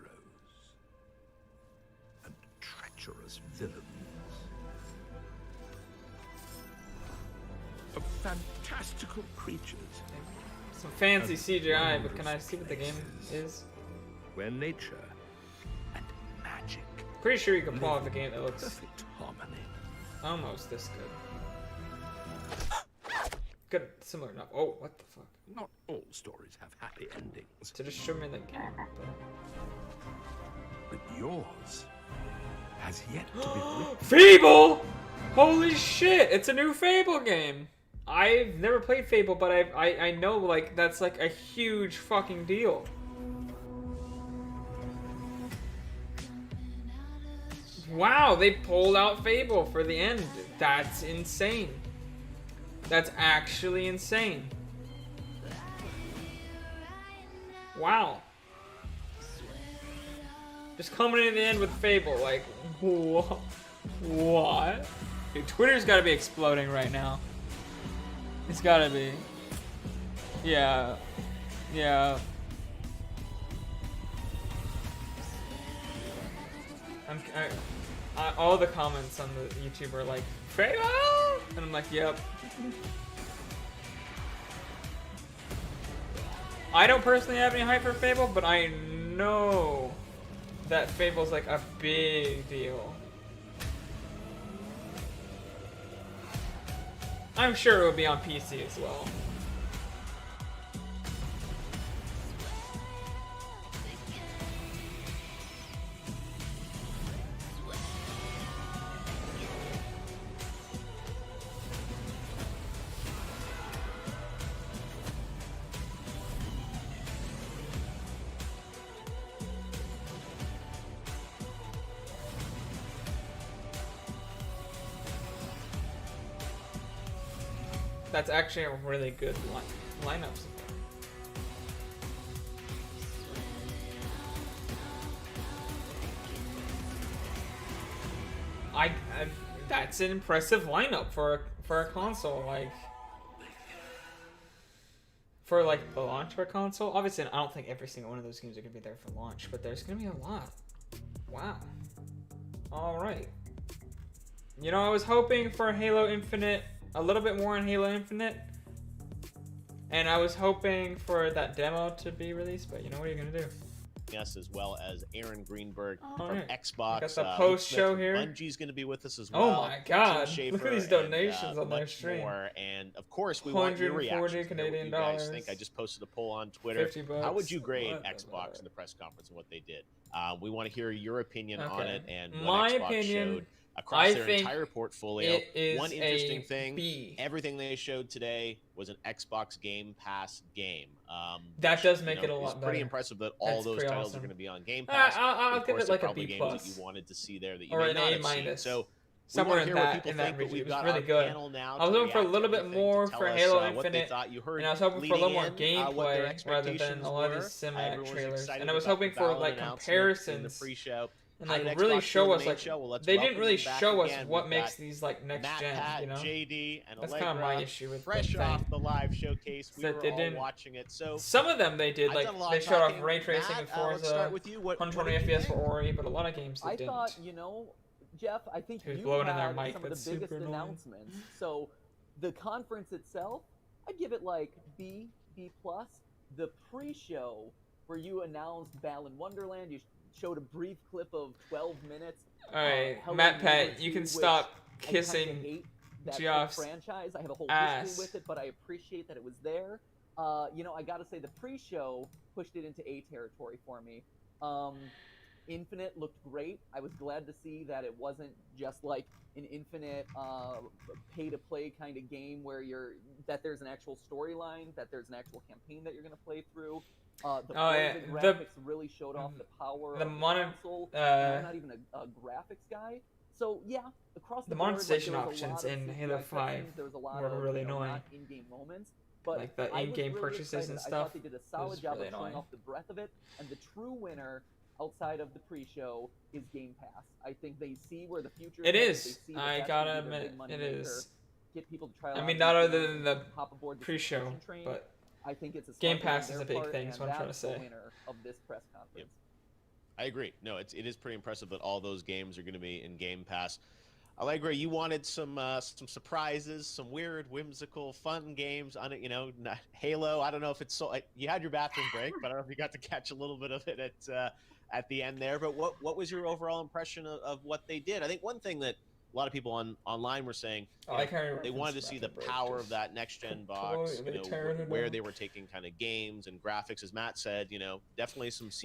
and treacherous villains. Of fantastical creatures. Some fancy and CGI, but can I wondrous see what the game places is? Where nature and magic Pretty sure you can pull live off a game that in looks perfect harmony. almost this good. Good, similar enough. Oh, what the fuck? Not all stories have happy endings. To just show me the game. But yours has yet to be written. Fable! Holy shit! It's a new Fable game. I've never played Fable, but I know like that's like a huge fucking deal. Wow, they pulled out Fable for the end. That's insane. That's actually insane. Wow. Just coming in the end with Fable, like, what? Dude, Twitter's gotta be exploding right now. It's gotta be. Yeah. Yeah. All the comments on the YouTube are like, Fable! And I'm like, yep. I don't personally have any hype for Fable, but I know that Fable's like a big deal. I'm sure it will be on PC as well. That's actually a really good lineup. That's an impressive lineup for a console, like for like the launch for a console. Obviously, I don't think every single one of those games are gonna be there for launch, but there's gonna be a lot. Wow. All right. You know, I was hoping for Halo Infinite. A little bit more on Halo Infinite, and I was hoping for that demo to be released, but you know what are you gonna do? Yes, as well as Aaron Greenberg from right. Xbox. We got the post show here. Bungie's going to be with us as well. Oh my God! Tim Look at these Schafer donations on their much stream. more. And of course, we want your reactions. Canadian what you guys dollars. think? I just posted a poll on Twitter. $50. How would you grade Xbox in the press conference and what they did? We want to hear your opinion on it and what my Xbox opinion. showed across their think entire portfolio. it is One interesting a thing, B. everything they showed today was an Xbox Game Pass game. That does make it a lot It's pretty better. impressive that all That's those pretty titles awesome. are going to be on Game Pass. I'll Of give course, it like they're a probably B+. games that you wanted to see there that you Or may an not A have seen. minus. So somewhere we in want to hear what that people in that think, but region. we've It was got really our good. panel now I was to looking for a react to little bit everything, more to tell for us, Halo what they Infinite, thought. You heard and I was hoping for a little more leading in, what their gameplay rather than expectations a lot of were. these cinematic Everyone's trailers. excited And I was about hoping the for Valve like announcement in the comparisons pre-show. and How like did really Xbox do show in us the like main show? Well, let's they didn't welcome really them back show us again. what We've makes got these like next Matt, gen. Pat, You know, JD, and that's Allegra, kind of my issue with fresh the off thing. the live showcase. We That were they all didn't- watching it. So Some of them they did, I've like done a lot they of showed off talking. ray tracing Matt, with let's Forza, start with you. What 120 did you FPS for think? Ori, but a lot of games they I didn't. thought, you know, Jeff, I think Who's you blowing in their had mic, some of that's the biggest super annoying. announcements. So the conference itself, I'd give it like B, B+. The pre-show where you announced Balan Wonderland, you showed a brief clip of 12 minutes. All right, Hello Matt, Pat, Neighbor you 2, can which stop I kinda kissing hate that Geoff's franchise. I have a whole ass. history with it, but I appreciate that it was there. You know, I gotta say the pre-show pushed it into A territory for me. Infinite looked great. I was glad to see that it wasn't just like an Infinite pay-to-play kind of game where that there's an actual storyline, that there's an actual campaign that you're gonna play through. The graphics really showed off the power of the console. I'm not even a graphics guy. So yeah, across the board, monetization there was a options lot of in CGI Halo cutscenes, 5 there was a lot were of, really you know, annoying. not in-game moments. But Like the I was in-game really purchases excited. and I stuff. thought they did a It solid was job really of showing annoying. off the breadth of it. And the true winner outside of the pre-show is Game Pass. I think they see where the future It headed. is. They see that I that's gotta gonna be their admit, big money it maker. is. Get people to try I out mean, these not other games, than the hop aboard the pre-show, subscription train. but I think it's a Game smart move on Pass is their a big part, thing, and is what I'm trying to that's the say. winner of this press conference. I agree. No, it is pretty impressive that all those games are going to be in Game Pass. Allegra, you wanted some surprises, some weird, whimsical, fun games on it. You know, Halo. I don't know if it's so. You had your bathroom break, but I don't know if you got to catch a little bit of it at the end there. But what was your overall impression of what they did? I think one thing that a lot of people online were saying, they wanted to see the power of that next gen box, where they were taking kind of games and graphics. As Matt said, definitely some CG.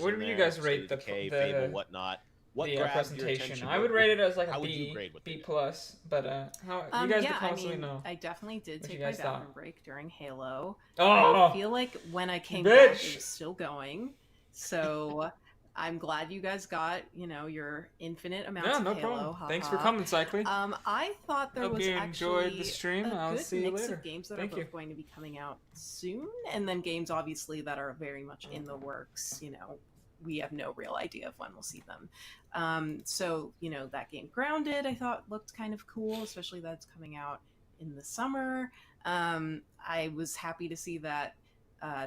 Where do you guys rate the Fable, whatnot? What the grabbed your presentation. attention? I would rate it as like How a would you B, grade what they B did? plus. But how you guys Yeah, can constantly know. I definitely did what you take my guys thought. bathroom break during Halo. Oh, I feel like when I came back, it bitch. was still going. So I'm glad you guys got, your infinite amounts Yeah, of no Halo. problem. Thanks haha. for coming, Cycly. I thought there Hope was you actually enjoyed the stream. a I'll good see you mix later. of games that Thank are you. both going to be coming out soon, and then games obviously that are very much in the works. We have no real idea of when we'll see them. So that game Grounded, I thought looked kind of cool, especially that it's coming out in the summer. I was happy to see that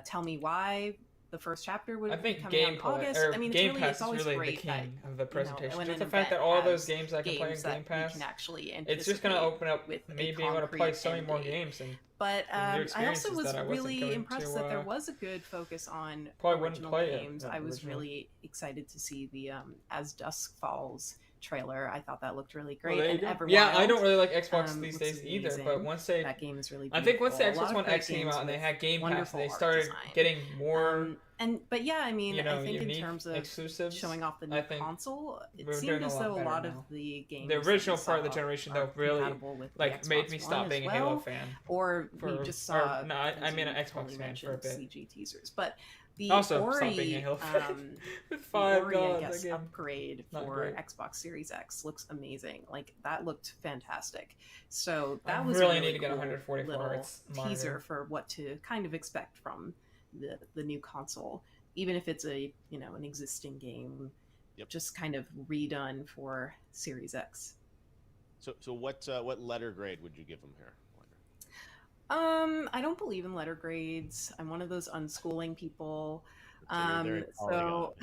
Tell Me Why, the first chapter would I be think coming out in gameplay August. or I mean, Game Pass it's always is really great the that, king of the presentation. when Just an the fact that event all those has games I can play in games that Game Pass, we can actually it's just gonna open up with me a being able to play concrete so many end more date. games and But new I also experiences was that I wasn't really going impressed to, that there was a good focus on probably wouldn't original play it, games. that I was original. really excited to see the As Dusk Falls trailer. I thought that looked really Well, great. there And you go. Everwild, Yeah, I don't really like Xbox these looks days either, amazing. but once they, that game is really I think once the beautiful. A lot Xbox of One great X came games out and they with had Game Pass, wonderful they art started design. getting more. But yeah, I mean, I think in unique terms of exclusives, showing off the I new think console, it we're seemed doing a as lot though a better lot now. of the games The that we original part of the saw generation, are though, really compatible with the made Xbox me One stop as being a well, Halo fan. Or we just saw. No, I mean an as you Xbox totally fan for a mentioned, bit. CG teasers, but the Also, Ori, stop being a Halo fan. the Five Ori, I gods, guess, that game. upgrade Not for great. Xbox Series X looks amazing. Like that looked fantastic. So I that was really a need to get cool 144 little hertz monitor. teaser for what to kind of expect from the new console, even if it's an existing game, just kind of redone for Series X. So what letter grade would you give them here? I don't believe in letter grades. I'm one of those unschooling people. So you're very So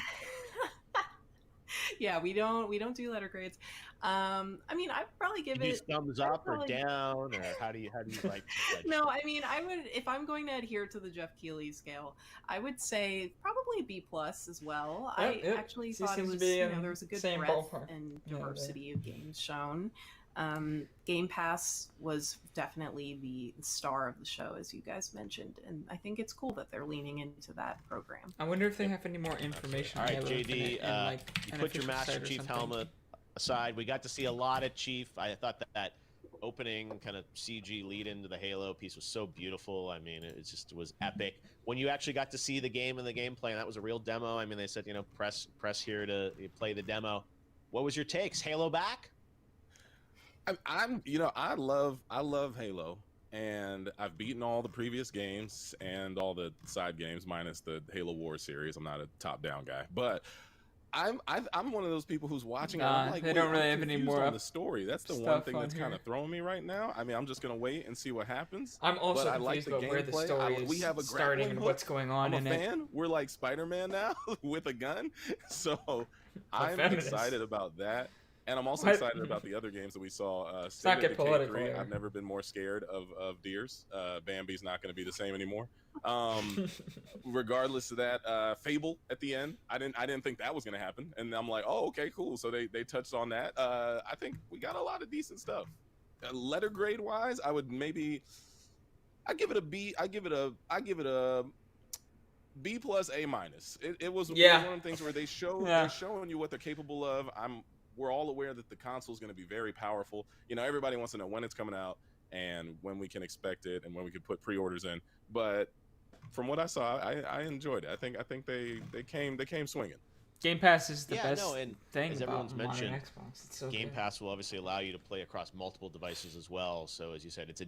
yeah, we don't do letter grades. I mean, I'd probably give Do you it thumbs up or probably- down, or how do you like? No, I mean, I would, if I'm going to adhere to the Jeff Keighley scale, I would say probably B plus as well. I Yep. actually He thought it seems to was, be in there was a good same breadth ballpark. and Yeah, diversity of games shown. Game Pass was definitely the star of the show, as you guys mentioned, and I think it's cool that they're leaning into that program. I wonder if they have any more information. All on right, Halo JD, Infinite and, like, you an put your official Master site or Chief something. helmet aside. We got to see a lot of Chief. I thought that opening kind of CG lead into the Halo piece was so beautiful. I mean, it was epic. When you actually got to see the game and the gameplay, and that was a real demo. I mean, they said, press here to play the demo. What was your takes? Halo back? I love Halo, and I've beaten all the previous games and all the side games minus the Halo Wars series. I'm not a top-down guy, but I'm one of those people who's watching it. And I'm like, they wait, don't really I'm have any confused more on the story. That's the one stuff thing on that's kind here. of throwing me right now. I mean, I'm just gonna wait and see what happens. I'm also but I like confused the about where the gameplay. story we is have a starting grappling and hook. what's going on I'm in a it. fan. We're like Spider-Man now with a gun, so I'm feminist. excited about that. And I'm also What? excited about the other games that we saw. not State of get Decay political 3. here. I've never been more scared of deers. Bambi's not going to be the same anymore. Regardless of that, Fable at the end. I didn't think that was going to happen, and I'm like, oh, okay, cool. So they touched on that. I think we got a lot of decent stuff. Letter grade wise, I give it a B. I give it a B plus A minus. It was one of the things where they're showing you what they're capable of. We're all aware that the console is going to be very powerful. Everybody wants to know when it's coming out and when we can expect it and when we can put pre-orders in. But from what I saw, I enjoyed it. I think they came swinging. Game Pass is the Yeah, best no, and thing as about everyone's modern mentioned, Xbox. It's so Game good. Pass will obviously allow you to play across multiple devices as well. So as you said, it's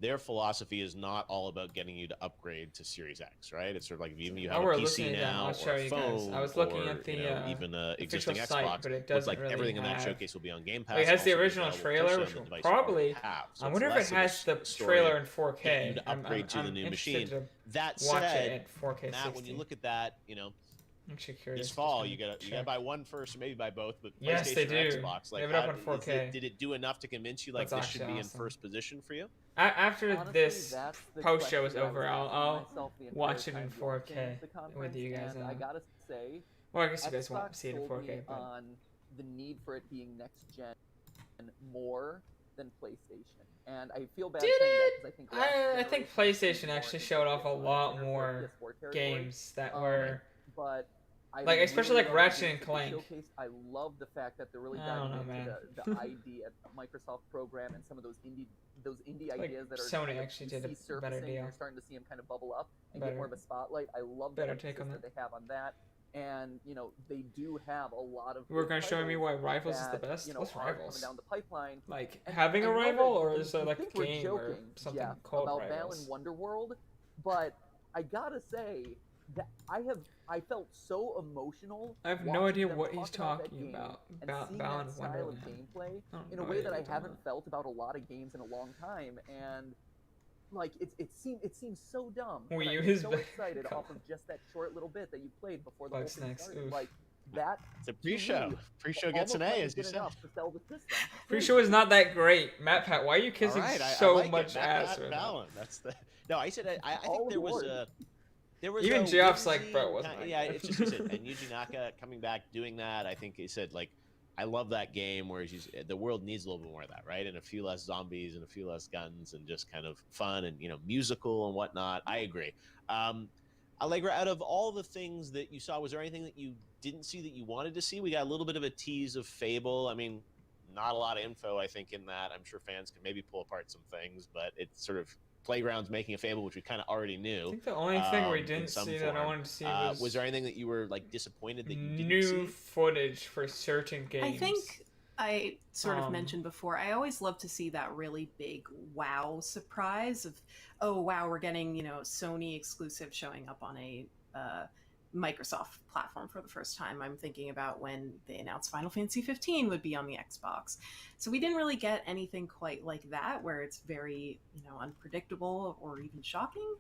their philosophy is not all about getting you to upgrade to Series X, right? It's sort of like even you have we're a looking PC at that. now I'll show or a you guys. phone, I was looking or, at the even a official existing site, Xbox. but it Looks doesn't like really everything in that have- showcase will be on Game Pass. It has the and also original available trailer, officially which on the will device you already probably. have. So I it's wonder if less it of a has the story trailer in of 4K. getting you to upgrade to the I'm new interested machine. to That watch said, it at 4K Matt, 60. when you look at that, I'm actually curious. this fall just you gonna gotta check. buy one first, or maybe buy both. But Yes, PlayStation they or do. Xbox, They have it up on 4K. Did it do enough to convince you like That's this should actually be awesome. in first position for you? After Honestly, this that's the post show is question that I over, was asking I'll myself the entire watch it in time 4K watching the with conference, you guys. and I gotta say, Well, I guess you guys won't Xbox see it in sold 4K. me But on the need for it being next gen more than PlayStation, and I feel bad did saying that it? because I think I think PlayStation actually showed off a lot more PS4 territory. games that were. But Like, especially like love Ratchet the and Clank. Showcase. I love the fact that they're really I don't diving know, into man. the ID at Microsoft program and some of those indie Like, ideas that are Sony kind of actually did a surfacing, better and deal. you're starting to see them kind of bubble up and Better- get more of a spotlight. I love the better emphasis take on that they have on that. And they do have a lot of. You were good gonna show me why titles Rivals is the that, best? What's are Rivals? coming down the pipeline. Like, And having I a know rival, that or you is there like think a we're game or joking, something Jeff, called about Rivals? Balan Wonderworld, but I gotta say that I felt so emotional. I have no watching idea them what he's talk that talking game about. and seeing Balan that style of Wonderland. gameplay I don't in a know way what that I you're talking haven't about. felt about a lot of games in a long time, and like it seems so dumb. Wii but I U was is so back. excited Come off of just that short little bit that you played before the Like whole thing snacks, started. oof. Like that. It's a to pre-show. me, Pre-show gets an almost A, wasn't as you good said. enough to sell the system. Pre-show is not that great. Matt Pat, why are you kissing All right, so I like much it. ass Matt right now? Balan. That's the. No, I said I All think there was aboard. Even a Geoff's like, whimsy bro, it wasn't kind- that yeah, good. it's just he said, and Yuji Naka coming back doing that. I think he said like, I love that game where the world needs a little bit more of that, right? And a few less zombies and a few less guns and just kind of fun and musical and whatnot. I agree. Allegra, out of all the things that you saw, was there anything that you didn't see that you wanted to see? We got a little bit of a tease of Fable. I mean, not a lot of info, I think, in that. I'm sure fans can maybe pull apart some things, but it's sort of Playground's making a Fable, which we kind of already knew. I think the only thing we in didn't some see that I form. wanted to see Was there anything that you were like disappointed that you didn't new see? footage for certain games. I think I sort of Um, mentioned before, I always love to see that really big wow surprise of, oh wow, we're getting, Sony exclusive showing up on a Microsoft platform for the first time. I'm thinking about when they announced Final Fantasy 15 would be on the Xbox. So we didn't really get anything quite like that, where it's very, unpredictable or even shocking,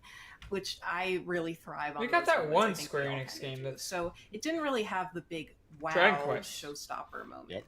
which I really thrive on. We got those that moments. one I think Square we all Enix kinda game do. that's So it didn't really have the big wow Dragon Quest. showstopper moment. Yep.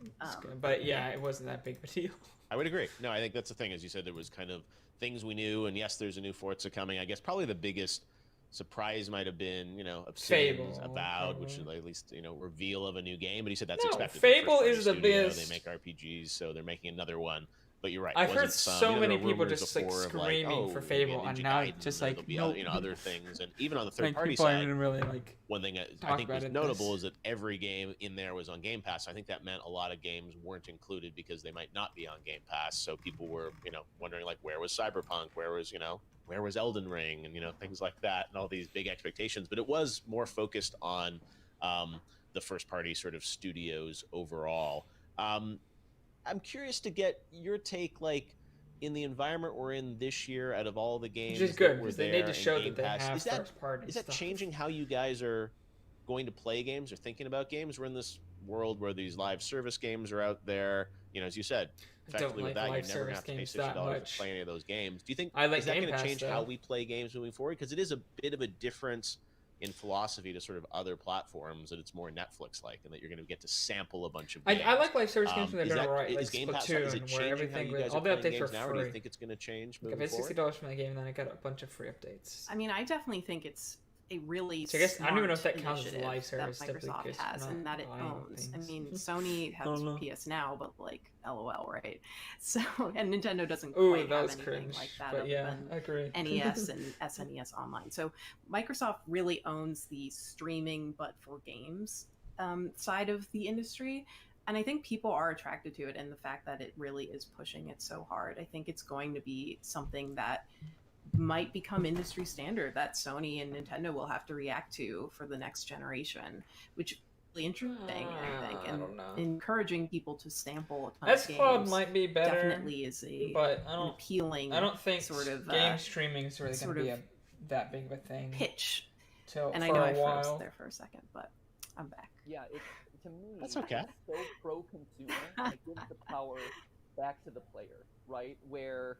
But yeah, it wasn't that big of a deal. I would agree. No, I think that's the thing. As you said, there was kind of things we knew, and yes, there's a new Forza coming. I guess probably the biggest surprise might have been, Obsidian's Fable, about, which is probably. at least, reveal of a new game. But he said that's No, expected. Fable They're a is the first-party studio, biggest- They make RPGs, so they're making another one. But you're right. I've wasn't heard some, so there many were people rumors just like before of, screaming for maybe a Fable, and Ninja now Gaiden, just or like there'll be nope. other things, and even on the Like, third-party people aren't side, even really like one thing I talk think about was it notable this- is that every game in there was on Game Pass. I think that meant a lot of games weren't included because they might not be on Game Pass. So people were, wondering like, where was Cyberpunk? Where was Elden Ring? And things like that, and all these big expectations. But it was more focused on the first-party sort of studios overall. I'm curious to get your take, like, in the environment we're in this year, out of all the games, Which is that good, were because they there need to in show Game that they Pass, have is that first-party is that stuff. changing how you guys are going to play games or thinking about games? We're in this world where these live service games are out there. As you said, I don't effectively with like that, live you're never going to have to pay service games that $60 to much. play any of those games. Do you think I like is that Game going to Pass, change how though. we play games moving forward? Because it is a bit of a difference in philosophy to sort of other platforms, that it's more Netflix-like, and that you're going to get to sample a bunch of games. I like live service games when Is they're done that- right, like is Game Pass, is Splatoon, it where changing how everything you with guys all are the playing updates games are now, or do you free. think it's going to change Like, I moving paid forward? $60 for my game, and then I got a bunch of free updates. I mean, I definitely think it's a really So I guess I don't even know if smart that counts as initiative live service, that simply Microsoft because has, you're and not that it buying owns. I things. mean, Sony has Don't know. PS Now, but like, LOL, right? So, and Nintendo doesn't Ooh, quite that have was anything cringe, like that, but other yeah, than I agree. NES and SNES Online. So Microsoft really owns the streaming, but for games side of the industry. And I think people are attracted to it, and the fact that it really is pushing it so hard. I think it's going to be something that might become industry standard that Sony and Nintendo will have to react to for the next generation, which is really interesting, I think, I and don't know. encouraging people to sample a ton of xCloud games might be better, definitely is but I an don't. appealing. I don't think sort of game streaming is really going sort to be of that big of a thing. pitch. Till And I for know a I while. froze there for a second, but I'm back. Yeah, it's to me. That's okay. It's so pro-consumer. And it gives the power back to the player, right? Where,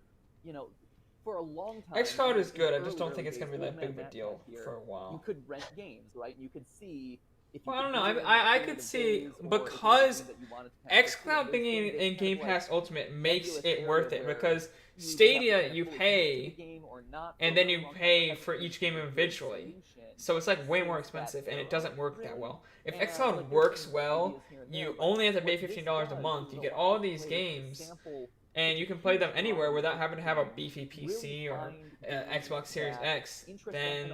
for a long time. xCloud is in good. I the just don't think it's early going to be days, that big of a Matt deal here, for a while. You could rent games, right? You could see. If you Well, I don't could know. do it I in could the see days, or if it was because something that you wanted to kind of xCloud pursue, being there's in kind Game of Pass Ultimate makes nebulous it area worth it where because you have to Stadia have you full pay attention to the game or not and for then a you long time pay to for actually each game create a individually. solution So it's like way more since that expensive and era, it doesn't work that really. well. If And, xCloud like, works there's well, ideas here and there, you but only have to pay what this $15 a does month. is You it get all allows these players to games sample and you can play them anywhere without having to have a beefy PC or Xbox Series X. Then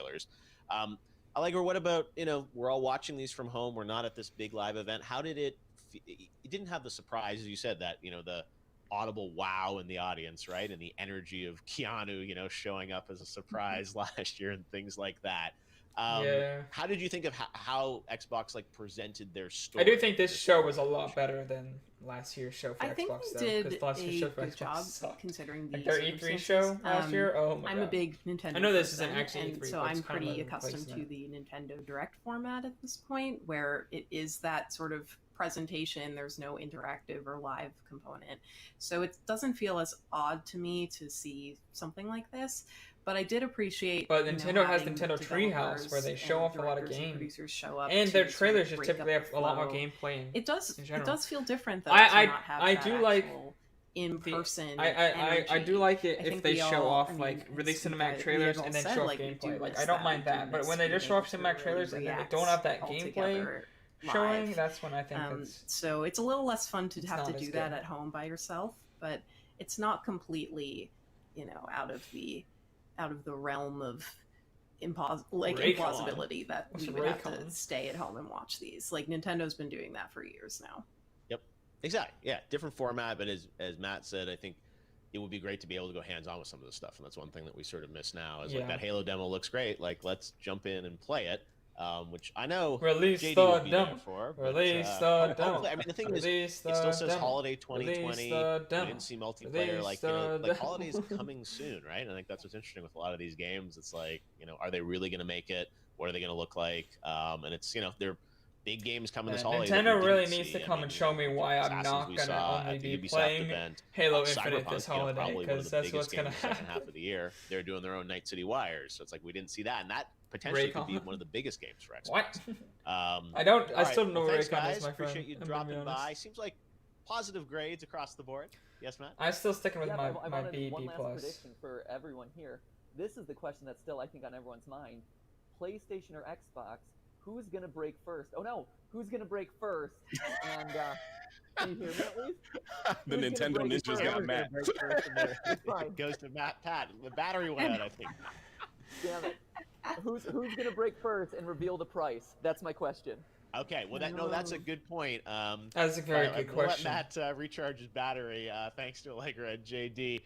trailers. Allegra, what about, we're all watching these from home. We're not at this big live event. How did it didn't have the surprise, as you said, that, the audible wow in the audience, right? And the energy of Keanu, showing up as a surprise last year and things like that. How did you think of how Xbox presented their story? I do think this show was a lot better than last year's show for I think Xbox. they did last year's show a for good Xbox job sucked. considering the their E3 show last year. Oh my god! I'm a big Nintendo. I know this person, isn't actually and E3, so but it's I'm kind of pretty a accustomed to replacement. the Nintendo Direct format at this point, where it is that sort of presentation. There's no interactive or live component, so it doesn't feel as odd to me to see something like this. But I did appreciate. But Nintendo has Nintendo Treehouse, where they show off a lot of games, and their trailers just typically have a lot more gameplay. It does. It does feel different though. I I do like in person. I do like it if they show off release cinematic trailers and then show off gameplay. I don't mind that. But when they just show off cinematic trailers and then they don't have that gameplay showing, that's when I think it's so it's a little less fun to have to not as do that good. at home by yourself, but it's not completely, out of the realm of implausibility that we would have to stay at home and watch these. Nintendo's been doing that for years now. Yep, exactly. Yeah, different format, but as Matt said, I think it would be great to be able to go hands-on with some of this stuff, and that's one thing that we sort of miss now. Is that Halo demo looks great. Let's jump in and play it. Which I know release JD the would be demo. there for. Release the demo. Hopefully, I mean, the thing is, Release it still the says demo. holiday 2020. We didn't see multiplayer. Release the demo. Holidays coming soon, right? And I think that's what's interesting with a lot of these games. It's are they really going to make it? What are they going to look like? And it's, they're big games coming this holiday. Nintendo really needs to come and show me why I'm not going to only be playing Halo Infinite this holiday, because that's what's going to happen. Second half of the year, they're doing their own Night City Wires, so it's we didn't see that, and that potentially could be one of the biggest games for Xbox. What? I still don't know where thanks, Raycon guys. is, my friend. Appreciate you dropping by. Seems like positive grades across the board. Yes, Matt? I'm still sticking with I my wanted B, one B+. last prediction for everyone here. This is the question that's still, I think, on everyone's mind. PlayStation or Xbox, who's going to break first? Oh, no. Who's going to break first? And, can you hear me at least? The Nintendo Ninjas got Matt. It goes to Matt Pat. The battery went out, I think. Damn it. Who's going to break first and reveal the price? That's my question. Okay, well, that's a good point. That's a very good question. Let Matt recharge his battery, thanks to Allegra and JD.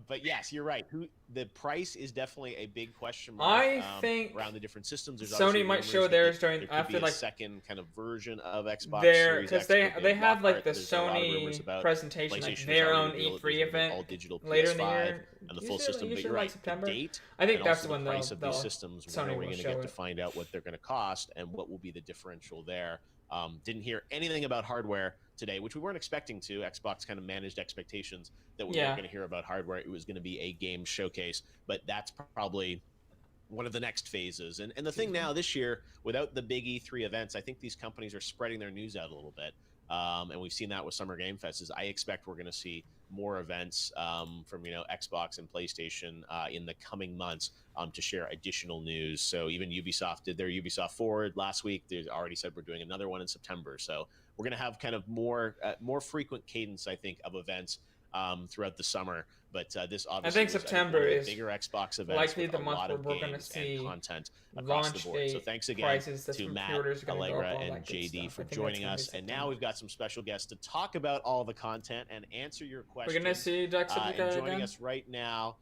But yes, you're right. The price is definitely a big question mark. I think around the different systems. There's Sony might show theirs during after a second kind of version of Xbox. Because they have the Sony presentation, their own E3 event later in the year, and the full system. But you're right, September. The date. I think that's the when price of these systems. When are we going to get it. to find out what they're going to cost and what will be the differential there? Didn't hear anything about hardware today, which we weren't expecting to. Xbox kind of managed expectations that we weren't going to hear about hardware. It was going to be a game showcase, but that's probably one of the next phases. And the thing now this year, without the big E3 events, I think these companies are spreading their news out a little bit. And we've seen that with Summer Game Fest. I expect we're going to see more events from Xbox and PlayStation in the coming months to share additional news. So even Ubisoft did their Ubisoft Forward last week. They already said we're doing another one in September. So we're going to have kind of more frequent cadence, I think, of events throughout the summer. But this obviously, I think September is bigger Xbox events, likely the month where we're going to see content across the board. So thanks again to Matt, Allegra, and JD for joining us. And now we've got some special guests to talk about all the content and answer your questions. We're going to see Jacksepticeye and joining again? us right now,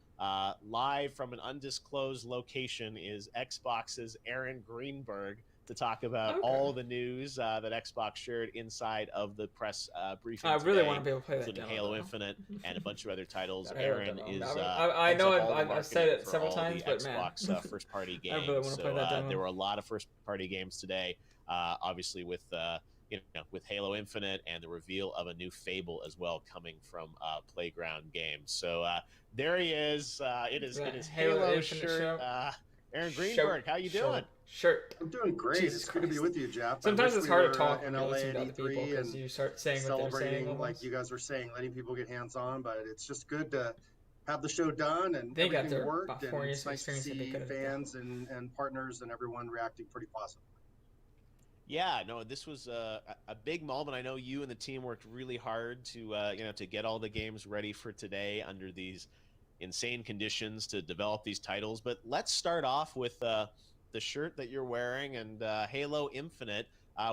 live from an undisclosed location, is Xbox's Aaron Greenberg to talk about all the news that Xbox shared inside of the press briefing. I really today, want to be able to play that including demo, Halo though. Infinite and a bunch of other titles. That Aaron Halo is. demo. I know I've said it for several all times, the but man, Xbox first-party games. I really want to play that demo. There were a lot of first-party games today. Obviously, with with Halo Infinite and the reveal of a new Fable as well coming from Playground Games. So there he is. It is Halo Infinite shirt. Aaron Greenberg, how you doing? Shirt. I'm doing great. Jesus it's good to be with you, Jeff. Sometimes it's hard to talk in when you LA listen to at other people E3 because and you start saying what they're saying. celebrating, like Almost. you guys were saying, letting people get hands-on. But it's just good to have the show done and They got everything their worked. about 4 And years it's of nice to experience that they see could have done. fans and partners and everyone reacting pretty positively. Yeah, no, this was a big moment. I know you and the team worked really hard to to get all the games ready for today under these insane conditions to develop these titles. But let's start off with the shirt that you're wearing and Halo Infinite.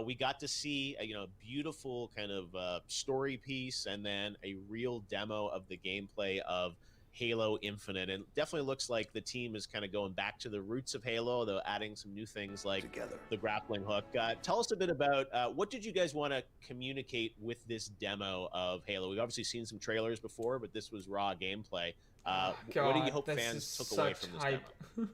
We got to see a beautiful kind of story piece and then a real demo of the gameplay of Halo Infinite, and it definitely looks like the team is kind of going back to the roots of Halo, though adding some new things like the grappling hook. Tell us a bit about what did you guys want to communicate with this demo of Halo? We've obviously seen some trailers before, but this was raw gameplay. What do you hope fans took away from this demo?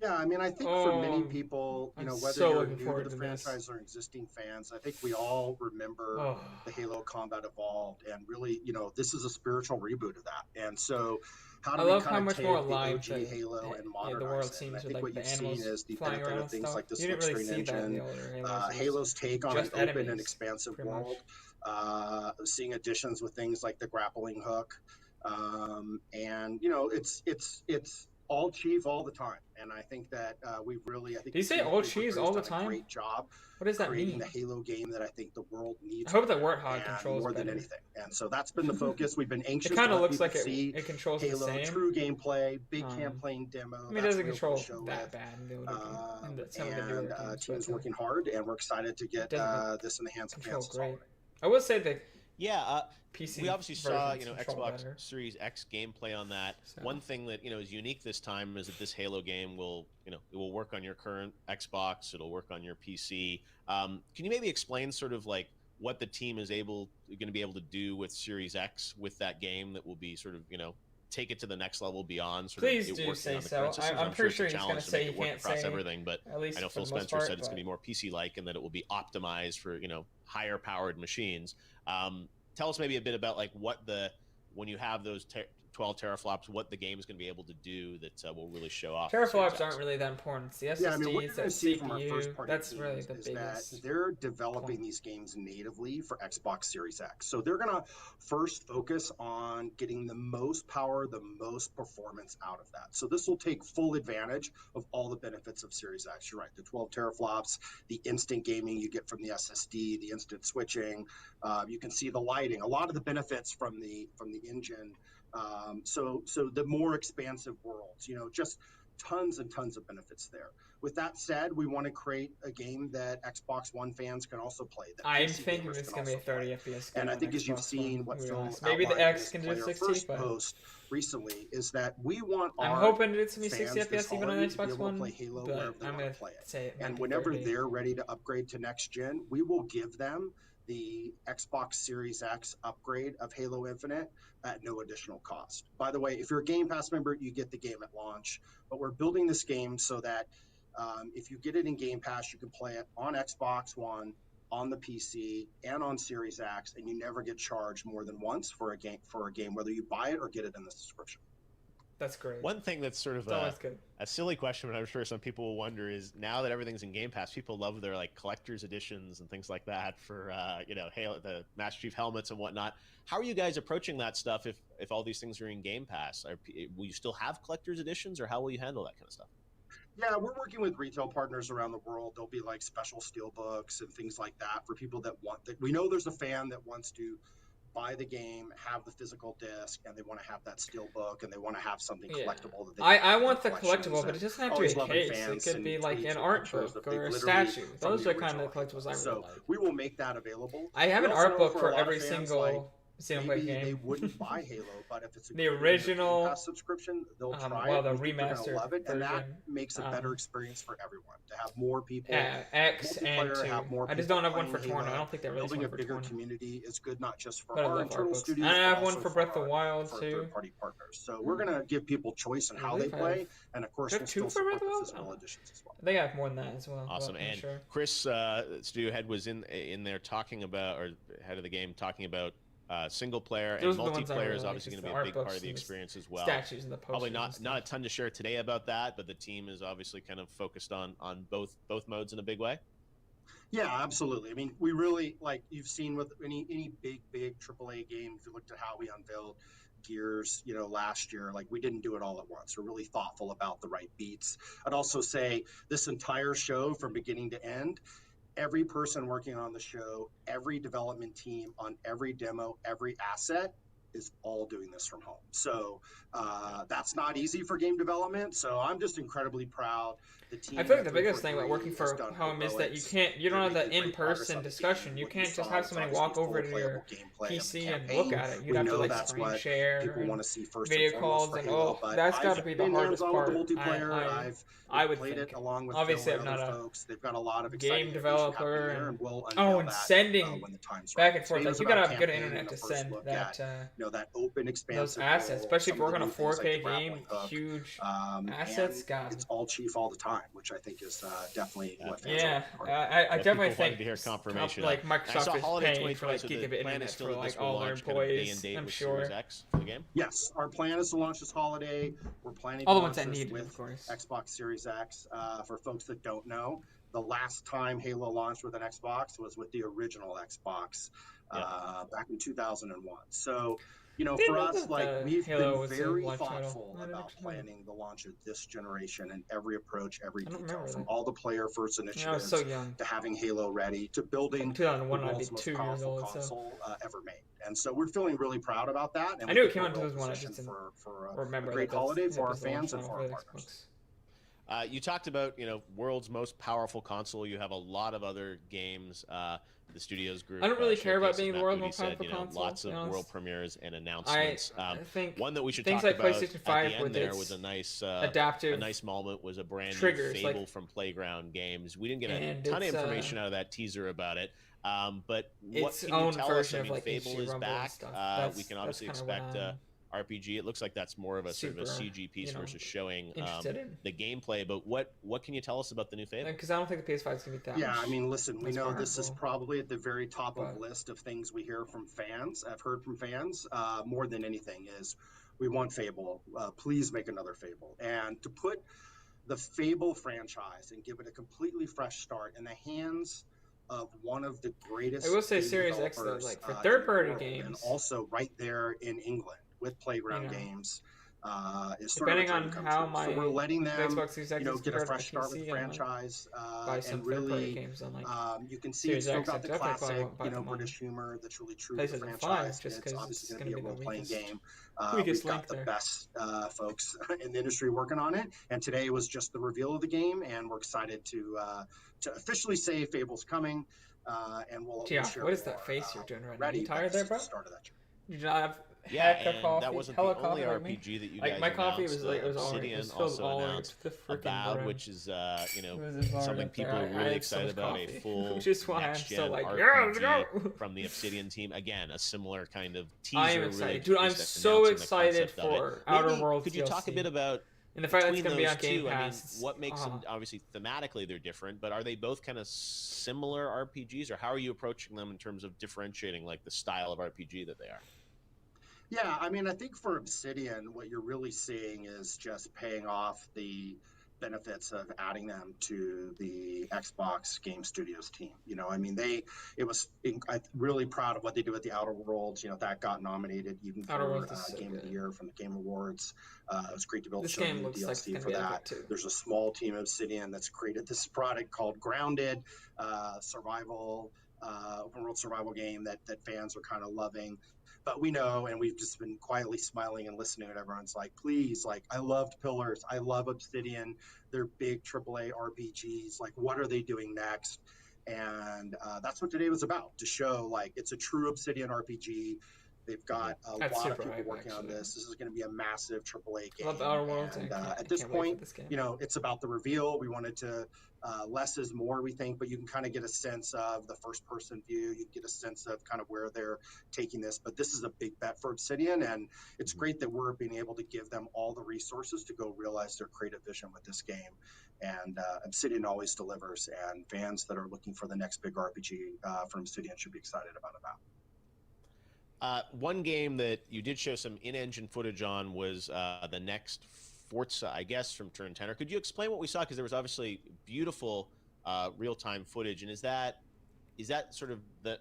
Yeah, I mean, I think for many people, I'm whether so you're looking new forward to the to this. franchise or existing fans, I think we all remember the Halo Combat Evolved, and really, this is a spiritual reboot of that. And so, how do I we love how kind of much take more the alive OG the Halo and the modernize world it? And seems I with think like what the you've seen animals is the flying benefit around of and things stuff. like the You didn't really Slipstream see that in engine, the older Halos. It was Halo's take on an just open enemies, and expansive pretty much. world, seeing additions with things like the grappling hook, and it's all Chief all the time, and I think that we've really, I think Do you say Team all Paper cheese Crew's all the done a time? great job What does that creating mean? the Halo game that I think the world needs. I hope that more, Warthog and controls more than better. anything, and so that's been the focus. We've been It anxious kind to of let looks people like see it controls the Halo same. true gameplay, big campaign demo. I mean, it That's doesn't what we opened the control show that with. bad in the older game. In some of the And newer games, team's but working hard, and we're excited to get doesn't this in the hands of control fans. great. I will say that We obviously saw, versions Xbox better. Series X gameplay on that. So. One thing that is unique this time is that this Halo game will, it will work on your current Xbox. It'll work on your PC. Can you maybe explain sort of like what the team is going to be able to do with Series X with that game that will be sort of, take it to the next level beyond sort Please of it do working say on the so. current systems. I'm pretty it's sure a he's going challenge to to say make he it work can't across say everything, but at least I know for Phil the most Spencer part, said it's going to be more PC-like and that it will be optimized for higher powered machines. Tell us maybe a bit about like when you have those 12 teraflops, what the game is going to be able to do that will really show off. Teraflops aren't really that important. It's the SSDs, Yeah, I mean, what you're going to see from our CPU, first-party that's teams really the is biggest. that they're developing these games natively for Xbox Series X. So they're going to first focus on getting the most power, the most performance out of that. So this will take full advantage of all the benefits of Series X. You're right, the 12 teraflops, the instant gaming you get from the SSD, the instant switching. You can see the lighting, a lot of the benefits from the engine. So the more expansive worlds, just tons and tons of benefits there. With that said, we want to create a game that Xbox One fans can also play. That I'm PC thinking gamers it's can going to be a also 30 play. FPS game. And I on think as you've Xbox seen One, what to be Phil honest. Maybe the outlined in X his can do Player 60, First but post recently is that we want I'm our hoping it's going to be fans 60 this FPS even on holiday to be Xbox able to One, play Halo but wherever they I'm want going to play it. to say it might And be whenever 30. they're ready to upgrade to next gen, we will give them the Xbox Series X upgrade of Halo Infinite at no additional cost. By the way, if you're a Game Pass member, you get the game at launch, but we're building this game so that if you get it in Game Pass, you can play it on Xbox One, on the PC, and on Series X, and you never get charged more than once for a game, whether you buy it or get it in the subscription. That's great. One thing that's sort of a silly question, but I'm sure some people will wonder is now that everything's in Game Pass, people love their like collector's editions and things like that for Halo, the Master Chief helmets and whatnot. How are you guys approaching that stuff if all these things are in Game Pass? Will you still have collector's editions, or how will you handle that kind of stuff? Yeah, we're working with retail partners around the world. There'll be like special steel books and things like that for people that want that. We know there's a fan that wants to buy the game, have the physical disc, and they want to have that steel book, and they want to have something collectible. That they I want the collectible, but it doesn't have to be a case. It could be like an art book or a statue. Those are kind of the collectibles I really like. We will make that available. I have an art book for every single Xenoblade game. They wouldn't buy Halo, but if it's the original Game Pass subscription, they'll try well, it. the They're gonna remastered love it, and that version, makes a better experience for everyone. To have more people, X and 2. have more I just people don't have one for playing Torna. Halo. I don't think they released Building one a for bigger Torna. community is good not just for But I our love internal art books. studios, And I have but one also for Breath of the our- Wild for too. third-party partners. So we're gonna give people choice in how they believe I play, have- and of course do I we'll have two still for Breath support of the the Wild? physical editions as well. They have more than that as well. Awesome. but I'm And sure. Chris, studio head, was in there talking about, or head of the game talking about single player Those and are the ones I multiplayer really is like, obviously is going to the be a art big books part of the and the experience as well. statues and the Probably posters and not a ton to share today about that, but the team is obviously kind of focused on both modes in a big way. Yeah, absolutely. I mean, we really, like you've seen with any big AAA game, if you looked at how we unveiled Gears, last year, like we didn't do it all at once. We're really thoughtful about the right beats. I'd also say this entire show from beginning to end, every person working on the show, every development team on every demo, every asset is all doing this from home. So that's not easy for game development. So I'm just incredibly proud. The team I feel like the biggest thing about working for home is that you don't have that in-person discussion. You can't just have somebody walk over to your PC and look at it. You'd have to like screen share and video calls, and that's got to be the hardest part. I would played think. it along with Obviously, Phil I'm and not other a folks. They've got a lot of game developer, and we'll unveil and that, sending when the time's back right. and forth. Today Like was you gotta about have good campaign internet and to a first send look that. at, that open, expansive Those assets, world, especially if some of we're the on a new things like 4K the grappling game, hook, huge and assets. God, it's all chief all the time, which I think is definitely what fans yeah, are. I definitely people wanted think to hear confirmation. like I saw Microsoft is holiday paying for 2020, like so the gigabit plan internet is still for that like this will all their launch kind of day employees. and date I'm with sure. Series X for the game. Yes, our plan is to launch this holiday. We're planning All to the ones launch that this need it, with of course. Xbox Series X. For folks that don't know, the last time Halo launched with an Xbox was with the original Xbox back in 2001. So, for us, like we've been very thoughtful about planning the launch of this generation and every approach, every detail, from all the player-first initiatives so young. to having Halo ready to building the 2001, I'd be world's most 2 years powerful old. console ever made. And so we're feeling really proud about that. And I knew it came out in 2001. I just didn't remember a great holiday for our fans and for our partners. You talked about, world's most powerful console. You have a lot of other games. The studios group. I don't really care about being the world's most powerful console. Lots of world premieres and announcements. I think one that we should things talk like about PlayStation at 5 the end with there its was a nice adaptive moment was a brand triggers, new Fable from Playground Games. We didn't get a ton of information out of that teaser about it. But what can you tell us? I mean, Fable is back. We can obviously expect RPG. It looks like that's more of a sort of a CG piece versus showing the gameplay. But what can you tell us about the new Fable? Because I don't think the PS5 is going to be that Yeah, much. I mean, listen, we know this is probably at the very top of the list of things we hear from fans. I've heard from fans more than anything is we want Fable. Please make another Fable. And to put the Fable franchise and give it a completely fresh start in the hands of one of the greatest. I will say Series X though, like for third-party games, and also right there in England with Playground Games, is sort depending of on how my so we're letting them, Xbox Series X get a fresh start with the franchise, and really games on like you can see it's still got the classic, British humor that's really true to the franchise. It's obviously going to be a role-playing game. We've got the best folks in the industry working on it, and today was just the reveal of the game, and we're excited to officially say Fable's coming, and we'll share what is more, that face you're doing right now? Are you tired there, bro? Start of that you do not have and coffee, that wasn't the only RPG that you guys my coffee was announced. like Obsidian also announced Avowed, which is something people are really excited about. A full next-gen RPG from the Obsidian team. Again, a similar kind of teaser. I am excited, dude. I'm so excited for Outer Worlds. Could you talk a bit about? And the fact that it's going to be on Game Pass. I mean, what makes them, obviously, thematically they're different, but are they both kind of similar RPGs, or how are you approaching them in terms of differentiating, like, the style of RPG that they are? Yeah, I mean, I think for Obsidian, what you're really seeing is just paying off the benefits of adding them to the Xbox Game Studios team. I mean, I'm really proud of what they did with the Outer Worlds. That got nominated even for Game of the Year from the Game Awards. It was great to be able to show new DLC for that. There's a small team of Obsidian that's created this product called Grounded, survival, open world survival game that fans are kind of loving. But we know, and we've just been quietly smiling and listening, and everyone's like, please, like, I loved Pillars. I love Obsidian. They're big AAA RPGs. Like, what are they doing next? And that's what today was about, to show, like, it's a true Obsidian RPG. They've got a lot of people working on this. This is going to be a massive AAA game. Love Outer Worlds. And at this point, it's about the reveal. We wanted to less is more, we think, but you can kind of get a sense of the first-person view. You get a sense of kind of where they're taking this. But this is a big bet for Obsidian, and it's great that we're being able to give them all the resources to go realize their creative vision with this game. And Obsidian always delivers, and fans that are looking for the next big RPG from Obsidian should be excited about that. One game that you did show some in-engine footage on was the next Forza, I guess, from Turn 10. Could you explain what we saw? Because there was obviously beautiful real-time footage. And is that sort of the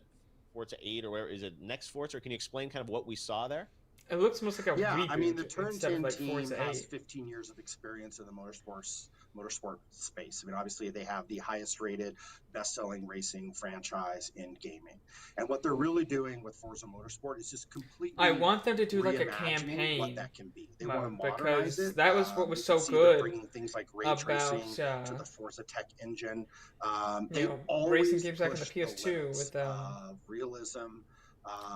Forza 8 or whatever? Is it next Forza? Or can you explain kind of what we saw there? It looks almost like a Yeah, reboot I mean, the Turn instead 10 of like team Forza has 8. 15 years of experience in the motorsport space. I mean, obviously they have the highest rated, best-selling racing franchise in gaming. And what they're really doing with Forza Motorsport is just completely I want them to do like a reimagining campaign what that can be. They want to modernize because it. that was what was You so can see they're good bringing things like ray about tracing to the Forza Tech engine. you They know, always racing games back in the push PS2 limits with of realism.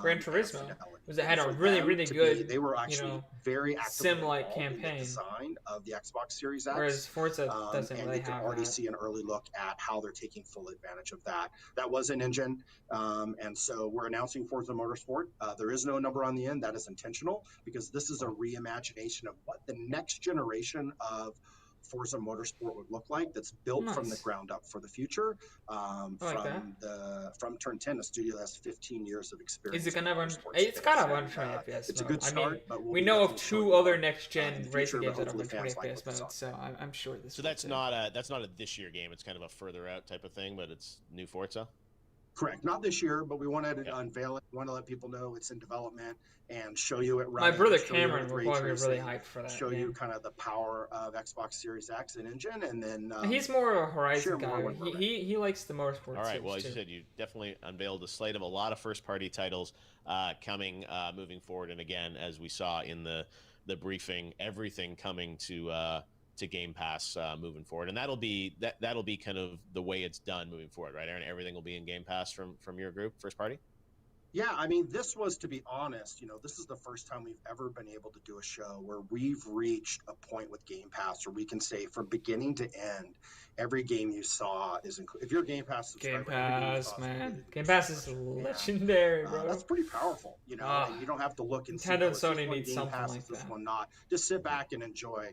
Gran And Turismo fidelity. was it had And a for really them really to good be, they were actually very actively sim-like involved in the campaign. design of the Xbox Series X. Whereas Forza doesn't And really you can have already that. see an early look at how they're taking full advantage of that. That was an engine, and so we're announcing Forza Motorsport. There is no number on the end. That is intentional because this is a reimagination of what the next generation of Forza Motorsport would look like. That's built from the Nice. ground up for the future. like From Turn 10, a studio that has 15 years of experience. Is it gonna in run? motorsport It's space. gotta run And, 20 FPS it's a mode. good start, but we'll we be know of definitely showing 2 you other more, next gen in the racing future, games but that are hopefully run 20 fans like FPS what they mode. saw. So I'm sure this. So that's not a this year game. It's kind of a further out type of thing, but it's new Forza. Correct. Not this year, but we wanted to unveil it. We want to let people know it's in development and show you it running. My brother show you Cameron with will ray probably be really tracing, hyped for that show game. you kind of the power of Xbox Series X and engine, and then He's more of a share Horizon more guy. when we're He likes the motorsport. All right. series Well, as too. you said, you definitely unveiled a slate of a lot of first-party titles coming moving forward, and again, as we saw in the briefing, everything coming to Game Pass moving forward, and that'll be kind of the way it's done moving forward, right, Aaron? Everything will be in Game Pass from your group, first party. Yeah, I mean, this was, to be honest, this is the first time we've ever been able to do a show where we've reached a point with Game Pass where we can say from beginning to end, every game you saw is if you're a Game Pass subscriber. Game Pass, man. Game Pass Pass is legendary, bro. That's pretty powerful, and you don't have to look and see. Nintendo and is this Sony one need Game something Pass, like is this that. one not? Just sit back and enjoy.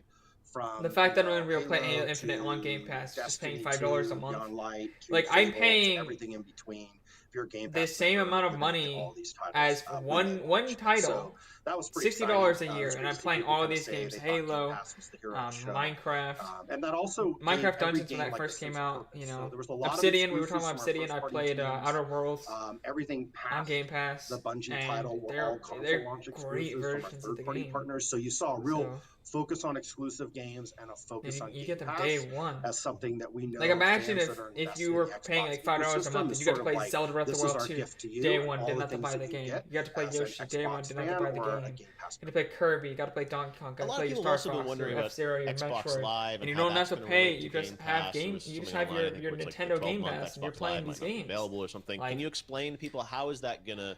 From The fact that I'm gonna be able to play Halo Halo Infinite on to Game Pass, just paying Destiny $5 a 2, month. Beyond Light, Like Fable, I'm paying everything in between. If you're a Game the Pass same member, amount of you're gonna get money all these titles, as for one title. So that was pretty $60 a exciting. year, It's and great I'm to see playing people all kinda these say games: they thought Game Halo, Pass was the hero of the show. Minecraft. And that also gave Minecraft every Dungeons game when that like first a sense came of out. purpose. You So know, there was a lot of Obsidian. We were exclusives talking about from our Obsidian. I first-party played teams. Outer Worlds Everything on past Game Pass. the Bungie and title were they're all console launch great exclusives from our versions of the third-party game. partners. So you saw a real focus on exclusive games and a focus on you Game get them Pass day one. as something that we know. Like imagine fans if that are if invested you in were the paying Xbox like $5 a ecosystem month and is you got to sort of play like, Zelda Breath of this the is Wild our 2 gift to you, day and one, all didn't the have to things buy that the you game. get You got to play as an Yoshi day one, Xbox didn't have to fan buy the or a game. Game Pass You got to play Kirby, you got to play Donkey Kong, got A to lot play of your people Star have also been Fox, wondering your about F-Zero, your Xbox Metroid, Live and you and how don't have that's to gonna pay. relate You to just Game have Pass. There game. was You just something have online, I think, your where it's like Nintendo the Game 12-month Pass, and you're Xbox playing Live these might not be games. available or something. Like, Can you explain to people how is that gonna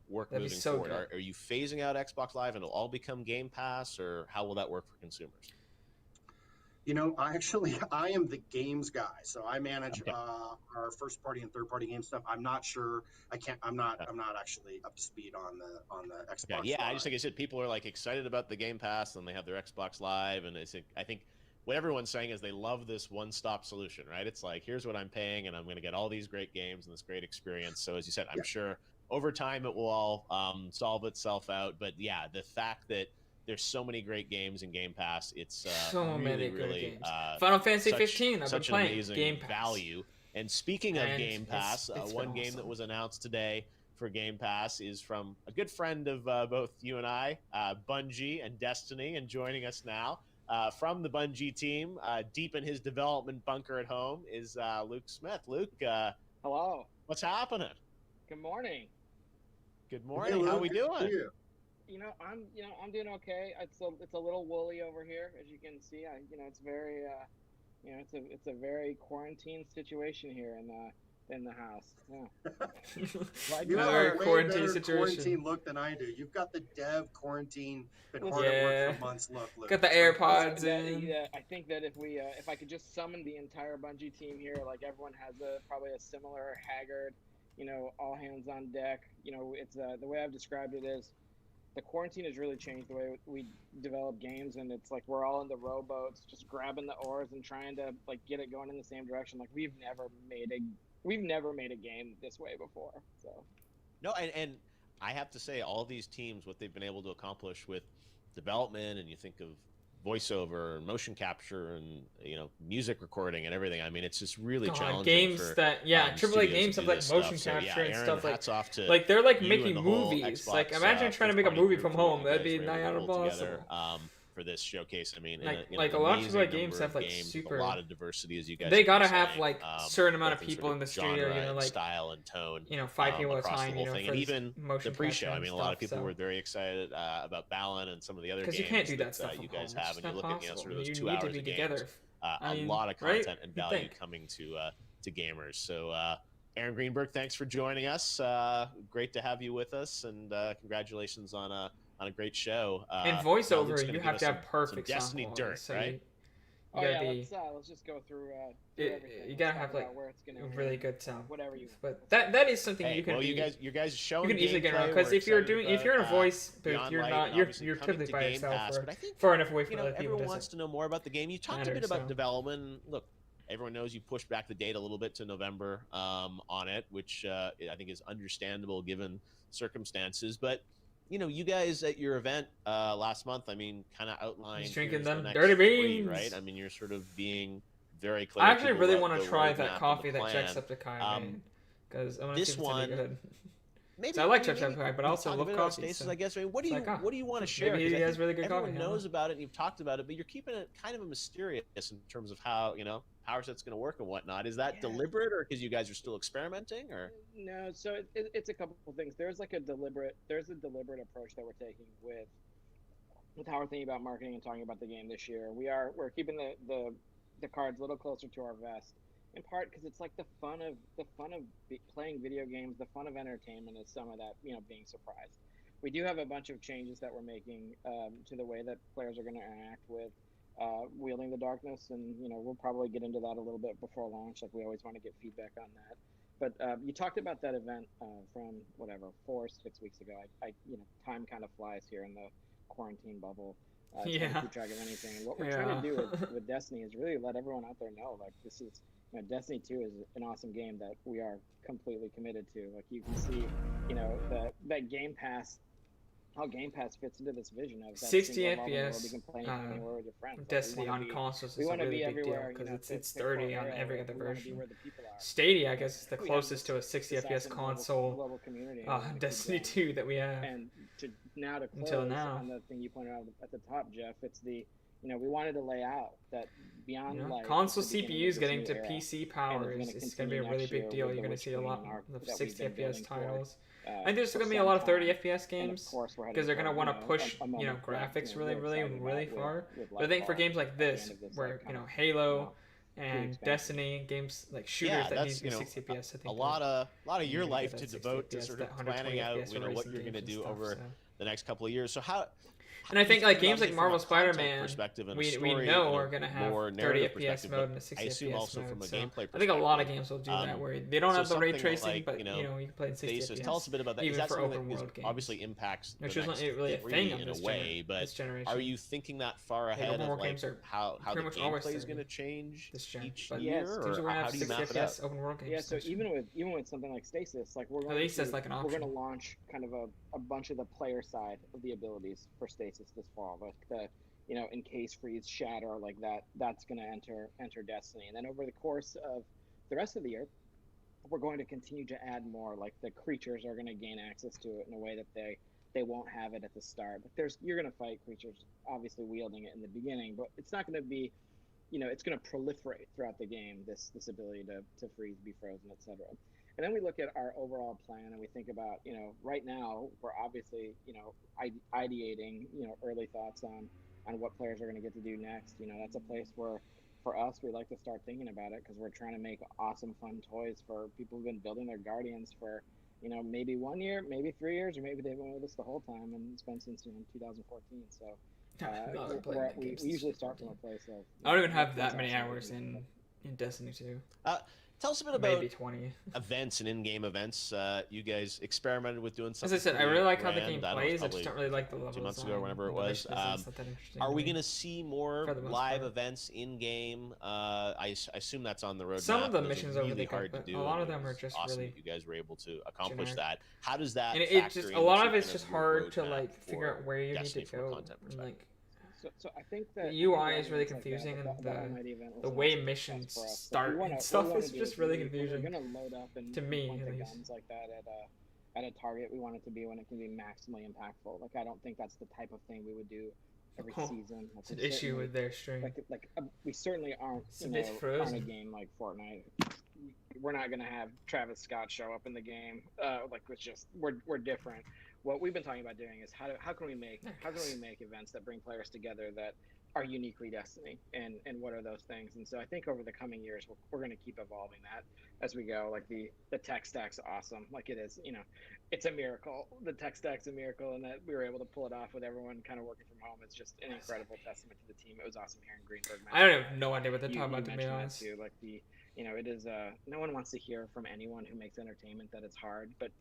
work That'd be moving so forward? good. Are you phasing out Xbox Live and it'll all become Game Pass, or how will that work for consumers? I am the games guy, so I manage our first party and third party game stuff. I'm not sure. I'm not actually up to speed on the Xbox. Yeah, Live. I just like I said, people are like excited about the Game Pass, and they have their Xbox Live, and I think what everyone's saying is they love this one-stop solution, right? It's like, here's what I'm paying, and I'm going to get all these great games and this great experience. So as you said, I'm sure over time it will all solve itself out. But yeah, the fact that there's so many great games in Game Pass, it's so really, many good really games. Final Fantasy such, 15. I've been such an playing amazing Game Pass. value. And speaking of And Game Pass, it's one been game awesome. that was announced today for Game Pass is from a good friend of both you and I, Bungie and Destiny, and joining us now from the Bungie team, deep in his development bunker at home, is Luke Smith. Luke, hello. What's happening? Good morning. Good morning. How we doing? I'm doing okay. It's a little woolly over here, as you can see. It's very, it's a very quarantine situation here in the house. Yeah. You have a way better quarantine look than I do. You've got the dev quarantine, been hard at work for months look. Luke. Got the AirPods in. Yeah, I think that if I could just summon the entire Bungie team here, like everyone has probably a similar haggard, all hands on deck. It's the way I've described it is, the quarantine has really changed the way we develop games, and it's like we're all in the rowboats, just grabbing the oars and trying to like get it going in the same direction. Like we've never made a game this way before. So no, and I have to say, all these teams, what they've been able to accomplish with development, and you think of voiceover and motion capture and music recording and everything. I mean, it's just really God, challenging. games for, that AAA studios games to have do like this motion stuff. capture So, yeah, and Aaron, stuff hats off to like they're like you making and the whole movies. Xbox, Like imagine trying to make a first-party movie group from for what home. you That'd guys be were able to nigh out of pull possible. together, for this showcase. I mean, Like- in like an a lot of amazing AAA games number have, of like, games with super- a lot of diversity, as you guys. They have gotta been have saying, like certain amount of both in people sort in the genre studio, and like style and tone. 5 people at a across the time, whole for thing. And this even motion the pre-show. capture I and mean, a lot of stuff, people so- were very excited about Balan and some of the other games Because you can't do that stuff you from guys home. have, It's and you not look at possible. sort of those You 2 need hours to be of together. games. I A mean, lot of right? content and You'd value think. coming to gamers. So, Aaron Greenberg, thanks for joining us. Great to have you with us, and congratulations on a great show. In now voiceover, Luke's you gonna give have us to have some perfect sound Destiny quality, dirt, so right? Oh You yeah, gotta let's just go through you everything. Let's gotta talk have like about where it's gonna really be, good sound. whatever you. But that is something Hey, you can well, be. you guys showing you can easily get around gameplay. because We're if you're excited doing if you're in a about, voice booth, Beyond you're Light, not you're obviously you're coming typically to by Game yourself Pass, or but I think, far enough away from other people. everyone to wants to know more about the game. You talked a matter, bit about so. development. Look, everyone knows you pushed back the date a little bit to November on it, which I think is understandable given circumstances. But you guys at your event last month, I mean, kind of outlined He's drinking here's the them next dirty 3, beans. right? I mean, you're sort of being very clear. I to actually people really what want the to try roadmap and that the coffee that plan. Jacksepticeye made because I want to This see if it's one, any good. Maybe So I like maybe Jacksepticeye, but we I also talk a love bit about coffee. Stasis, so. I guess. I mean, what do It's you like, what do you want to share? maybe 'Cause he I has think really good everyone coffee. knows about it, and you've talked about it, but you're keeping it kind of a mysterious in terms of how PowerSet's going to work and whatnot. Is that deliberate, or because you guys are still experimenting, or? No, so it's a couple of things. There's a deliberate approach that we're taking with how we're thinking about marketing and talking about the game this year. We're keeping the cards a little closer to our vest, in part because it's like the fun of playing video games, the fun of entertainment is some of that, being surprised. We do have a bunch of changes that we're making to the way that players are going to interact with wielding the darkness, and we'll probably get into that a little bit before launch. Like, we always want to get feedback on that. But you talked about that event from 4 or 6 weeks ago. I time kind of flies here in the quarantine bubble. It's hard to keep track of anything. And what we're trying to do with Destiny is really let everyone out there know, like, this is Destiny 2 is an awesome game that we are completely committed to. Like, you can see, that Game Pass, how Game Pass fits into this vision of that 60 single level world FPS you can play anywhere with your friends. Like, Destiny on consoles is a really big deal because it's 30 on every other version. Stadia, I guess, is the closest to a 60 FPS console Destiny 2 that we have. And to close until now. on the thing you pointed out at the top, Jeff, it's we wanted to lay out that Beyond Light, console is the beginning CPUs of this getting new to era, PC power and is going to be a really big deal. You're going to see a lot of 60 FPS titles. I think there's for going to be a some lot of 30 time. FPS And of games course, we're headed because they're going to for, want to push a moment graphics we're really excited about far. with But I think for Lightfall games like at the this, end of this, where kind of, Halo and expansion. Destiny, games like shooters that need to be 60 FPS, I think a lot of your need to life get to that 60 devote to FPS, sort that of planning 120 out, FPS for what racing you're going to games and do stuff, over so. the next couple of years. So how? And I think like games obviously like Marvel from a content Spider-Man, perspective and a we story, know are going to have more 30 narrative FPS perspective, mode but and a 60 I assume FPS also mode. from a So gameplay I think a lot of perspective, games will do that where they don't so have the ray something tracing, like, but you can play in 60 Stasis, FPS. tell us a bit about that. Even Is that for something open that world games. obviously impacts Which the isn't next really a 3 thing on in a this way, but this generation. are you thinking that far Like, ahead open of world like games are how the pretty much always gameplay is 30 going to change this gen. each But year, games are or going to have how do you 60 map it out? FPS open world games. Yeah, so even with something like Stasis, like we're At going least to, as like an we're going to option. launch kind of a bunch of the player side of the abilities for Stasis this fall, like the encase, freeze, shatter, like that's going to enter Destiny. And then over the course of the rest of the year, we're going to continue to add more. Like, the creatures are going to gain access to it in a way that they won't have it at the start. But you're going to fight creatures, obviously wielding it in the beginning, but it's not going to be, it's going to proliferate throughout the game, this ability to freeze, be frozen, etc. And then we look at our overall plan and we think about, right now we're obviously, ideating, early thoughts on what players are going to get to do next. That's a place where, for us, we like to start thinking about it because we're trying to make awesome, fun toys for people who've been building their Guardians for, maybe 1 year, maybe 3 years, or maybe they've been with us the whole time, and it's been since 2014. So we usually start from a place of. I don't even have that many hours in Destiny 2. Tell us a bit about maybe 20 events and in-game events. You guys experimented with doing As something. I said, I really like how the grand. game I don't know, plays. I probably just don't really like the level 2 months design. ago, or whenever it The was. mission design is not that interesting Are to we me. going to see more For the most live part. events in game? I assume that's on the roadmap. Some of the Those are missions are really really good, hard but to do. a lot and of them it are was just awesome really that you guys were able to accomplish generic. that. How does that? And it factor just a into lot of kind it's just your hard to roadmap like figure for out where you need Destiny to from a go. content And, like, So I think that The UI the is really elements like that, confusing, and the Almighty event was the a way massive missions success for us. start we wanna, and stuff we wanna is be just like, really We're confusing. gonna load up and To me, point at the least. guns like that at a target. We want it to be when it can be maximally impactful. Like I don't think that's the type of thing we would do every Oh, season. it's an issue with their stream. We certainly aren't. It's a You bit know, frozen. on a game like Fortnite. We're not gonna have Travis Scott show up in the game. Like it's just we're different. What we've been talking about doing is how can we make events that bring players together that are uniquely Destiny, and what are those things? And so I think over the coming years we're going to keep evolving that as we go. Like the tech stack's awesome. Like it is, you know, it's a miracle. The tech stack's a miracle, and that we were able to pull it off with everyone kind of working from home. It's just an incredible testament to the team. It was awesome hearing Greenberg. I don't have no idea what they're talking about, to be mentioned that honest. too. Like you know, it is no one wants to hear from anyone who makes entertainment that it's hard, but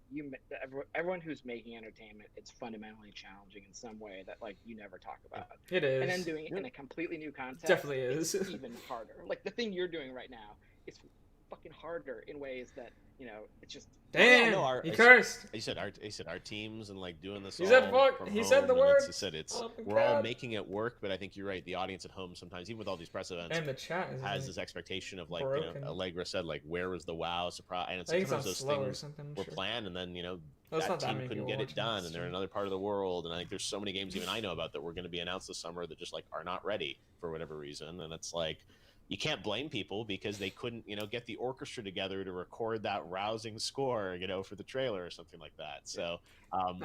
everyone who's making entertainment, it's fundamentally challenging in some way that like you never talk about. It is. And then doing it in a completely new context, Definitely is. it's even harder. Like the thing you're doing right now is fucking harder in ways that, you know, it's just Damn, he cursed. He said our teams and like doing this. He said all fuck. from He home, said the and word. He said Oh my we're all God. making it work, but I think you're right. The audience at home sometimes, even with all these press events, And the chat is has like this expectation of like broken. you know, Allegra said like where was the wow surprise, and it's I think sometimes it's those on slow or things something, were sure. planned, and then you know Well, it's that not that team many couldn't people get it watching done, this and they're in stream. another part of the world, and I think there's so many games even I know about that were going to be announced this summer that just like are not ready for whatever reason, and it's like. You can't blame people because they couldn't, you know, get the orchestra together to record that rousing score, you know, for the trailer or something like that. So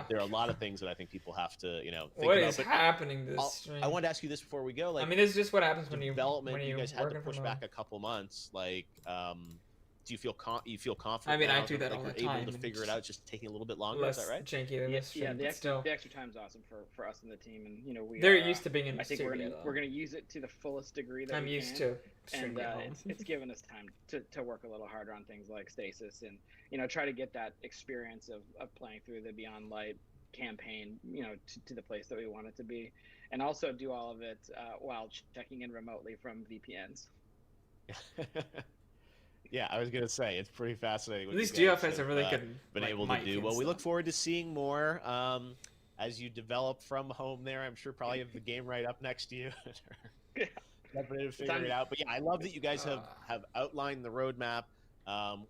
there are a lot of things that I think people have to, you know, think What about. is But happening this stream? I wanted to ask you this before we go. Like, I mean, this is just what happens when development. you You guys had to working push from back home. a couple months. Like, do you feel confident? I mean, I now do that like all you're the time, able to and figure it just out, just taking a little bit longer. less Is that right? janky than this stream, yeah, but still. the extra time's awesome for us and the team, and you know They're used to being in the I think studio, we're gonna use it to the fullest degree that I'm we used can. to streaming and at home. it's given us time to work a little harder on things like stasis, and you know try to get that experience of playing through the Beyond Light campaign, you know, to the place that we want it to be, and also do all of it while checking in remotely from VPNs. Yeah, I was gonna say it's pretty fascinating. what At least you guys GF has a have, really good, been like, able to mic do. and Well, we look stuff. forward to seeing more as you develop from home. There, I'm sure probably have the game right up next to you. Definitely to figure it out. But yeah, I love that you guys have outlined the roadmap.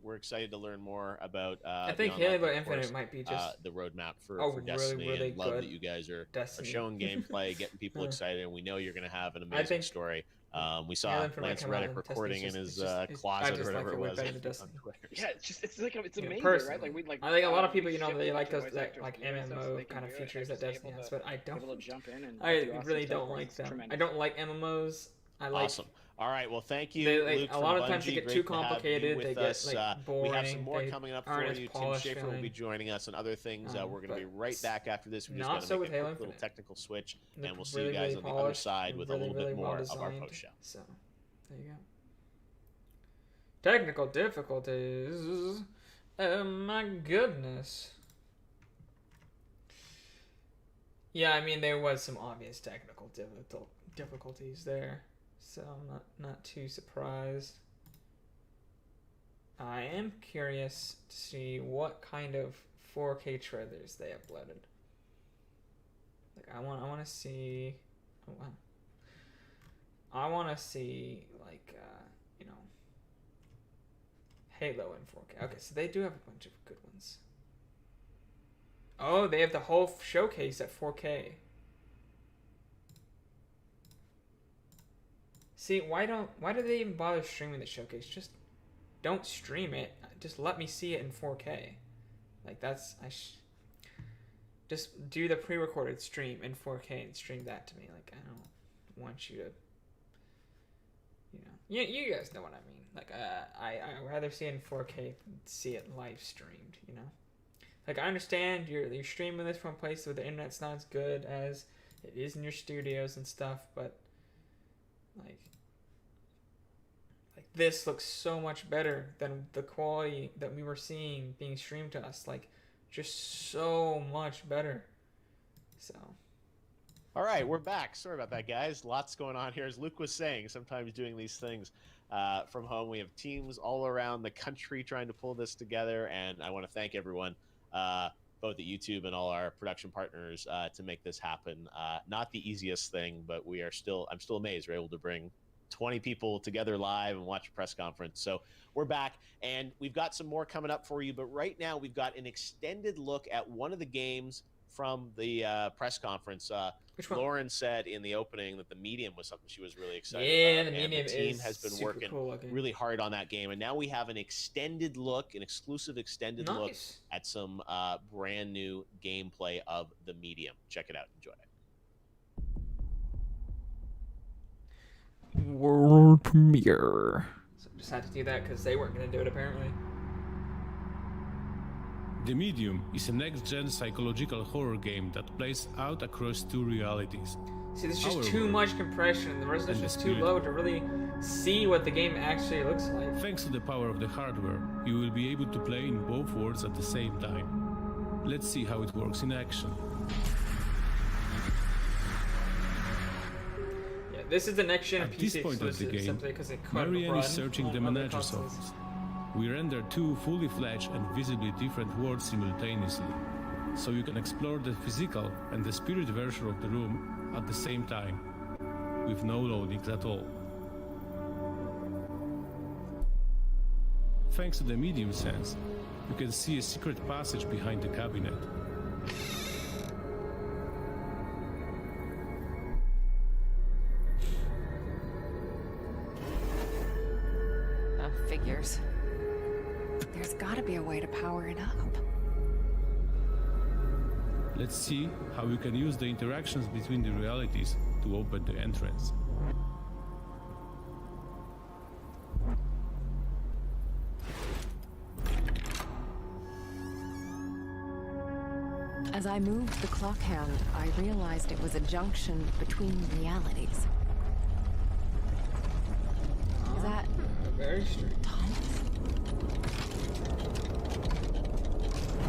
We're excited to learn more about. I think Beyond Light, Halo and of Infinite course, might be just the roadmap for really, Destiny. really And love good that you guys are Destiny. showing gameplay, getting people excited, and we know you're going to have an I amazing think story. We saw Halo Infinite Lance might come out Reddick and recording in Destiny's his just- I closet just or whatever like it way was. better than on Destiny. Twitter. Yeah, it's like it's Yeah, amazing, personally. right? Like we like. I think a lot of people, we you know, ship they a like bunch those of like, voice actors like to do stuff so they MMO can kind of do it, features like, that just Destiny able has, to- but I don't. able to jump in and I do awesome really stuff don't with like it's them. I tremendous. don't like MMOs. I like. Awesome. All right. Well, thank you. They, like, Luke, a from lot of times they Bungie. get Great too to have you complicated, with they get, us. like, We have some boring, more they coming up for aren't as you. Tim polished Schafer will be feeling. joining us and other things. We're going to be but right back after this. We just not got to so make with a Halo quick little Infinite. technical switch, Look and we'll see really, you guys really on the other polished side and with really, a little really bit well more of our designed. post show. So, there you go. Technical difficulties. Oh my goodness. Yeah, I mean there was some obvious technical difficulties there, so I'm not too surprised. I am curious to see what kind of 4K trailers they uploaded. Like I want to see. Oh wow. I want to see like you know, Halo in 4K. Okay, so they do have a bunch of good ones. Oh, they have the whole showcase at 4K. See, why do they even bother streaming the showcase? Just don't stream it. Just let me see it in 4K. Like that's just do the pre-recorded stream in 4K and stream that to me. Like I don't want you to. You know, you guys know what I mean. Like I rather see it in 4K than see it live streamed. You know. Like I understand you're streaming this from a place where the internet's not as good as it is in your studios and stuff, but like this looks so much better than the quality that we were seeing being streamed to us. Like just so much better. So All right, we're back. Sorry about that, guys. Lots going on here. As Luke was saying, sometimes doing these things from home, we have teams all around the country trying to pull this together, and I want to thank everyone both at YouTube and all our production partners to make this happen. Not the easiest thing, but I'm still amazed we're able to bring 20 people together live and watch a press conference. So we're back, and we've got some more coming up for you. But right now, we've got an extended look at one of the games from the press conference. Which one? Lauren said in the opening that the Medium was something she was really excited Yeah, about. the And Medium team is has been super working cool looking. really hard on that game. And now we have an extended look, an exclusive extended look Nice. at some brand new gameplay of the Medium. Check it out. Enjoy it. World premiere. So just had to do that because they weren't going to do it apparently. The Medium is a next-gen psychological horror game that plays out across two realities. See, there's just Our too world much compression. The and resolution the is too spirit low to really see what the game actually looks like. Thanks to the power of the hardware, you will be able to play in both worlds at the same time. Let's see how it works in action. Yeah, this is the next gen At PC this point of the exclusive game, simply because it couldn't Marianne run is searching on the other manager's consoles. office. We render two fully fledged and visibly different worlds simultaneously, so you can explore the physical and the spirit version of the room at the same time, with no loadings at all. Thanks to the medium sense, you can see a secret passage behind the cabinet. Figures. There's gotta be a way to power it up. Let's see how you can use the interactions between the realities to open the entrance. As I moved the clock hand, I realized it was a junction between realities. Is that very strange?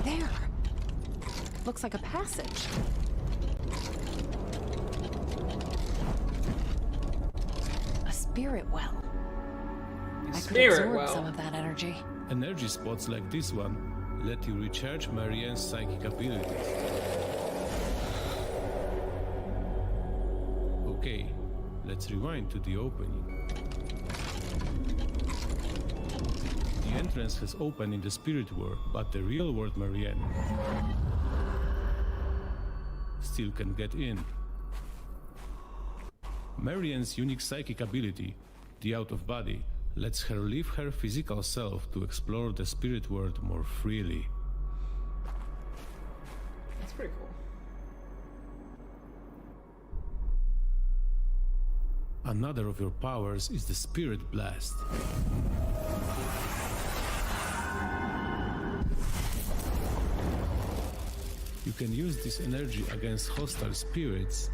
There. Looks like a passage. A spirit well. I could Spirit absorb well. some of that energy. Energy spots like this one let you recharge Marianne's psychic abilities. Okay, let's rewind to the opening. The entrance has opened in the spirit world, but the real world Marianne still can get in. Marianne's unique psychic ability, the out of body, lets her leave her physical self to explore the spirit world more freely. That's pretty cool. Another of your powers is the Spirit Blast. You can use this energy against hostile spirits,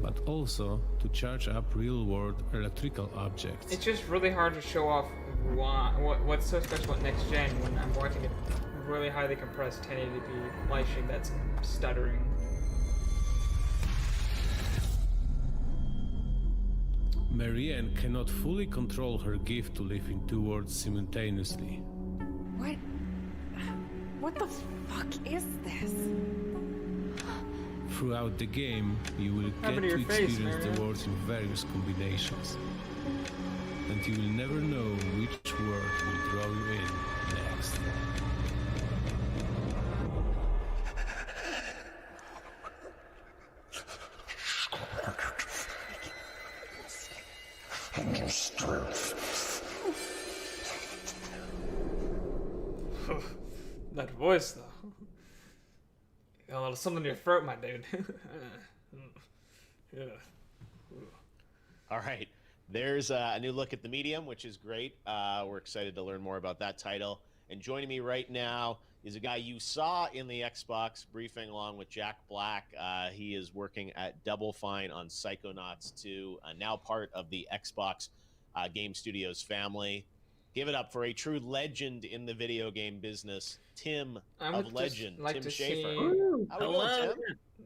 but also to charge up real-world electrical objects. It's just really hard to show off what's so special about next gen when I'm watching a really highly compressed 1080p live stream that's stuttering. Marianne cannot fully control her gift to live in two worlds simultaneously. What the fuck is this? Throughout the game, you will get Happened to to your face, experience the Marianne. worlds in various combinations. And you will never know which world will draw you in next. And your strength. That voice, though. You got a little something in your throat, my dude. Yeah. All right. There's a new look at the Medium, which is great. We're excited to learn more about that title. And joining me right now is a guy you saw in the Xbox briefing along with Jack Black. He is working at Double Fine on Psychonauts 2, now part of the Xbox Game Studios family. Give it up for a true legend in the video game business, Tim I of would Legend, just like Tim to Schafer. see- How we doing,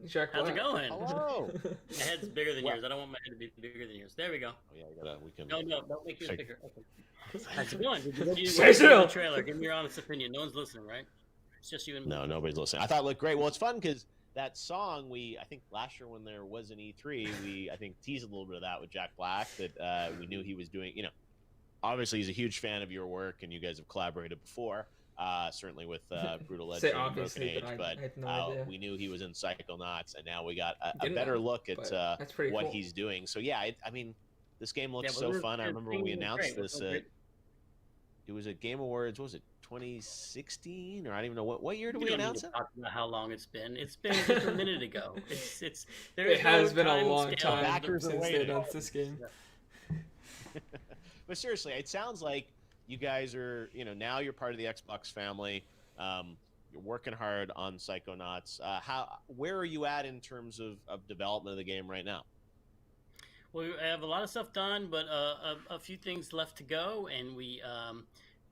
Tim? Jack How's it Black. going? Hello. My head's bigger than Well- yours. I don't want my head to be bigger than yours. There we go. Oh, yeah, we can. No, don't make yours Shake- bigger. Okay. How's it going? Did you, what do you Say what do you think so. of the trailer? Give me your honest opinion. No one's listening, right? It's just you and me. No, nobody's listening. I thought it looked great. Well, it's fun because that song I think last year when there was an E3, I think teased a little bit of that with Jack Black, that we knew he was doing. Obviously he's a huge fan of your work, and you guys have collaborated before. Certainly with Brutal Legend Say and Broken obviously, Age, but I had no idea. we knew he was in Psychonauts, and now we got a Didn't better know, look at but that's pretty what cool. he's doing. So yeah, I mean, this game looks Yeah, so but fun. I the remember when thing we was announced great. this. It was great. It was at Game Awards. What was it 2016 or I don't even know what year did We we don't need announce to it? talk about how long it's been. It's been just a minute ago. It's there It is has no been a time long scale. time Backers are since they waiting. announced this game. But seriously, it sounds like you guys are, now you're part of the Xbox family. You're working hard on Psychonauts. Where are you at in terms of development of the game right now? Well, we have a lot of stuff done, but a few things left to go, and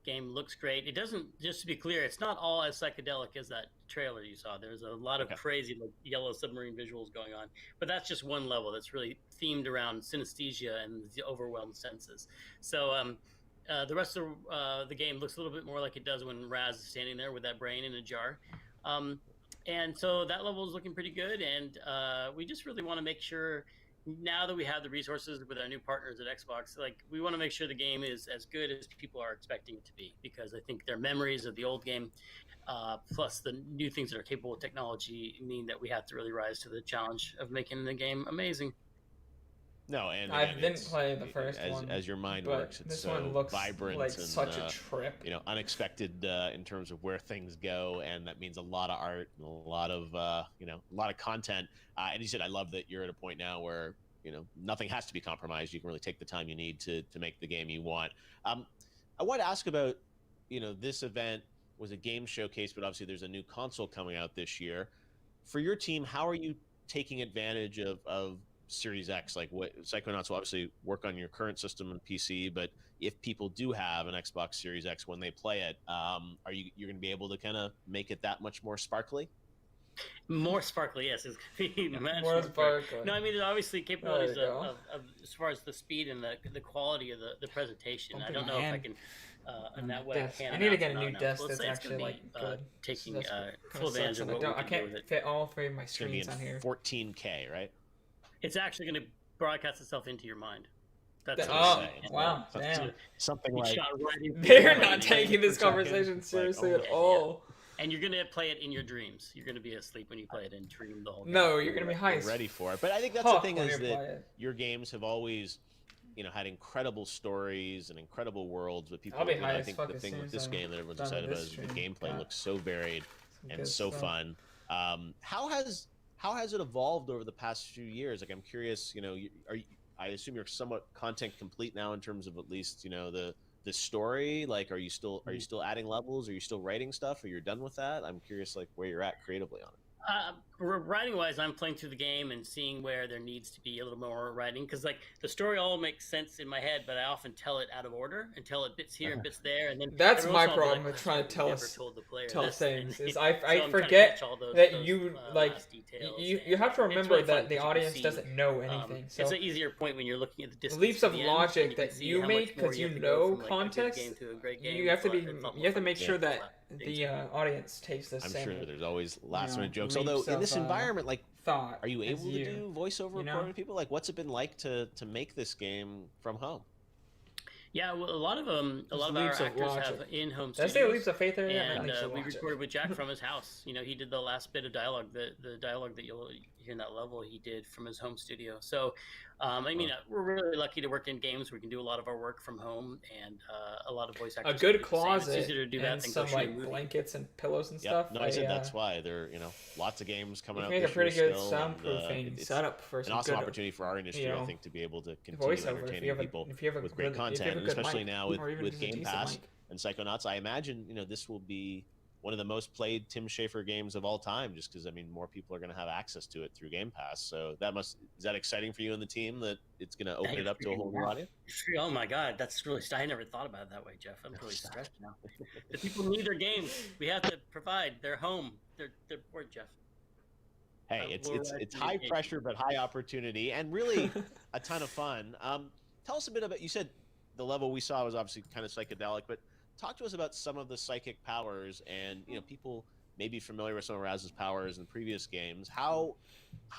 game looks great. It doesn't, just to be clear, it's not all as psychedelic as that trailer you saw. There's a lot of crazy yellow submarine visuals going on, but that's just one level that's really themed around synesthesia and the overwhelmed senses. So the rest of the game looks a little bit more like it does when Raz is standing there with that brain in a jar. And so that level is looking pretty good, and we just really want to make sure, now that we have the resources with our new partners at Xbox, we want to make sure the game is as good as people are expecting it to be, because I think their memories of the old game, plus the new things that are capable of technology, mean that we have to really rise to the challenge of making the game amazing. No, and I again, didn't it's- play the first as, one, As your mind but works, it's this so one looks vibrant like and such a trip. unexpected in terms of where things go, and that means a lot of art and a lot of a lot of content. And you said, I love that you're at a point now where nothing has to be compromised. You can really take the time you need to make the game you want. I want to ask about this event was a game showcase, but obviously there's a new console coming out this year. For your team, how are you taking advantage of Series X? Like, what Psychonauts will obviously work on your current system and PC, but if people do have an Xbox Series X when they play it, you're going to be able to kind of make it that much more sparkly? More sparkly, yes. It's going to be More sparkly. No, I mean, there's obviously capabilities There you go. of as far as the speed and the quality of the presentation. Don't I put don't my know if I hand can. In that way, desk. I I need to announce get it, a not new announce. desk Well, that's it's gonna actually be, like good. taking That's full advantage of what we I can do can't with it. fit all three of my It's going to be screens in on here. 14K, right? It's actually going to broadcast itself into your mind. That's Oh, what I'm saying. wow, Something- damn. Something It like shot right into They're your not brain taking this for a second. conversation seriously Like, at oh, all. And you're going to play it in your dreams. You're going to be asleep when you play it and dream the whole game. No, you're gonna be high We're as ready for it. But I think that's fuck the thing when is you play that it. your games have always, had incredible stories and incredible worlds. But people, I'll be high I as think fuck the as thing soon with as this I'm game that everyone's done excited with about this is the stream. gameplay God. looks so varied and good so stuff. fun. How has it evolved over the past few years? Like, I'm curious. I assume you're somewhat content complete now in terms of at least the story. Like, are you still adding levels? Are you still writing stuff? Or you're done with that? I'm curious, like, where you're at creatively on it. Writing wise, I'm playing through the game and seeing where there needs to be a little more writing, because the story all makes sense in my head, but I often tell it out of order and tell it bits here and bits there, and then That's every my once in a while I'll be problem like, with trying to "I tell never us told the player tell this," things and is so I I'm trying to forget catch all those that you like last details, you have to and it's remember really fun that the because you can audience see, doesn't know anything. So it's an easier point when you're looking at the distance leaps to of the end, and logic you can that see you how make much more because you you have to go know from, like, a good context. game to a great game, You have to but be it's a lot you have to more make fun. sure Yeah. that the audience takes the I'm same. sure there's always last minute jokes. leaps Although in of, this environment, like, thought are you as able to you, do voiceover you know? recording with people? Like, what's it been like to make this game from home? Yeah, well, a lot of our leaps of actors logic. have in-home Did I studios. say leaps of faith there? Yeah, I And meant leaps of we logic. recorded with Jack from his house. He did the last bit of dialogue, the dialogue that you'll hear in that level. He did from his home studio. So, we're really lucky to work in games where we can do a lot of our work from home, and a lot of voice actors. A good can do the same. closet It's easier to do that and than some go shoot a like movie. blankets and pillows and Yep. stuff. No, I said that's why there are lots of games coming You out. can make a this pretty year good still, soundproofing and it's setup for an some awesome good, opportunity for our industry, you know, I think, to be able to continue voiceover if entertaining you have a, people if you have a with great good, if you have content, a and good especially mic, now or even with just a Game decent Pass mic. and Psychonauts. I imagine this will be one of the most played Tim Schafer games of all time, just because more people are going to have access to it through Game Pass. So is that exciting for you and the team that it's going to open it up to a whole new audience? Oh my God, that's really. I never thought about it that way, Jeff. I'm really stressed now. The people need their games. We have to provide their home. They're bored, Jeff. Hey, it's high pressure but high opportunity, and really a ton of fun. Tell us a bit about. You said the level we saw was obviously kind of psychedelic, but talk to us about some of the psychic powers, and people may be familiar with some of Raz's powers in previous games. How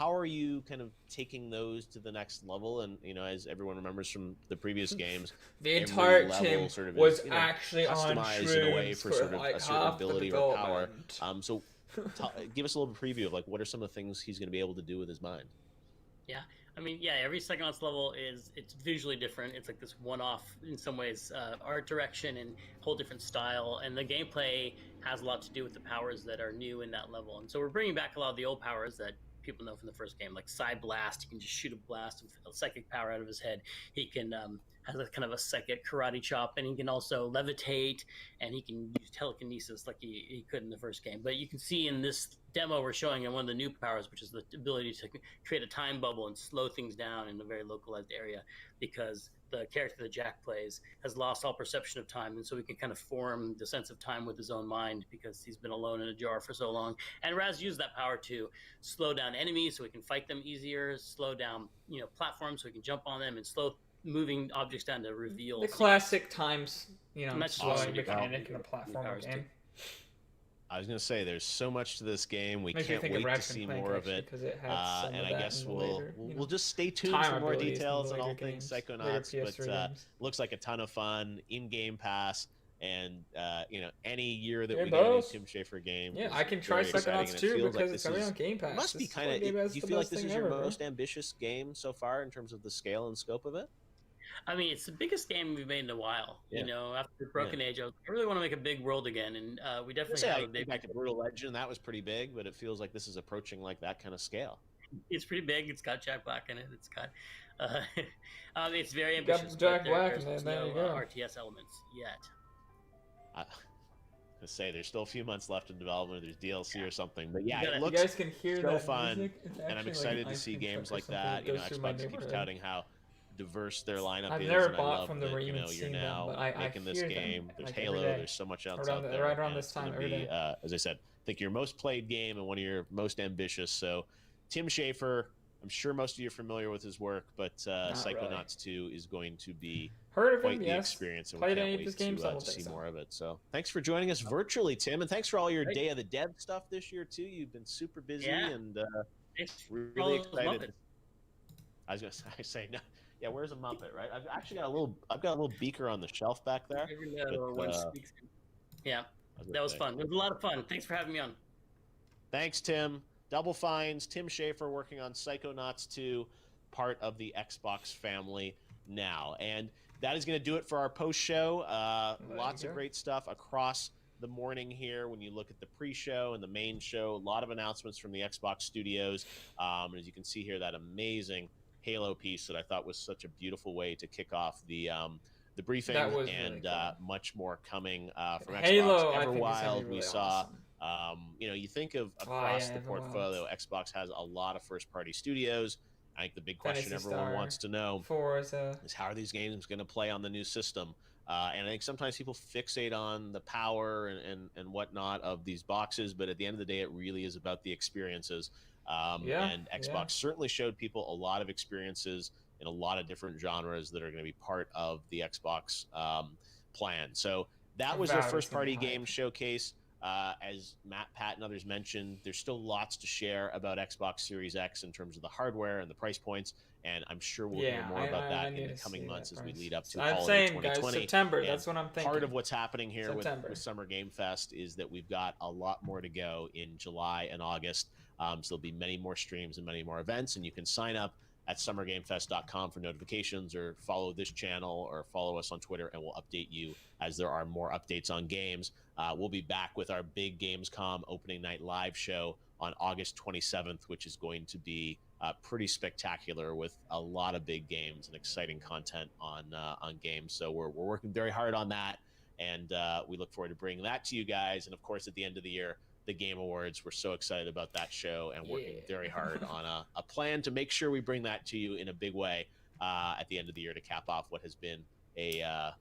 are you kind of taking those to the next level? And as everyone remembers from the previous games, the entire level team sort of was is, actually on customized in a way shrooms for sort of like a certain half the ability or power. development. So give us a little preview of what are some of the things he's going to be able to do with his mind. Yeah, I mean, every Psychonauts level it's visually different. It's like this one-off in some ways, art direction and whole different style, and the gameplay has a lot to do with the powers that are new in that level. And so we're bringing back a lot of the old powers that people know from the first game, like Psy Blast. He can just shoot a blast of psychic power out of his head. He can has a kind of a psychic karate chop, and he can also levitate, and he can use telekinesis like he could in the first game. But you can see in this demo we're showing him one of the new powers, which is the ability to create a time bubble and slow things down in a very localized area, because the character that Jack plays has lost all perception of time, and so he can kind of form the sense of time with his own mind because he's been alone in a jar for so long. And Raz used that power to slow down enemies so we can fight them easier, slow down platforms so we can jump on them, and slow moving objects down to reveal the classic times slowing mechanic in a platform game. I was going to say, there's so much to this game. We Makes me can't think of wait to Ratchet see and Clank, more of actually, it. 'cause it has some And of I that guess in the we'll later, we'll just stay tuned time for more abilities in the details on later all things games, Psychonauts. later But PS3 games. looks like a ton of fun in Game Pass, and any year that It we get a new does. Tim Schafer game, Yeah, is I can try very exciting, Psychonauts and it too feels because like it's this coming is- on Game Pass. It must be This kind of. game has Do you the feel like best this thing is your ever, bro. most ambitious game so far in terms of the scale and scope of it? I mean, it's the biggest game we've made in a while. Yeah. After Broken Age, I really want to make a big world again, and we definitely have I a big. think back to Brutal Legend, that was pretty big, but it feels like this is approaching like that kind of scale. It's pretty big. It's got Jack Black in it. It's got. It's very You got ambitious. Jack but Black in there's there, there no you go. RTS elements yet. To say there's still a few months left in development. There's DLC or something, but yeah, You it guys looks can hear so that fun, music. It's and I'm actually excited like an to see ice cream games truck or like something that. that goes through my Xbox keeps neighborhood. touting how diverse their lineup I've is. never and I bought love from the that, room and you're seen them, now but I making this hear them, game. There's like, every Halo. day. There's so much else Around out the- there. right around and this it's gonna time every be, day. as I said, I think your most played game and one of your most ambitious. So, Tim Schafer, I'm sure most of you are familiar with his work, but Psychonauts 2 is going to be Heard of quite him, the yes. experience, and Played we any can't of his wait games, I to will see say so. more of it. So, thanks for joining us virtually, Tim, and thanks for all your Day of the Dead stuff this year too. You've been super busy and really excited. I was gonna say no. Yeah, where's a Muppet, right? I've actually got a little beaker on the shelf back there. Yeah, that was fun. It was a lot of fun. Thanks for having me on. Thanks, Tim. Double Fines, Tim Schafer working on Psychonauts 2, part of the Xbox family now. And that is going to do it for our post show. Lots of great stuff across the morning here when you look at the pre-show and the main show. A lot of announcements from the Xbox studios. And as you can see here, that amazing Halo piece that I thought was such a beautiful way to kick off the briefing, That was and really cool. much more coming from Halo, Xbox. I think, is gonna be Everwild, we really saw. You think of across yeah, the Everwild. portfolio, Xbox has a lot of first-party studios. I think the big question Phantasy everyone Star, wants to know Forza. is how are these games going to play on the new system? And I think sometimes people fixate on the power and whatnot of these boxes, but at the end of the day, it really is about the experiences. And Xbox certainly showed people a lot of experiences in a lot of different genres that are going to be part of the Xbox plan. So that was their Valve's first-party gonna be game showcase. As Matt, Pat, and others mentioned, there's still lots to share about Xbox Series X in terms of the hardware and the price points, and I'm sure we'll hear more about that in the coming months as we lead up to I'm holiday saying, guys, 2020. September, And that's what I'm thinking. Part of what's happening here with September. Summer Game Fest is that we've got a lot more to go in July and August. So there'll be many more streams and many more events, and you can sign up at summergamefest.com for notifications, or follow this channel, or follow us on Twitter, and we'll update you as there are more updates on games. We'll be back with our big Gamescom opening night live show on August 27th, which is going to be pretty spectacular with a lot of big games and exciting content on games. So we're working very hard on that, and we look forward to bringing that to you guys. And of course, at the end of the year, the Game Awards. We're so excited about that show and working very hard on a plan to make sure we bring that to you in a big way at the end of the year to cap off what has been a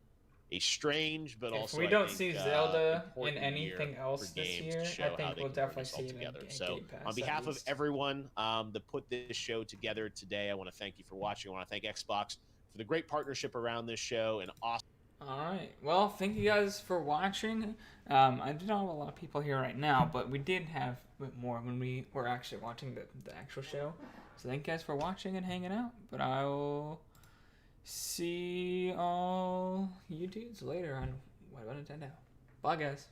strange but If also we I don't think, see Zelda in important anything year else for this games year, to show I how think they we'll can bring definitely this all see it in together. Game So Pass, on at behalf of least. everyone that put this show together today, I want to thank you for watching. I want to thank Xbox for the great partnership around this show and awesome. All right. Well, thank you guys for watching. I do not have a lot of people here right now, but we did have a bit more when we were actually watching the actual show. So thank you guys for watching and hanging out. But I will see all you dudes later on What About Nintendo. Bye, guys.